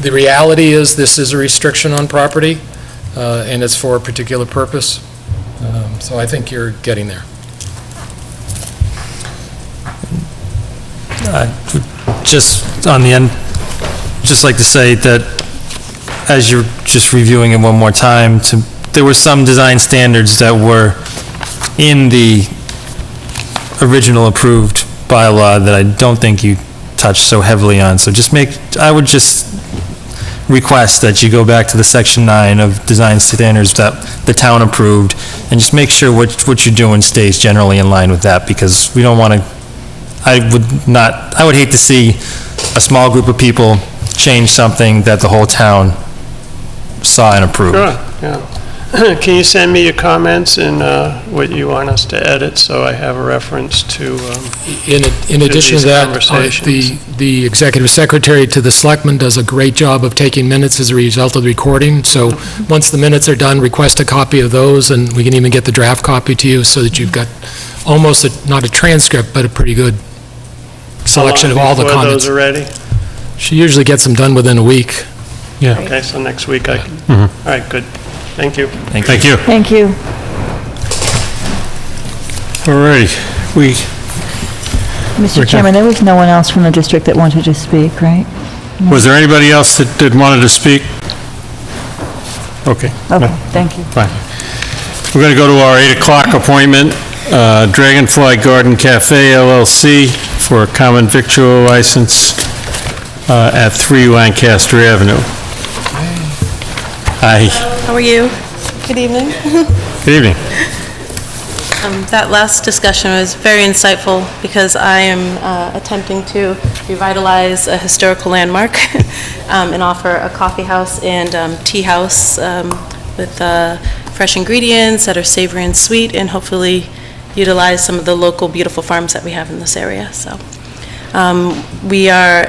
The reality is this is a restriction on property, and it's for a particular purpose. So I think you're getting there. Just on the end, just like to say that as you're just reviewing it one more time, there were some design standards that were in the original approved bylaw that I don't think you touched so heavily on. So I would just request that you go back to the section 9 of design standards that the town approved and just make sure what you're doing stays generally in line with that, because we don't want to, I would hate to see a small group of people change something that the whole town saw and approved. Sure, yeah. Can you send me your comments and what you want us to edit, so I have a reference to In addition to that, the executive secretary to the selectmen does a great job of taking minutes as a result of the recording. So once the minutes are done, request a copy of those, and we can even get the draft copy to you so that you've got almost not a transcript, but a pretty good selection of all the before comments. those are ready? She usually gets them done within a week. Yeah. Okay, so next week I can, all right, good. Thank you. Thank you. Thank you. All righty. Mr. Chairman, there was no one else from the district that wanted to speak, right? Was there anybody else that wanted to speak? Okay. Okay, thank you. Fine. We're going to go to our 8 o'clock appointment, Dragonfly Garden Cafe LLC for a common victual license at 3 Lancaster Avenue. Hi. How are you? Good evening. Good evening. That last discussion was very insightful because I am attempting to revitalize a historical landmark and offer a coffee house and tea house with fresh ingredients that are savory and sweet, and hopefully utilize some of the local beautiful farms that we have in this area. So we are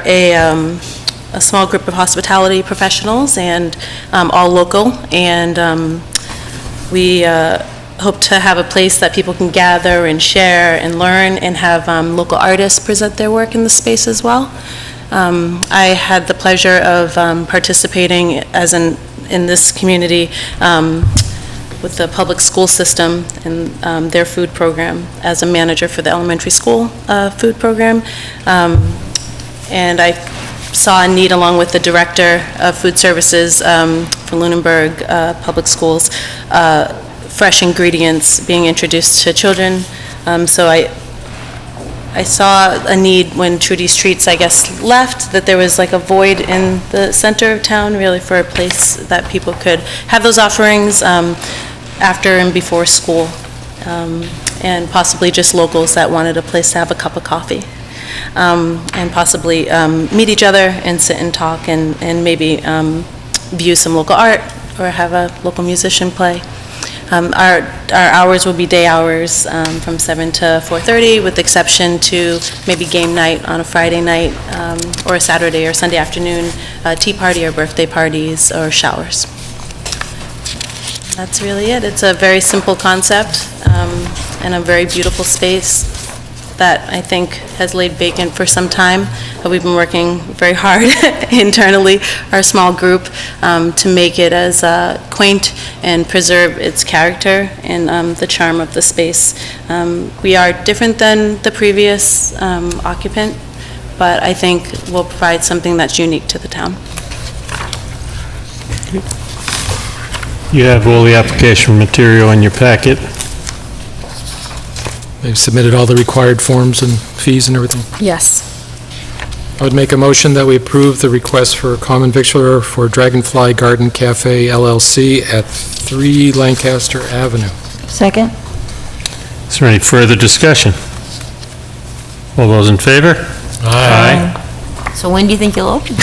a small group of hospitality professionals and all local, and we hope to have a place that people can gather and share and learn, and have local artists present their work in the space as well. I had the pleasure of participating in this community with the public school system and their food program as a manager for the elementary school food program. And I saw a need, along with the director of food services for Lunenburg Public Schools, fresh ingredients being introduced to children. So I saw a need when Trudy's Treats, I guess, left, that there was like a void in the center of town, really, for a place that people could have those offerings after and before school, and possibly just locals that wanted a place to have a cup of coffee. And possibly meet each other and sit and talk, and maybe view some local art or have a local musician play. Our hours will be day hours from 7 to 4:30, with exception to maybe game night on a Friday night, or a Saturday or Sunday afternoon, tea party or birthday parties or showers. That's really it. It's a very simple concept and a very beautiful space that I think has laid vacant for some time. We've been working very hard internally, our small group, to make it as quaint and preserve its character and the charm of the space. We are different than the previous occupant, but I think we'll provide something that's unique to the town. You have all the application material in your packet. They've submitted all the required forms and fees and everything. Yes. I would make a motion that we approve the request for a common victualler for Dragonfly Garden Cafe LLC at 3 Lancaster Avenue. Second? Is there any further discussion? All those in favor? Aye. So when do you think you'll open?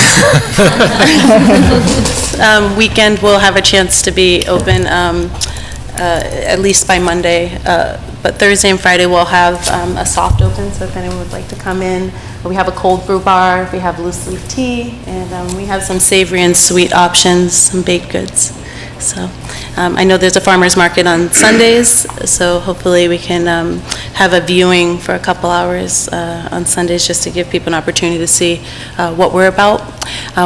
Weekend, we'll have a chance to be open at least by Monday, but Thursday and Friday we'll have a soft open, so if anyone would like to come in. We have a cold brew bar, we have loose leaf tea, and we have some savory and sweet options, some baked goods. So I know there's a farmer's market on Sundays, so hopefully we can have a viewing for a couple hours on Sundays just to give people an opportunity to see what we're about.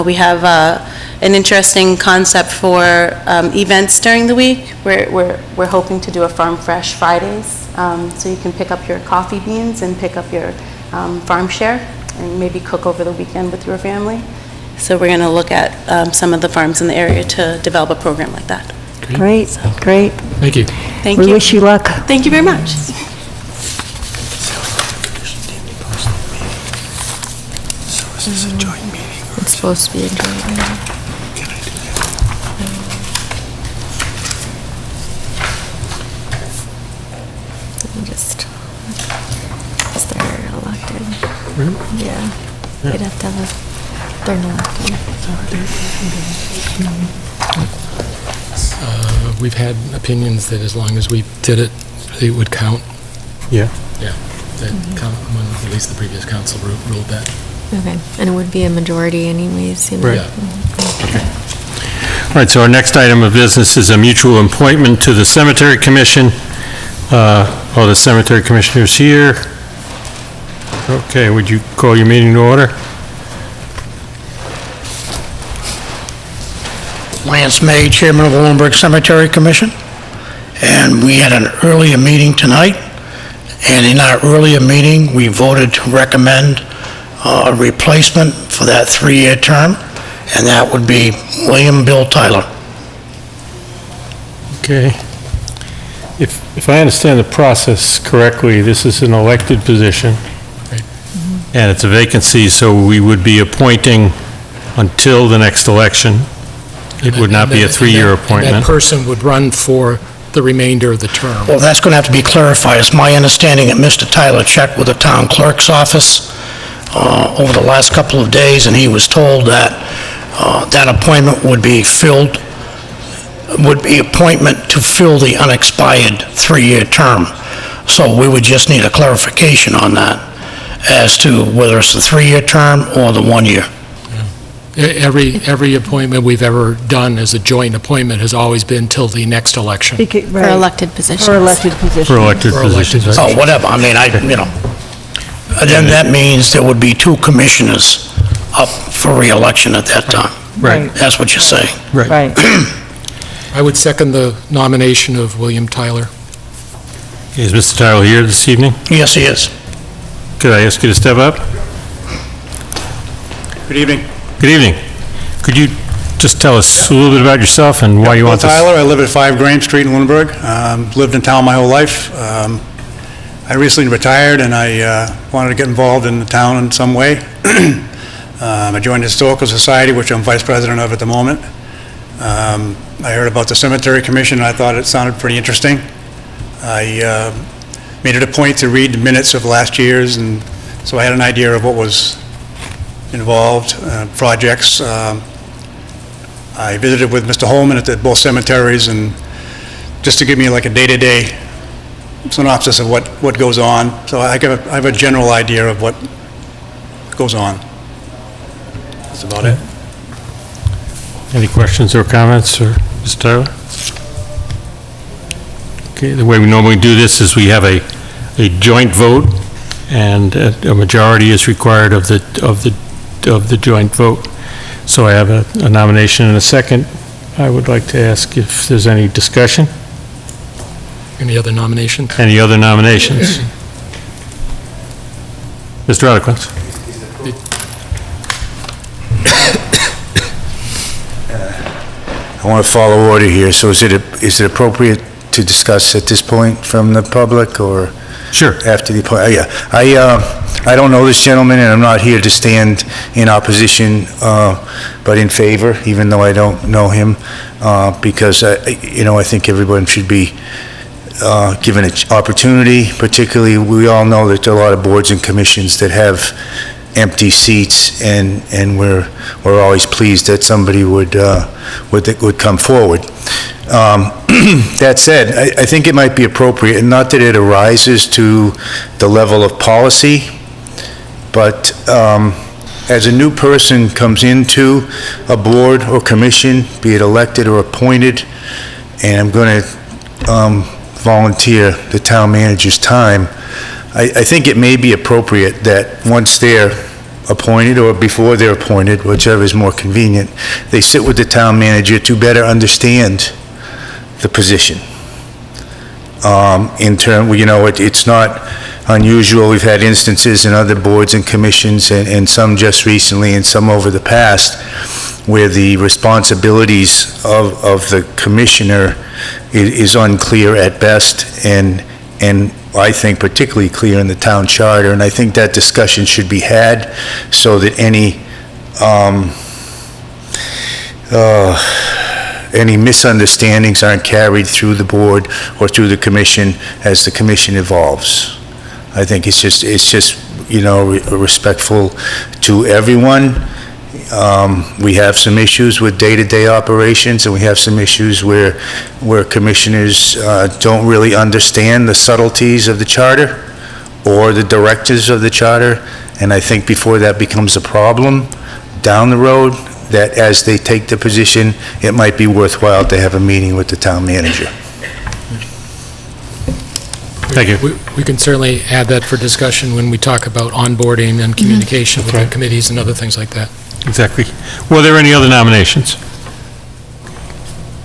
We have an interesting concept for events during the week. We're hoping to do a Farm Fresh Fridays, so you can pick up your coffee beans and pick up your farm share and maybe cook over the weekend with your family. So we're going to look at some of the farms in the area to develop a program like that. Great, great. Thank you. Thank you. We wish you luck. Thank you very much. It's supposed to be a joint meeting. Let me just, is they're elected. Yeah, they'd have to have they're elected. We've had opinions that as long as we did it, it would count. Yeah. Yeah, that when at least the previous council ruled that. Okay, and it would be a majority anyways, you know? Right. All right, so our next item of business is a mutual appointment to the Cemetery Commission. All the Cemetery Commissioners here. Okay, would you call your meeting to order? Lance May, Chairman of the Lunenburg Cemetery Commission, and we had an earlier meeting tonight, and in our earlier meeting, we voted to recommend a replacement for that 3-year term, and that would be William Bill Tyler. Okay. If I understand the process correctly, this is an elected position, and it's a vacancy, so we would be appointing until the next election. It would not be a 3-year appointment. That person would run for the remainder of the term. Well, that's going to have to be clarified. It's my understanding that Mr. Tyler checked with the town clerk's office over the last couple of days, and he was told that that appointment would be filled, would be appointment to fill the unexpired 3-year term. So we would just need a clarification on that as to whether it's the 3-year term or the 1 year. Every appointment we've ever done as a joint appointment has always been till the next election. For elected positions. For elected positions. For elected positions. Oh, whatever, I mean, then that means there would be 2 commissioners up for re-election at that time. Right. That's what you're saying. Right. I would second the nomination of William Tyler. Is Mr. Tyler here this evening? Yes, he is. Could I ask you to step up? Good evening. Good evening. Could you just tell us a little bit about yourself and why you want this? Tyler, I live at 5 Graham Street in Lunenburg. Lived in town my whole life. I recently retired and I wanted to get involved in the town in some way. I joined the Historical Society, which I'm vice president of at the moment. I heard about the Cemetery Commission and I thought it sounded pretty interesting. I made it a point to read the minutes of last year's, and so I had an idea of what was involved, projects. I visited with Mr. Holman at both cemeteries, and just to give me like a day-to-day synopsis of what goes on. So I have a general idea of what goes on. That's about it. Any questions or comments, or Mr. Tyler? Okay, the way we normally do this is we have a joint vote, and a majority is required of the joint vote. So I have a nomination and a second. I would like to ask if there's any discussion. Any other nominations? Any other nominations? Mr. Adequance? I want to follow order here, so is it appropriate to discuss at this point from the public, or? Sure. After the, yeah. I don't know this gentleman, and I'm not here to stand in opposition, but in favor, even though I don't know him, because, I think everyone should be given an opportunity. Particularly, we all know that there are a lot of boards and commissions that have empty seats, and we're always pleased that somebody would come forward. That said, I think it might be appropriate, and not that it arises to the level of policy, but as a new person comes into a board or commission, be it elected or appointed, and I'm going to volunteer the town manager's time, I think it may be appropriate that once they're appointed, or before they're appointed, whichever is more convenient, they sit with the town manager to better understand the position. In turn, it's not unusual. We've had instances in other boards and commissions, and some just recently and some over the past, where the responsibilities of the commissioner is unclear at best, and I think particularly clear in the town charter, and I think that discussion should be had so that any misunderstandings aren't carried through the board or through the commission as the commission evolves. I think it's just respectful to everyone. We have some issues with day-to-day operations, and we have some issues where commissioners don't really understand the subtleties of the charter or the directives of the charter, and I think before that becomes a problem down the road, that as they take the position, it might be worthwhile to have a meeting with the town manager. Thank you. We can certainly add that for discussion when we talk about onboarding and communication with the committees and other things like that. Exactly. Were there any other nominations?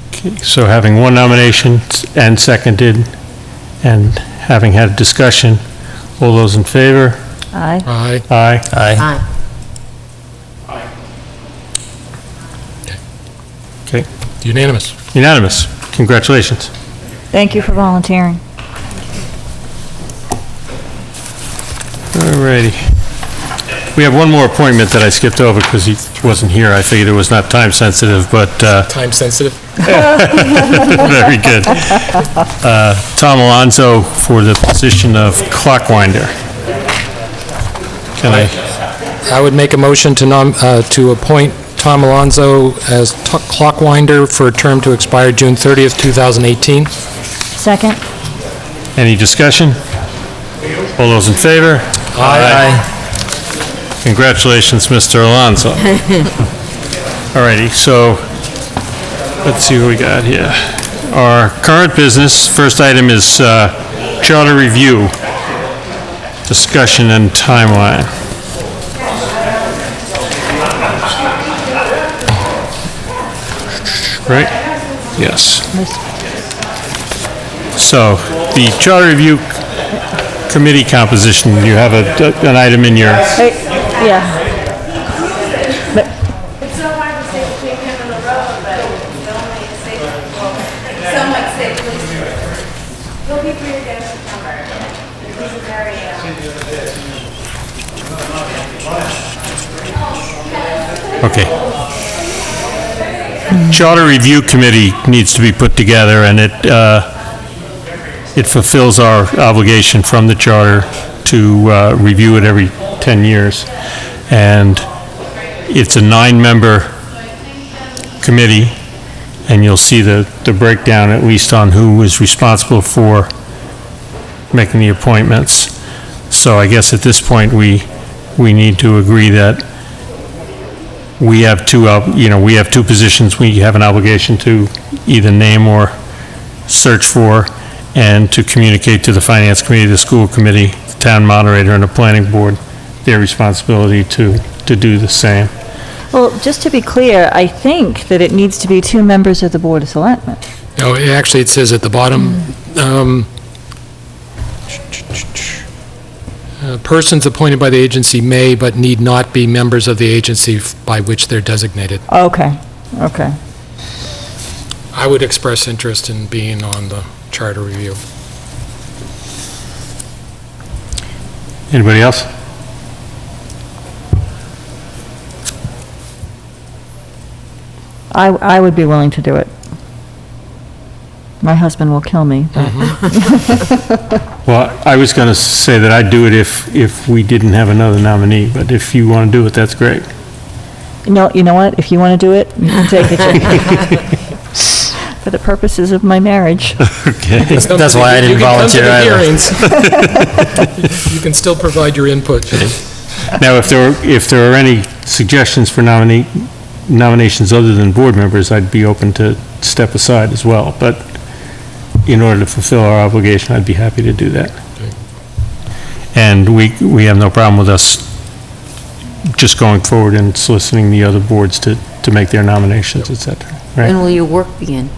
Okay, so having one nomination and seconded, and having had a discussion, all those in favor? Aye. Aye. Aye. Aye. Okay. Unanimous. Unanimous. Congratulations. Thank you for volunteering. All righty. We have one more appointment that I skipped over because he wasn't here. I figured it was not time sensitive, but... Time sensitive? Very good. Tom Alonso for the position of clockwinder. Can I would make a motion to appoint Tom Alonso as clockwinder for a term to expire June 30th, 2018. Second? Any discussion? All those in favor? Aye. Congratulations, Mr. Alonso. All righty, so let's see what we got here. Our current business, first item is charter review, discussion and timeline. Right? Yes. So, the charter review committee composition, you have an item in your... Yeah. It's so hard to say between him and the road, but they'll make safe. Some might say, please. He'll be free again in September. He's a very, Okay. Charter Review Committee needs to be put together, and it fulfills our obligation from the charter to review it every 10 years. And it's a 9-member committee, and you'll see the breakdown, at least on who was responsible for making the appointments. So I guess at this point, we need to agree that we have we have two positions we have an obligation to either name or search for, and to communicate to the Finance Committee, the School Committee, the Town Moderator, and the Planning Board their responsibility to do the same. Well, just to be clear, I think that it needs to be 2 members of the Board of Selectmen. No, actually, it says at the bottom, persons appointed by the agency may but need not be members of the agency by which they're designated. Okay, okay. I would express interest in being on the charter review. Anybody else? I would be willing to do it. My husband will kill me, but... Well, I was going to say that I'd do it if we didn't have another nominee, but if you want to do it, that's great. No, you know what? If you want to do it, you can take it. For the purposes of my marriage. Okay. That's why I didn't volunteer either. You can still provide your input. Now, if there are any suggestions for nominations other than board members, I'd be open to step aside as well, but in order to fulfill our obligation, I'd be happy to do that. And we have no problem with us just going forward and soliciting the other boards to make their nominations, et cetera, right? When will your work begin?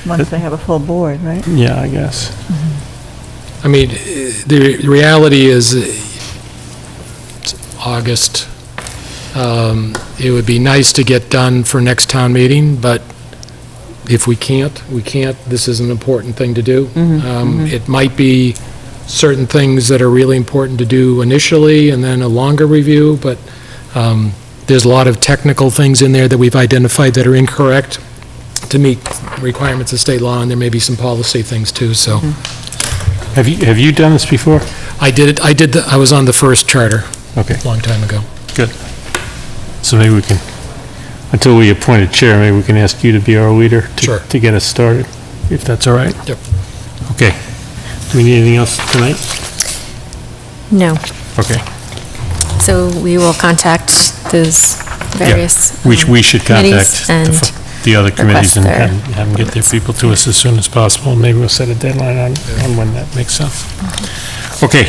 Once they have a full board, right? Yeah, I guess. I mean, the reality is it's August. It would be nice to get done for next town meeting, but if we can't, we can't. This is an important thing to do. It might be certain things that are really important to do initially and then a longer review, but there's a lot of technical things in there that we've identified that are incorrect to meet requirements of state law, and there may be some policy things too, so. Have you done this before? I did it. I was on the first charter. Okay. A long time ago. Good. So maybe we can, until we appoint a chair, maybe we can ask you to be our leader to get us started, if that's all right? Yep. Okay. Do we need anything else tonight? No. Okay. So we will contact those various We should committees contact the other committees and request have them get their people to us as soon as possible. Maybe we'll set a deadline on when that makes sense. Okay.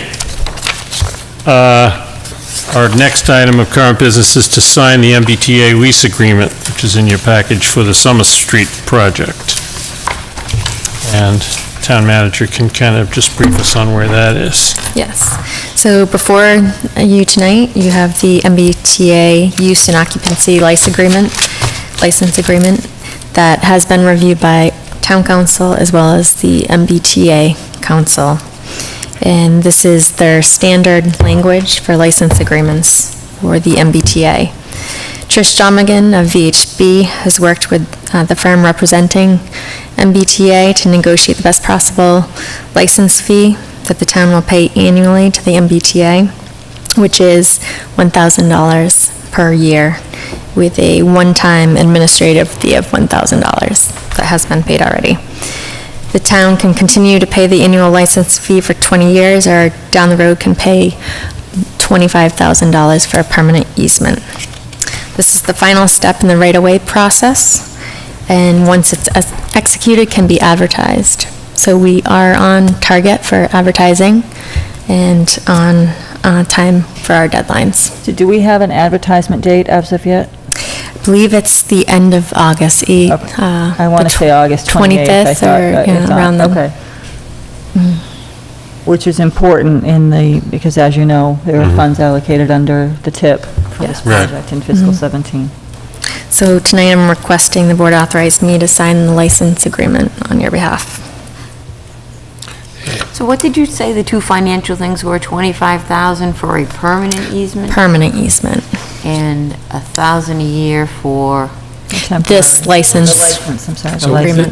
Our next item of current business is to sign the MBTA lease agreement, which is in your package for the Summer Street project. And town manager can kind of just brief us on where that is. Yes. So before you tonight, you have the MBTA use and occupancy license agreement that has been reviewed by town council as well as the MBTA council. And this is their standard language for license agreements for the MBTA. Trish Jomigan of VHB has worked with the firm representing MBTA to negotiate the best possible license fee that the town will pay annually to the MBTA, which is $1,000 per year, with a one-time administrative fee of $1,000 that has been paid already. The town can continue to pay the annual license fee for 20 years, or down the road can pay $25,000 for a permanent easement. This is the final step in the right-of-way process, and once it's executed, can be advertised. So we are on target for advertising and on time for our deadlines. So do we have an advertisement date as of yet? I believe it's the end of August. I want to say August 28th. 25th around then. Okay. Which is important because as you know, there are funds allocated under the TIP for this project in fiscal 17. So tonight I'm requesting the board authorize me to sign the license agreement on your behalf. So what did you say the two financial things were? 25,000 for a permanent easement? Permanent easement. And 1,000 a year for? This license.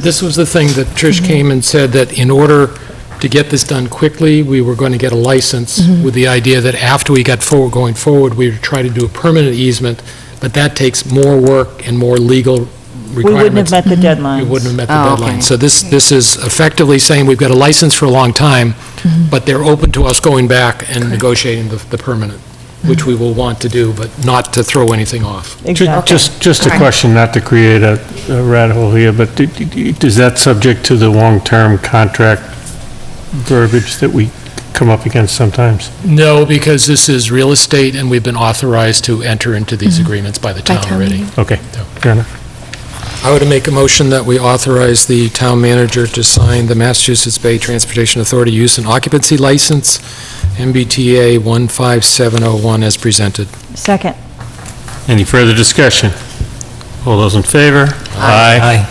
This was the thing that Trish came and said that in order to get this done quickly, we were going to get a license with the idea that after we got going forward, we would try to do a permanent easement, but that takes more work and more legal requirements. We wouldn't have met the deadlines. We wouldn't have met the Oh, deadline. okay. So this is effectively saying we've got a license for a long time, but they're open to us going back and negotiating the permanent, which we will want to do, but not to throw anything off. Exactly. Just a question, not to create a rat hole here, but is that subject to the long-term contract verbiage that we come up against sometimes? No, because this is real estate, and we've been authorized to enter into these agreements by the town already. Okay, fair enough. I would make a motion that we authorize the town manager to sign the Massachusetts Bay Transportation Authority Use and Occupancy License, MBTA 15701, as presented. Second. Any further discussion? All those in favor? Aye.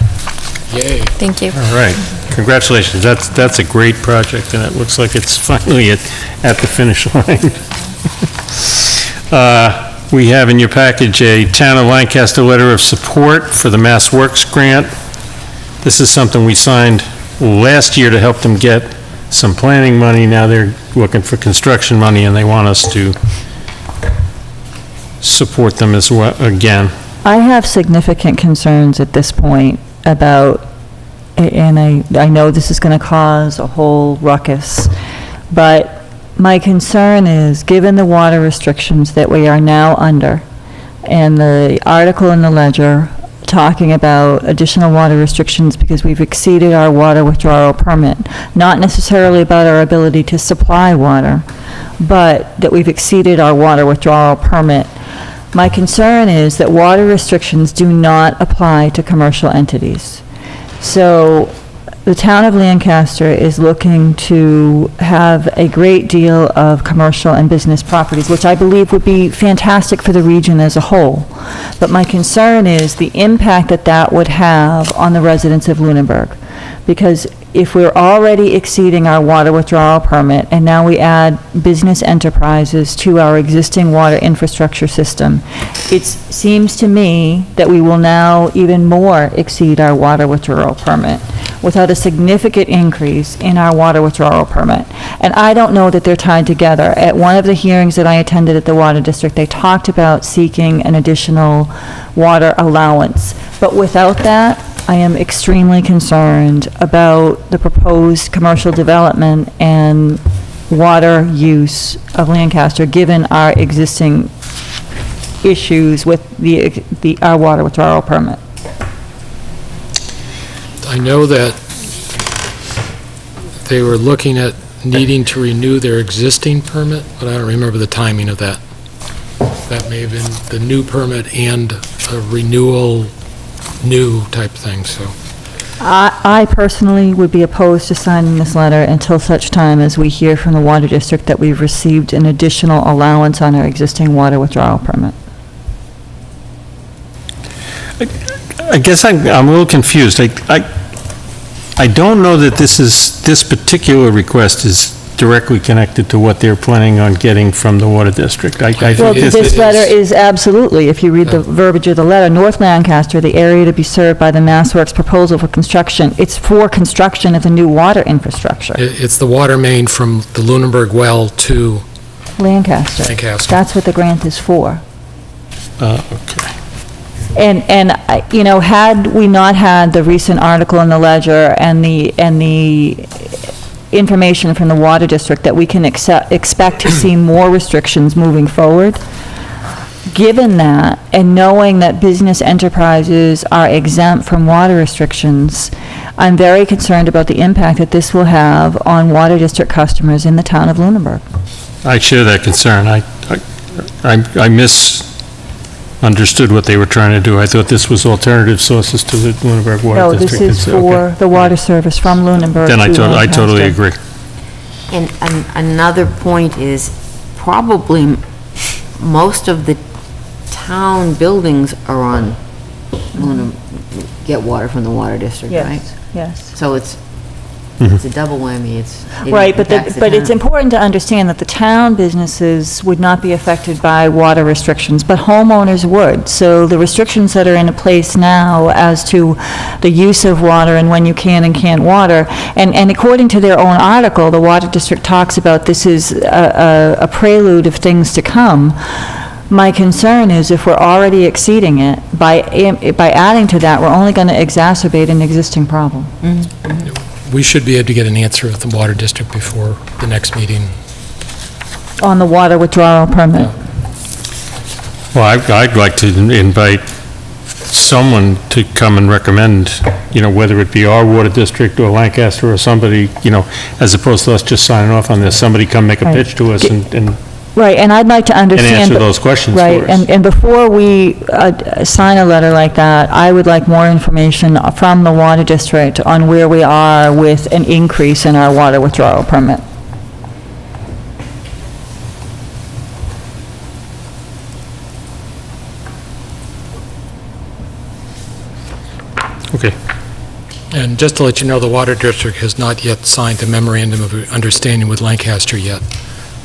Yay. Thank you. All right, congratulations. That's a great project, and it looks like it's finally at the finish line. We have in your package a Town of Lancaster letter of support for the Mass Works grant. This is something we signed last year to help them get some planning money. Now they're looking for construction money, and they want us to support them as well, again. I have significant concerns at this point about, and I know this is going to cause a whole ruckus, but my concern is, given the water restrictions that we are now under, and the article in the Ledger talking about additional water restrictions because we've exceeded our water withdrawal permit, not necessarily about our ability to supply water, but that we've exceeded our water withdrawal permit. My concern is that water restrictions do not apply to commercial entities. So the town of Lancaster is looking to have a great deal of commercial and business properties, which I believe would be fantastic for the region as a whole. But my concern is the impact that that would have on the residents of Lunenburg. Because if we're already exceeding our water withdrawal permit, and now we add business enterprises to our existing water infrastructure system, it seems to me that we will now even more exceed our water withdrawal permit without a significant increase in our water withdrawal permit. And I don't know that they're tied together. At one of the hearings that I attended at the Water District, they talked about seeking an additional water allowance. But without that, I am extremely concerned about the proposed commercial development and water use of Lancaster, given our existing issues with our water withdrawal permit. I know that they were looking at needing to renew their existing permit, but I don't remember the timing of that. That may have been the new permit and a renewal new type thing, so. I personally would be opposed to signing this letter until such time as we hear from the Water District that we've received an additional allowance on our existing water withdrawal permit. I guess I'm a little confused. I don't know that this particular request is directly connected to what they're planning on getting from the Water District. Well, this letter is absolutely, if you read the verbiage of the letter, North Lancaster, the area to be served by the Mass Works proposal for construction, it's for construction of the new water infrastructure. It's the water main from the Lunenburg well to Lancaster. That's what the grant is for. Okay. And had we not had the recent article in the Ledger and the information from the Water District that we can expect to see more restrictions moving forward, given that, and knowing that business enterprises are exempt from water restrictions, I'm very concerned about the impact that this will have on Water District customers in the town of Lunenburg. I share that concern. I misunderstood what they were trying to do. I thought this was alternative sources to the Lunenburg Water District. No, this is for the water service from Lunenburg to Then I totally Lancaster. agree. And another point is, probably most of the town buildings are on, get water from the Water District, right? Yes, yes. So it's a double whammy. It Right, but impacts the it's town. important to understand that the town businesses would not be affected by water restrictions, but homeowners would. So the restrictions that are in place now as to the use of water and when you can and can't water, and according to their own article, the Water District talks about this is a prelude of things to come. My concern is if we're already exceeding it, by adding to that, we're only going to exacerbate an existing problem. We should be able to get an answer of the Water District before the next meeting. On the water withdrawal permit. Well, I'd like to invite someone to come and recommend, whether it be our water district or Lancaster or somebody, as opposed to us just signing off on this, somebody come make a Right. pitch to us and Right, and I'd like to understand... answer those questions for Right, us. and before we sign a letter like that, I would like more information from the water district on where we are with an increase in our water withdrawal permit. Okay. And just to let you know, the Water District has not yet signed a memorandum of understanding with Lancaster yet.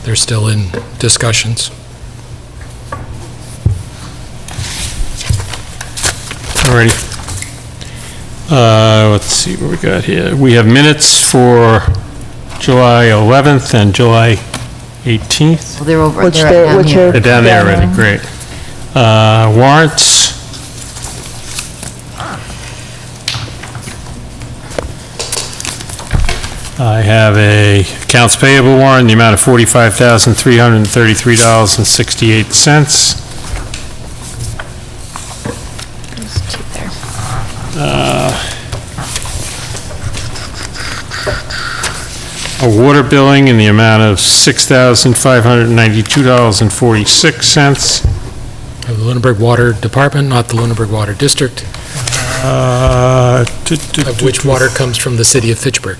They're still in discussions. Alrighty. Let's see what we got here. We have minutes for July 11th and July 18th. Well, they're over, Which they're they're- down which here. are- They're down there Yeah. already, great. Warrants. I have a accounts payable warrant in the amount of $45,333.68. A water billing in the amount of $6,592.46. The Lunenburg Water Department, not the Lunenburg Water District, of which water comes from the city of Fitchburg.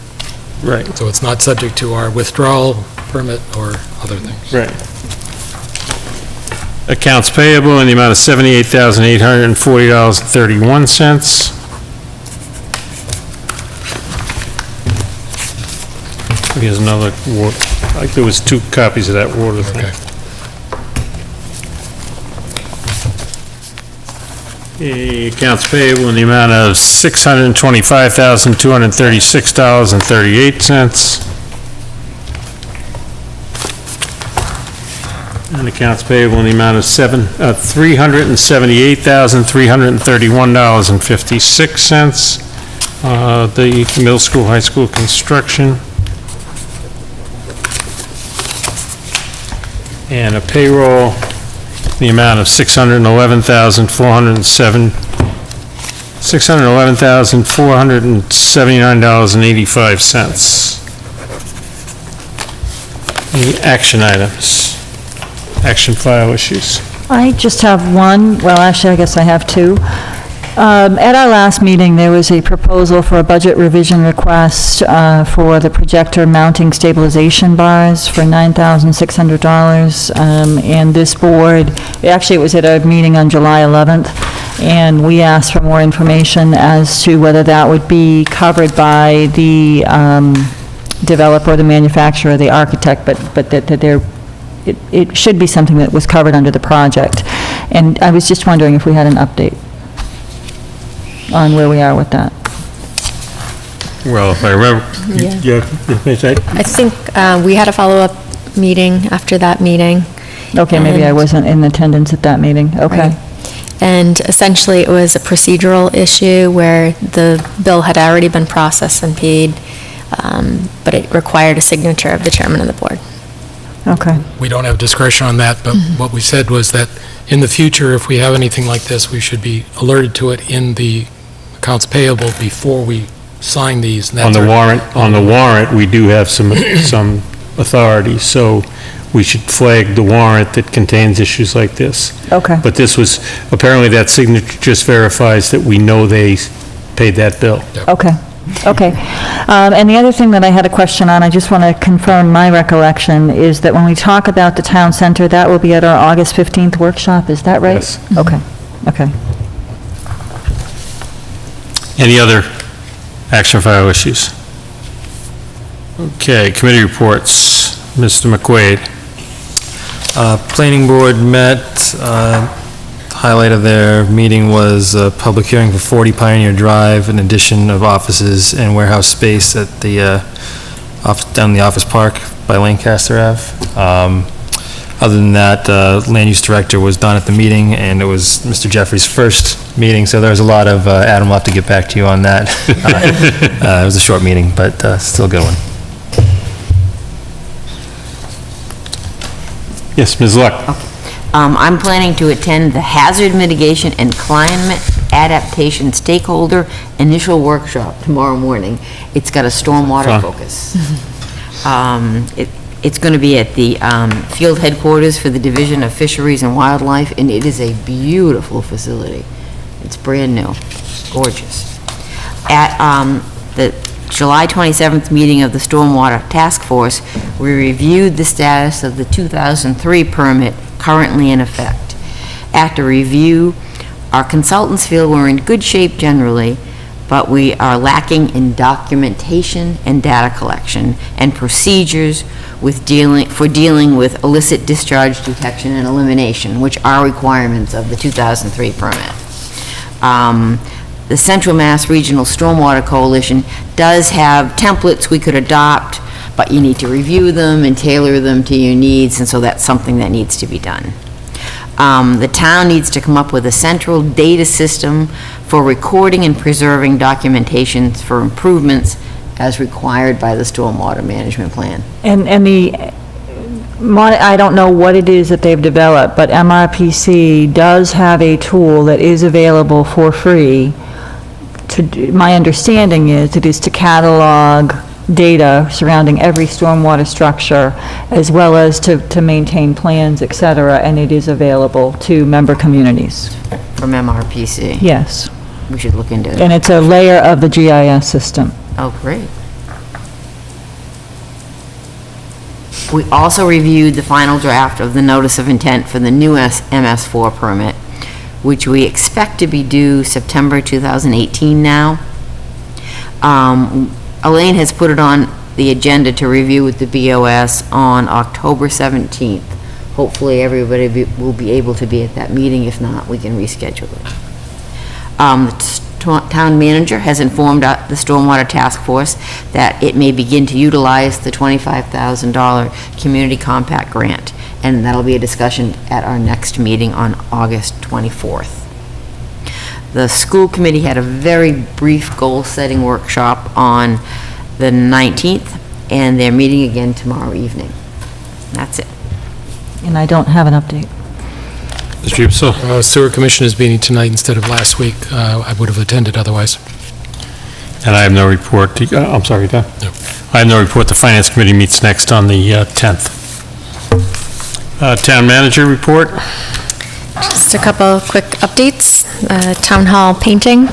Right. So it's not subject to our withdrawal permit or other things. Right. Accounts payable in the amount of $78,840.31. Here's another, like there was 2 copies of that water thing. Accounts payable in the amount of $625,236.38. And accounts payable in the amount of $378,331.56. The middle school, high school construction. And a payroll in the amount of $611,479.85. Any action items? Action file issues? I just have one, well, actually, I guess I have 2. At our last meeting, there was a proposal for a budget revision request for the projector mounting stabilization bars for $9,600. And this board, actually, it was at a meeting on July 11th, and we asked for more information as to whether that would be covered by the developer, the manufacturer, the architect, but that it should be something that was covered under the project. And I was just wondering if we had an update on where we are with that. Well, if I remember, I think we had a follow-up meeting after that meeting. Okay, maybe I And- wasn't in attendance at that meeting, okay. Right. And essentially, it was a procedural issue where the bill had already been processed and paid, but it required a signature of the chairman of the board. Okay. We don't have discretion on that, but what we said was that in the future, if we have anything like this, we should be alerted to it in the accounts payable before we sign these. and on that's the our- warrant, we do have some authority, so we should flag the warrant that contains issues like this. Okay. But this was, apparently that signature just verifies that we know they paid that bill. Okay, okay. And the other thing that I had a question on, I just want to confirm my recollection, is that when we talk about the town center, that will be at our August 15th workshop, is that right? Yes. Okay, okay. Any other action file issues? Okay, committee reports. Mr. McQuaid. Planning board met, highlight of their meeting was a public hearing for 40 Pioneer Drive, an addition of offices and warehouse space at the, down in the office park by Lancaster Ave. Other than that, land use director was done at the meeting, and it was Mr. Jeffrey's first meeting, so there was a lot of, Adam, we'll have to get back to you on that. It was a short meeting, but still a good one. Yes, Ms. Luck. I'm planning to attend the Hazard Mitigation and Climate Adaptation Stakeholder Initial Workshop tomorrow morning. It's got a stormwater focus. It's going to be at the field headquarters for the Division of Fisheries and Wildlife, and it is a beautiful facility. It's brand new, gorgeous. At the July 27th meeting of the Stormwater Task Force, we reviewed the status of the 2003 permit currently in effect. After review, our consultants feel we're in good shape generally, but we are lacking in documentation and data collection and procedures for dealing with illicit discharge detection and elimination, which are requirements of the 2003 permit. The Central Mass Regional Stormwater Coalition does have templates we could adopt, but you need to review them and tailor them to your needs, and so that's something that needs to be done. The town needs to come up with a central data system for recording and preserving documentations for improvements as required by the Stormwater Management Plan. And I don't know what it is that they've developed, but MRPC does have a tool that is available for free. My understanding is it is to catalog data surrounding every stormwater structure, as well as to maintain plans, et cetera, and it is available to member communities. From MRPC? Yes. We should look into it. And it's a layer of the GIS system. Oh, great. We also reviewed the final draft of the notice of intent for the new MS4 permit, which we expect to be due September 2018 now. Elaine has put it on the agenda to review with the BOS on October 17th. Hopefully, everybody will be able to be at that meeting. If not, we can reschedule it. The town manager has informed the Stormwater Task Force that it may begin to utilize the $25,000 Community Compact Grant, and that'll be a discussion at our next meeting on August 24th. The school committee had a very brief goal-setting workshop on the 19th, and they're meeting again tomorrow evening. That's it. And I don't have an update. Mr. Gibson? Sewer Commission is meeting tonight instead of last week. I would have attended otherwise. And I have no report. I'm sorry, Don? No. I have no report. The Finance Committee meets next on the 10th. Town Manager report? Just a couple quick updates. Town Hall painting.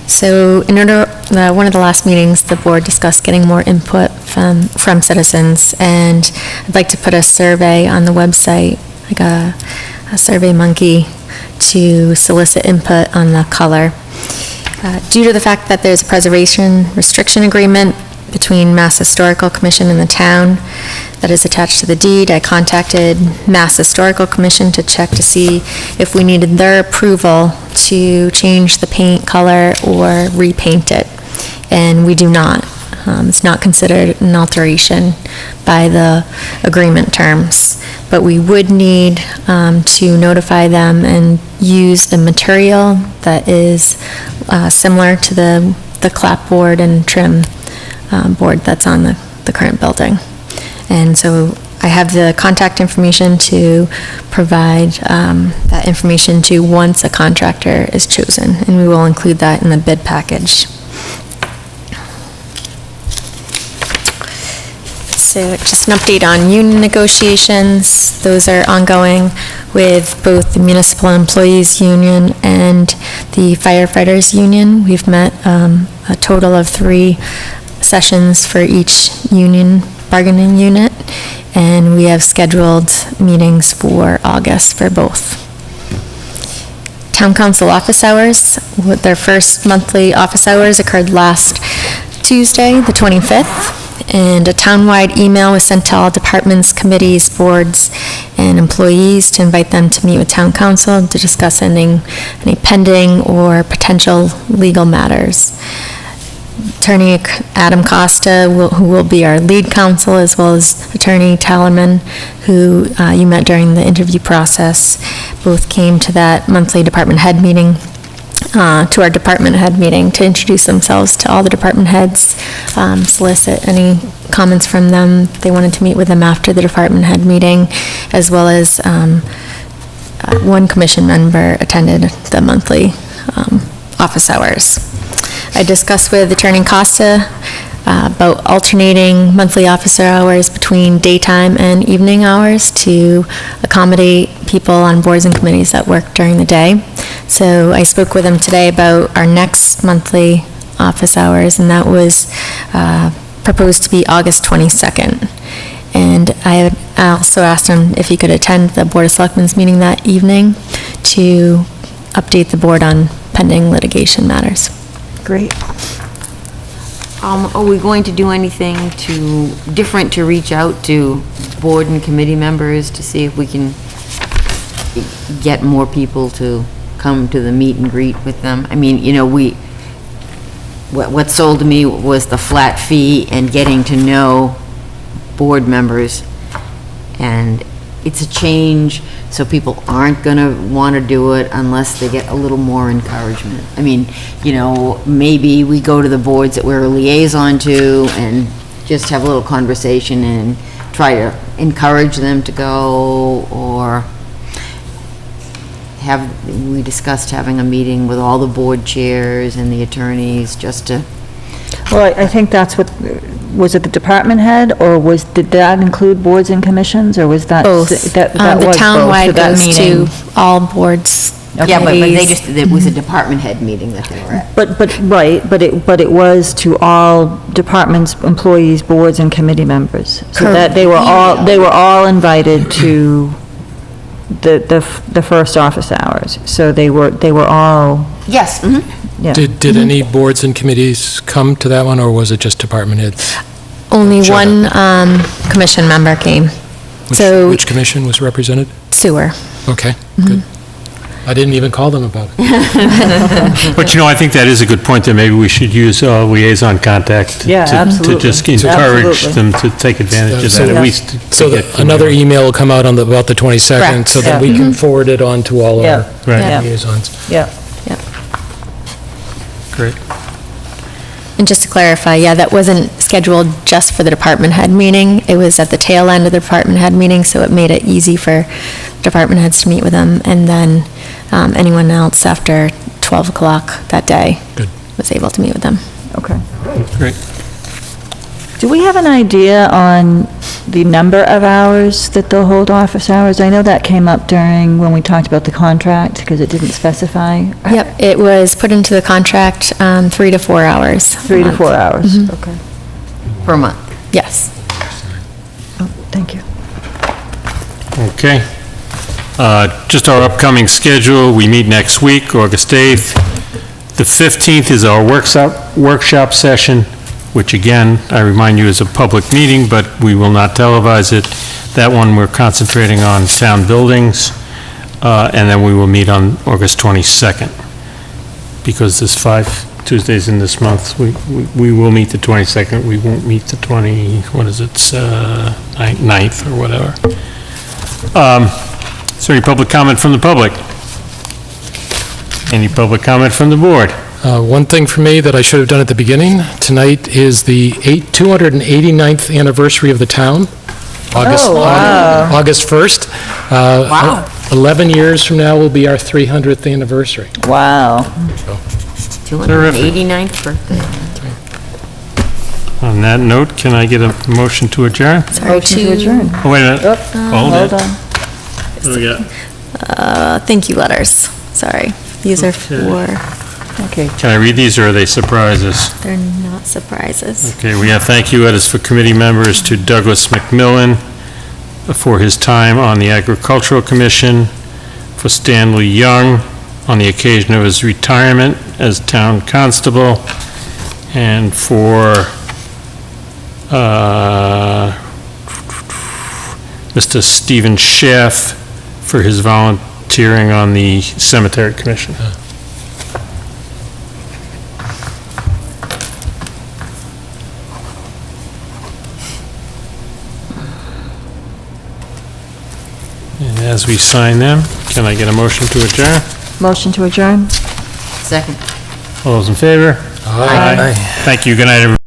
So in order, one of the last meetings, the board discussed getting more input from citizens, and I'd like to put a survey on the website, like a Survey Monkey, to solicit input on the color. Due to the fact that there's a preservation restriction agreement between Mass Historical Commission and the town that is attached to the deed, I contacted Mass Historical Commission to check to see if we needed their approval to change the paint color or repaint it, and we do not. It's not considered an alteration by the agreement terms, but we would need to notify them and use the material that is similar to the clapboard and trim board that's on the current building. And so I have the contact information to provide that information to once a contractor is chosen, and we will include that in the bid package. So just an update on union negotiations. Those are ongoing with both the Municipal Employees Union and the Firefighters Union. We've met a total of 3 sessions for each union bargaining unit, and we have scheduled meetings for August for both. Town Council office hours, their first monthly office hours occurred last Tuesday, the 25th. And a townwide email was sent to all departments, committees, boards, and employees to invite them to meet with town council to discuss any pending or potential legal matters. Attorney Adam Costa, who will be our lead counsel, as well as Attorney Tallerman, who you met during the interview process. Both came to that monthly department head meeting, to our department head meeting, to introduce themselves to all the department heads, solicit any comments from them. They wanted to meet with them after the department head meeting, as well as one commission member attended the monthly office hours. I discussed with Attorney Costa about alternating monthly officer hours between daytime and evening hours to accommodate people on boards and committees that work during the day. So I spoke with him today about our next monthly office hours, and that was proposed to be August 22nd. And I also asked him if he could attend the Board of Selectmen's meeting that evening to update the board on pending litigation matters. Great. Are we going to do anything different to reach out to board and committee members to see if we can get more people to come to the meet and greet with them? I mean, what sold to me was the flat fee and getting to know board members, and it's a change, so people aren't going to want to do it unless they get a little more encouragement. I mean, maybe we go to the boards that we're a liaison to and just have a little conversation and try to encourage them to go, or we discussed having a meeting with all the board chairs and the attorneys just to... Well, I think that's what, was it the department head, or did that include boards and commissions, or was that? Both. That The was both, so townwide that goes meeting- to all boards. Yeah, but committees. it was a department head meeting that they were at. But it was to all departments, employees, boards, and committee members. So that they were all invited to the first office hours. So they were all, Yes. yeah. Did any boards and committees come to that one, or was it just department heads? Only Shut one commission member came. So Which commission was represented? sewer. Okay, good. I didn't even call them about it. But, I think that is a good point, that maybe we should use liaison contact Yeah, to absolutely. just encourage Absolutely. them to take advantage of So- that, at least. So another email will come out on about the 22nd, Correct. so that we can forward it on to all Yeah. our Right. liaisons. Yeah. Great. And just to clarify, yeah, that wasn't scheduled just for the department head meeting. It was at the tail end of the department head meeting, so it made it easy for department heads to meet with them. And then anyone else after 12 o'clock that day was able to meet with them. Okay. Great. Do we have an idea on the number of hours that they'll hold office hours? I know that came up when we talked about the contract, because it didn't specify. Yep, it was put into the contract 3 to 4 hours. 3 to 4 hours, Mhm. okay. Per month. Yes. Oh, thank you. Okay. Just our upcoming schedule, we meet next week, August 8th. The 15th is our workshop session, which again, I remind you, is a public meeting, but we will not televise it. That one, we're concentrating on town buildings, and then we will meet on August 22nd. Because there's 5 Tuesdays in this month, we will meet the 22nd, we won't meet the 9th or whatever. Is there any public comment from the public? Any public comment from the board? One thing for me that I should have done at the beginning, tonight is the 289th anniversary of the town. August 1st. Wow. 11 years from now will be our 300th anniversary. Wow. 289th birthday. On that note, can I get a motion to adjourn? Motion to adjourn. Oh, wait a minute. Hold it. on. What do we got? Thank you letters. Sorry. These are for, Okay. Can I read these, or are they surprises? they're not surprises. Okay, we have thank you letters for committee members to Douglas McMillan for his time on the Agricultural Commission, for Stanley Young on the occasion of his retirement as town constable, and for Mr. Stephen Schaff for his volunteering on the Cemetery Commission. And as we sign them, can I get a motion to adjourn? Motion to adjourn? Second. All those in favor? Aye. Thank you. Good night, everybody.